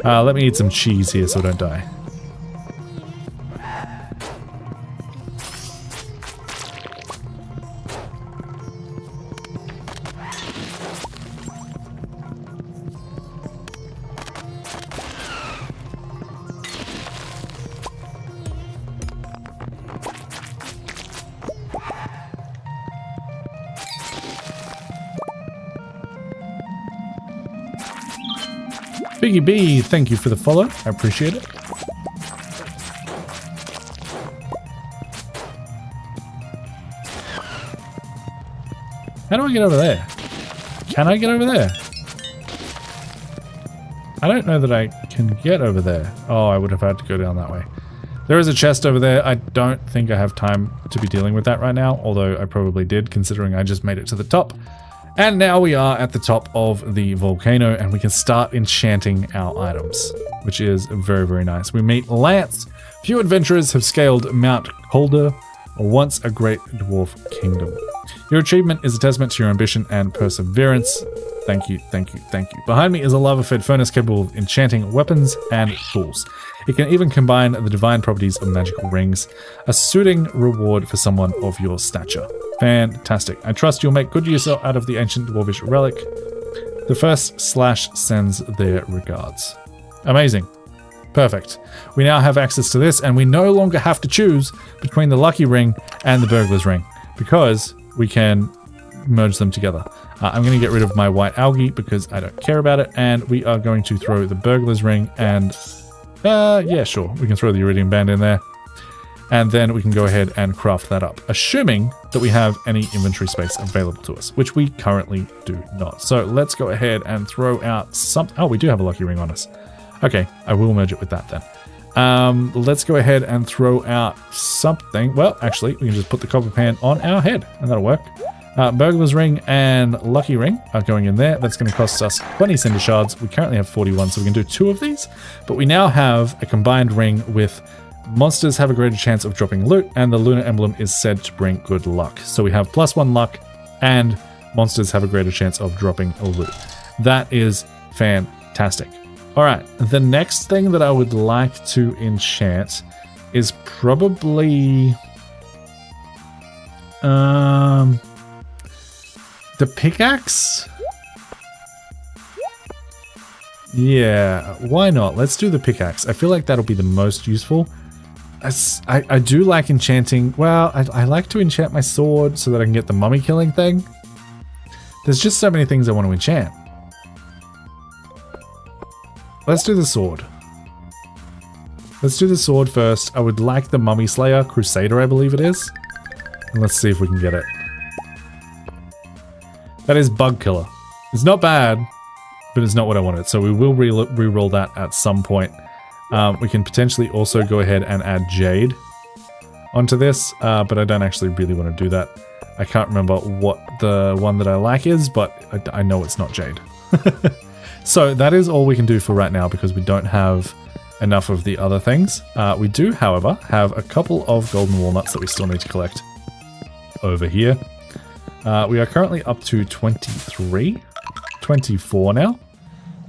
Let me eat some cheese here so I don't die. Biggie B, thank you for the follow. I appreciate it. How do I get over there? Can I get over there? I don't know that I can get over there. Oh, I would have had to go down that way. There is a chest over there. I don't think I have time to be dealing with that right now, although I probably did, considering I just made it to the top. And now we are at the top of the volcano, and we can start enchanting our items, which is very, very nice. We meet Lance. Few adventurers have scaled Mount Calder, once a great dwarf kingdom. Your achievement is a testament to your ambition and perseverance. Thank you, thank you, thank you. Behind me is a lava-fed furnace capable of enchanting weapons and tools. It can even combine the divine properties of magical rings, a suiting reward for someone of your stature. Fantastic. I trust you'll make good use out of the ancient dwarvish relic. The first slash sends their regards. Amazing. Perfect. We now have access to this, and we no longer have to choose between the lucky ring and the burglar's ring, because we can merge them together. I'm going to get rid of my white algae because I don't care about it, and we are going to throw the burglar's ring and yeah, sure, we can throw the iridium band in there, and then we can go ahead and craft that up, assuming that we have any inventory space available to us, which we currently do not. So let's go ahead and throw out some. Oh, we do have a lucky ring on us. Okay, I will merge it with that then. Let's go ahead and throw out something. Well, actually, we can just put the copper pan on our head, and that'll work. Burglar's ring and lucky ring are going in there. That's going to cost us 20 cinder shards. We currently have 41, so we can do 2 of these. But we now have a combined ring with monsters have a greater chance of dropping loot, and the lunar emblem is said to bring good luck. So we have +1 luck, and monsters have a greater chance of dropping a loot. That is fantastic. All right, the next thing that I would like to enchant is probably the pickaxe? Yeah, why not? Let's do the pickaxe. I feel like that'll be the most useful. I do like enchanting. Well, I like to enchant my sword so that I can get the mummy killing thing. There's just so many things I want to enchant. Let's do the sword. Let's do the sword first. I would like the Mummy Slayer Crusader, I believe it is. And let's see if we can get it. That is Bug Killer. It's not bad, but it's not what I wanted. So we will re-roll that at some point. We can potentially also go ahead and add Jade onto this, but I don't actually really want to do that. I can't remember what the one that I like is, but I know it's not Jade. So that is all we can do for right now because we don't have enough of the other things. We do, however, have a couple of golden walnuts that we still need to collect over here. We are currently up to 23, 24 now.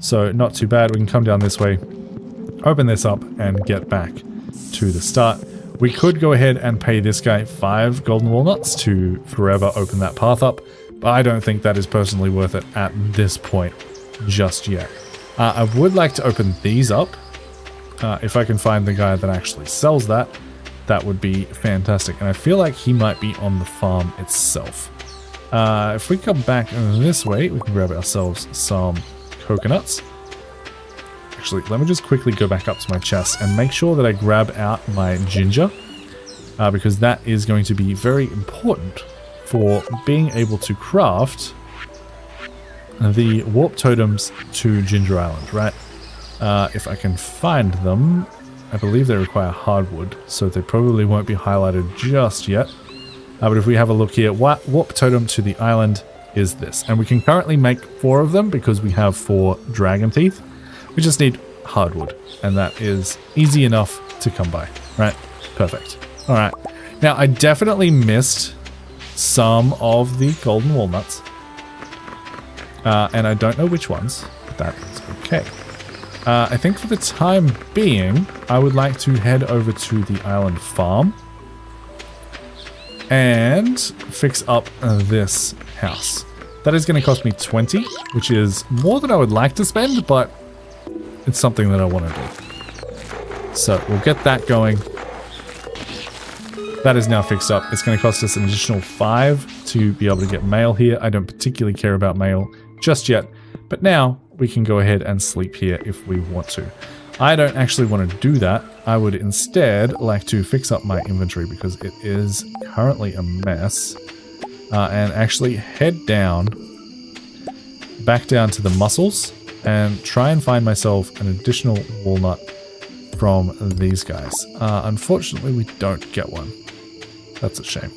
So not too bad. We can come down this way, open this up, and get back to the start. We could go ahead and pay this guy 5 golden walnuts to forever open that path up, but I don't think that is personally worth it at this point just yet. I would like to open these up. If I can find the guy that actually sells that, that would be fantastic. And I feel like he might be on the farm itself. If we come back this way, we can grab ourselves some coconuts. Actually, let me just quickly go back up to my chest and make sure that I grab out my ginger, because that is going to be very important for being able to craft the warp totems to Ginger Island, right? If I can find them, I believe they require hardwood, so they probably won't be highlighted just yet. But if we have a look here, warp totem to the island is this. And we can currently make 4 of them because we have 4 dragon teeth. We just need hardwood, and that is easy enough to come by, right? Perfect. All right. Now, I definitely missed some of the golden walnuts, and I don't know which ones, but that's okay. I think for the time being, I would like to head over to the island farm and fix up this house. That is going to cost me 20, which is more than I would like to spend, but it's something that I want to do. So we'll get that going. That is now fixed up. It's going to cost us an additional 5 to be able to get mail here. I don't particularly care about mail just yet, but now we can go ahead and sleep here if we want to. I don't actually want to do that. I would instead like to fix up my inventory because it is currently a mess, and actually head down, back down to the mussels, and try and find myself an additional walnut from these guys. Unfortunately, we don't get one. That's a shame.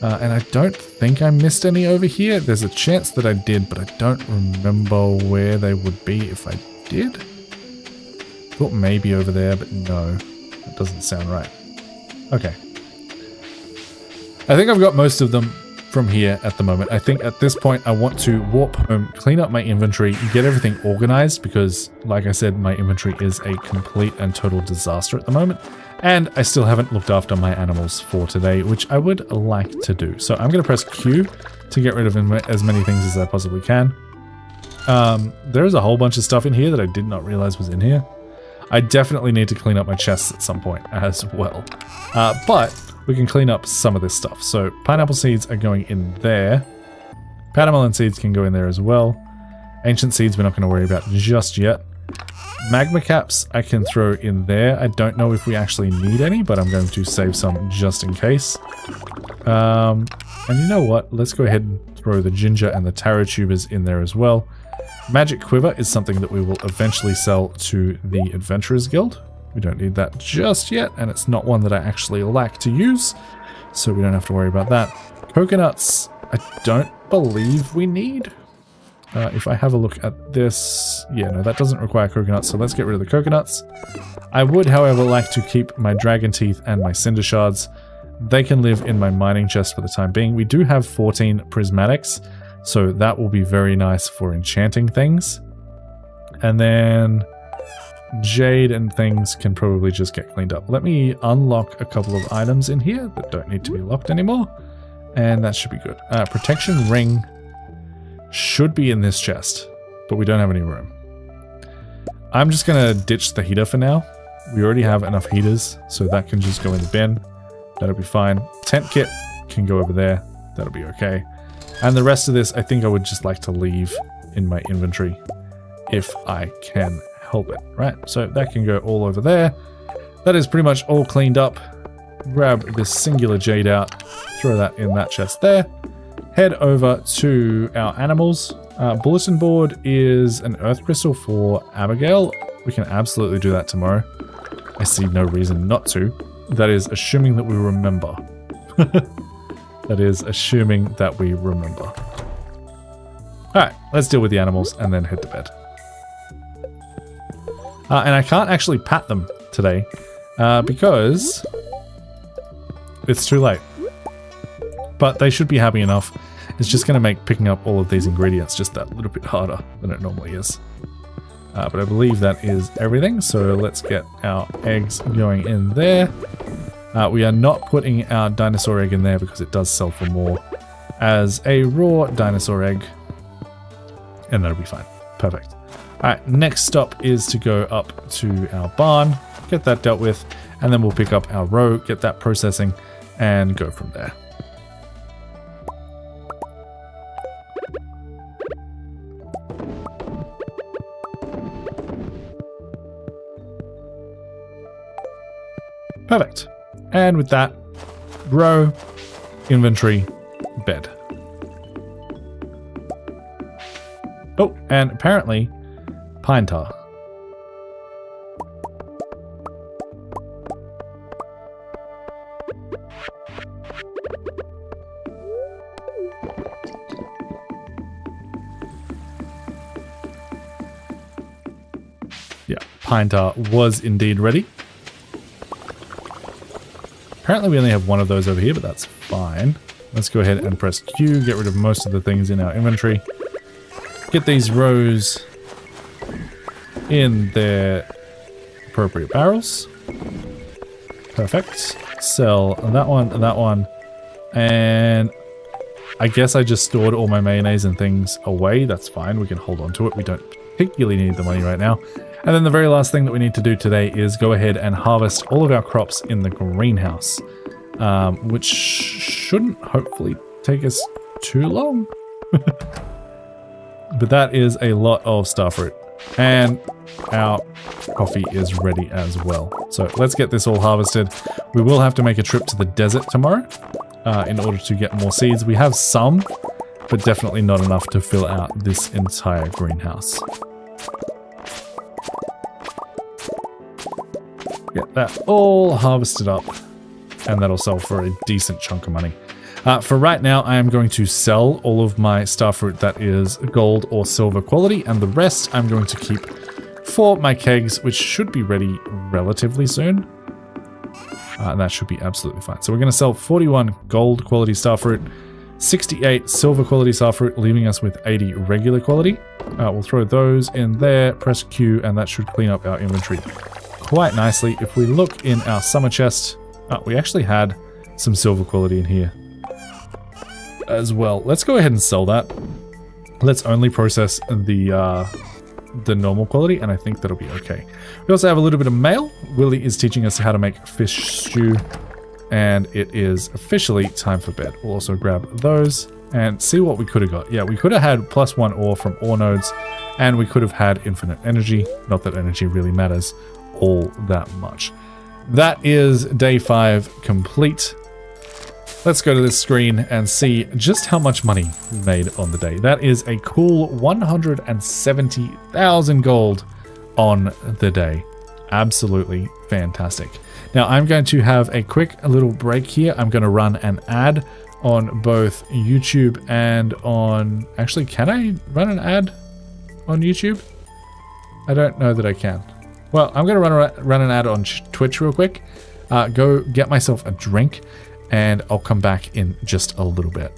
And I don't think I missed any over here. There's a chance that I did, but I don't remember where they would be if I did. Thought maybe over there, but no. That doesn't sound right. Okay. I think I've got most of them from here at the moment. I think at this point I want to warp home, clean up my inventory, get everything organized because, like I said, my inventory is a complete and total disaster at the moment. And I still haven't looked after my animals for today, which I would like to do. So I'm going to press Q to get rid of as many things as I possibly can. There's a whole bunch of stuff in here that I did not realize was in here. I definitely need to clean up my chests at some point as well. But we can clean up some of this stuff. So pineapple seeds are going in there. Patamelon seeds can go in there as well. Ancient seeds we're not going to worry about just yet. Magma caps I can throw in there. I don't know if we actually need any, but I'm going to save some just in case. And you know what? Let's go ahead and throw the ginger and the taro tubers in there as well. Magic quiver is something that we will eventually sell to the Adventurers Guild. We don't need that just yet, and it's not one that I actually like to use, so we don't have to worry about that. Coconuts, I don't believe we need. If I have a look at this, yeah, no, that doesn't require coconuts, so let's get rid of the coconuts. I would, however, like to keep my dragon teeth and my cinder shards. They can live in my mining chest for the time being. We do have 14 prismatics, so that will be very nice for enchanting things. And then jade and things can probably just get cleaned up. Let me unlock a couple of items in here that don't need to be locked anymore, and that should be good. Protection ring should be in this chest, but we don't have any room. I'm just gonna ditch the heater for now. We already have enough heaters, so that can just go in the bin. That'll be fine. Tent kit can go over there. That'll be okay. And the rest of this, I think I would just like to leave in my inventory if I can help it, right? So that can go all over there. That is pretty much all cleaned up. Grab this singular jade out, throw that in that chest there. Head over to our animals. Bulletin board is an earth crystal for Abigail. We can absolutely do that tomorrow. I see no reason not to. That is assuming that we remember. That is assuming that we remember. Alright, let's deal with the animals and then head to bed. And I can't actually pat them today because it's too late. But they should be happy enough. It's just going to make picking up all of these ingredients just that little bit harder than it normally is. But I believe that is everything, so let's get our eggs going in there. We are not putting our dinosaur egg in there because it does sell for more as a raw dinosaur egg. And that'll be fine. Perfect. Alright, next stop is to go up to our barn, get that dealt with, and then we'll pick up our row, get that processing, and go from there. Perfect. And with that, row, inventory, bed. Oh, and apparently, pine tar. Yeah, pine tar was indeed ready. Apparently we only have one of those over here, but that's fine. Let's go ahead and press Q, get rid of most of the things in our inventory. Get these rows in their appropriate barrels. Perfect. Sell that one, and I guess I just stored all my mayonnaise and things away. That's fine, we can hold on to it. We don't particularly need the money right now. And then the very last thing that we need to do today is go ahead and harvest all of our crops in the greenhouse, which shouldn't hopefully take us too long. But that is a lot of starfruit, and our coffee is ready as well. So let's get this all harvested. We will have to make a trip to the desert tomorrow in order to get more seeds. We have some, but definitely not enough to fill out this entire greenhouse. Get that all harvested up, and that'll sell for a decent chunk of money. For right now, I am going to sell all of my starfruit that is gold or silver quality, and the rest I'm going to keep for my kegs, which should be ready relatively soon. And that should be absolutely fine. So we're going to sell 41 gold quality starfruit, 68 silver quality starfruit, leaving us with 80 regular quality. We'll throw those in there, press Q, and that should clean up our inventory quite nicely. If we look in our summer chest, we actually had some silver quality in here as well. Let's go ahead and sell that. Let's only process the normal quality, and I think that'll be okay. We also have a little bit of mail. Willie is teaching us how to make fish stew, and it is officially time for bed. We'll also grab those and see what we could have got. Yeah, we could have had +1 ore from ore nodes, and we could have had infinite energy. Not that energy really matters all that much. That is day 5 complete. Let's go to this screen and see just how much money we made on the day. That is a cool 170,000 gold on the day. Absolutely fantastic. Now I'm going to have a quick little break here. I'm going to run an ad on both YouTube and on... Actually, can I run an ad on YouTube? I don't know that I can. Well, I'm going to run an ad on Twitch real quick. Go get myself a drink, and I'll come back in just a little bit.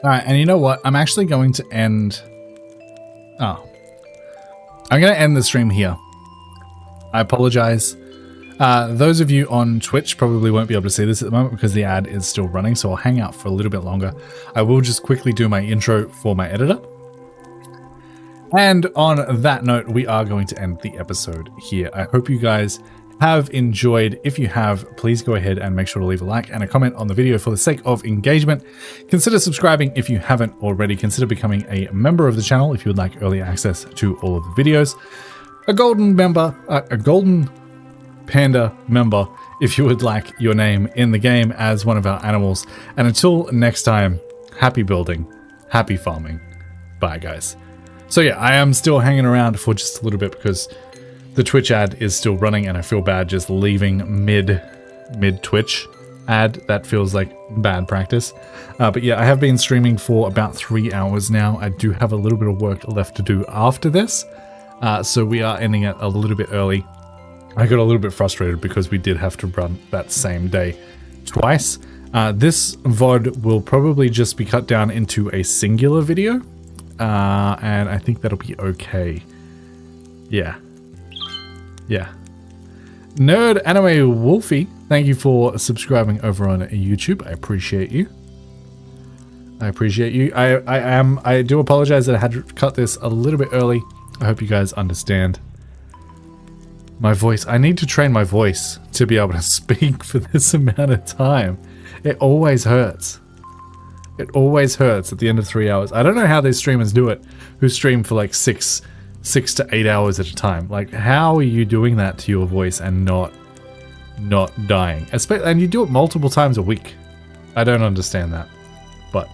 All right, and you know what? I'm actually going to end... Oh. I'm going to end the stream here. I apologize. Those of you on Twitch probably won't be able to see this at the moment because the ad is still running, so I'll hang out for a little bit longer. I will just quickly do my intro for my editor. And on that note, we are going to end the episode here. I hope you guys have enjoyed. If you have, please go ahead and make sure to leave a like and a comment on the video for the sake of engagement. Consider subscribing if you haven't already. Consider becoming a member of the channel if you would like early access to all of the videos. A golden panda member if you would like your name in the game as one of our animals. And until next time, happy building, happy farming. Bye, guys. So yeah, I am still hanging around for just a little bit because the Twitch ad is still running and I feel bad just leaving mid Twitch ad. That feels like bad practice. But yeah, I have been streaming for about 3 hours now. I do have a little bit of work left to do after this. So we are ending it a little bit early. I got a little bit frustrated because we did have to run that same day twice. This VOD will probably just be cut down into a singular video. And I think that'll be okay. Yeah. Nerd Anime Wolfie, thank you for subscribing over on YouTube. I appreciate you. I do apologize that I had to cut this a little bit early. I hope you guys understand. My voice, I need to train my voice to be able to speak for this amount of time. It always hurts. It always hurts at the end of 3 hours. I don't know how these streamers do it, who stream for like 6 to 8 hours at a time. Like, how are you doing that to your voice and not dying? And you do it multiple times a week. I don't understand that, but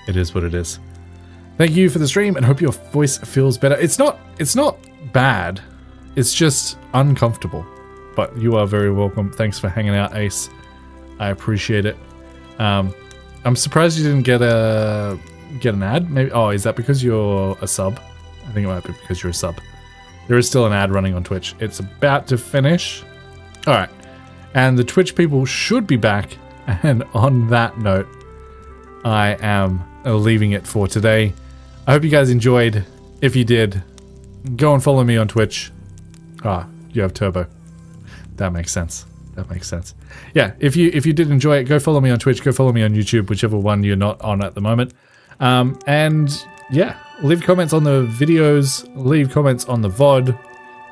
it is what it is. Thank you for the stream and hope your voice feels better. It's not bad. It's just uncomfortable, but you are very welcome. Thanks for hanging out, Ace. I appreciate it. I'm surprised you didn't get an ad. Maybe. Oh, is that because you're a sub? I think it might be because you're a sub. There is still an ad running on Twitch. It's about to finish. All right, and the Twitch people should be back. And on that note, I am leaving it for today. I hope you guys enjoyed. If you did, go and follow me on Twitch. Ah, you have Turbo. That makes sense. That makes sense. Yeah, if you did enjoy it, go follow me on Twitch, go follow me on YouTube, whichever one you're not on at the moment. And yeah, leave comments on the videos, leave comments on the VOD,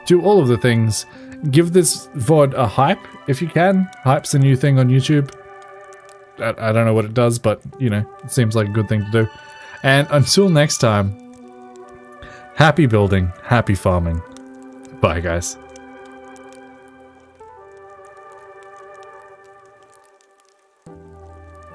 do all of the things. Give this VOD a hype if you can. Hype's a new thing on YouTube. I don't know what it does, but you know, it seems like a good thing to do. And until next time, happy building, happy farming. Bye, guys.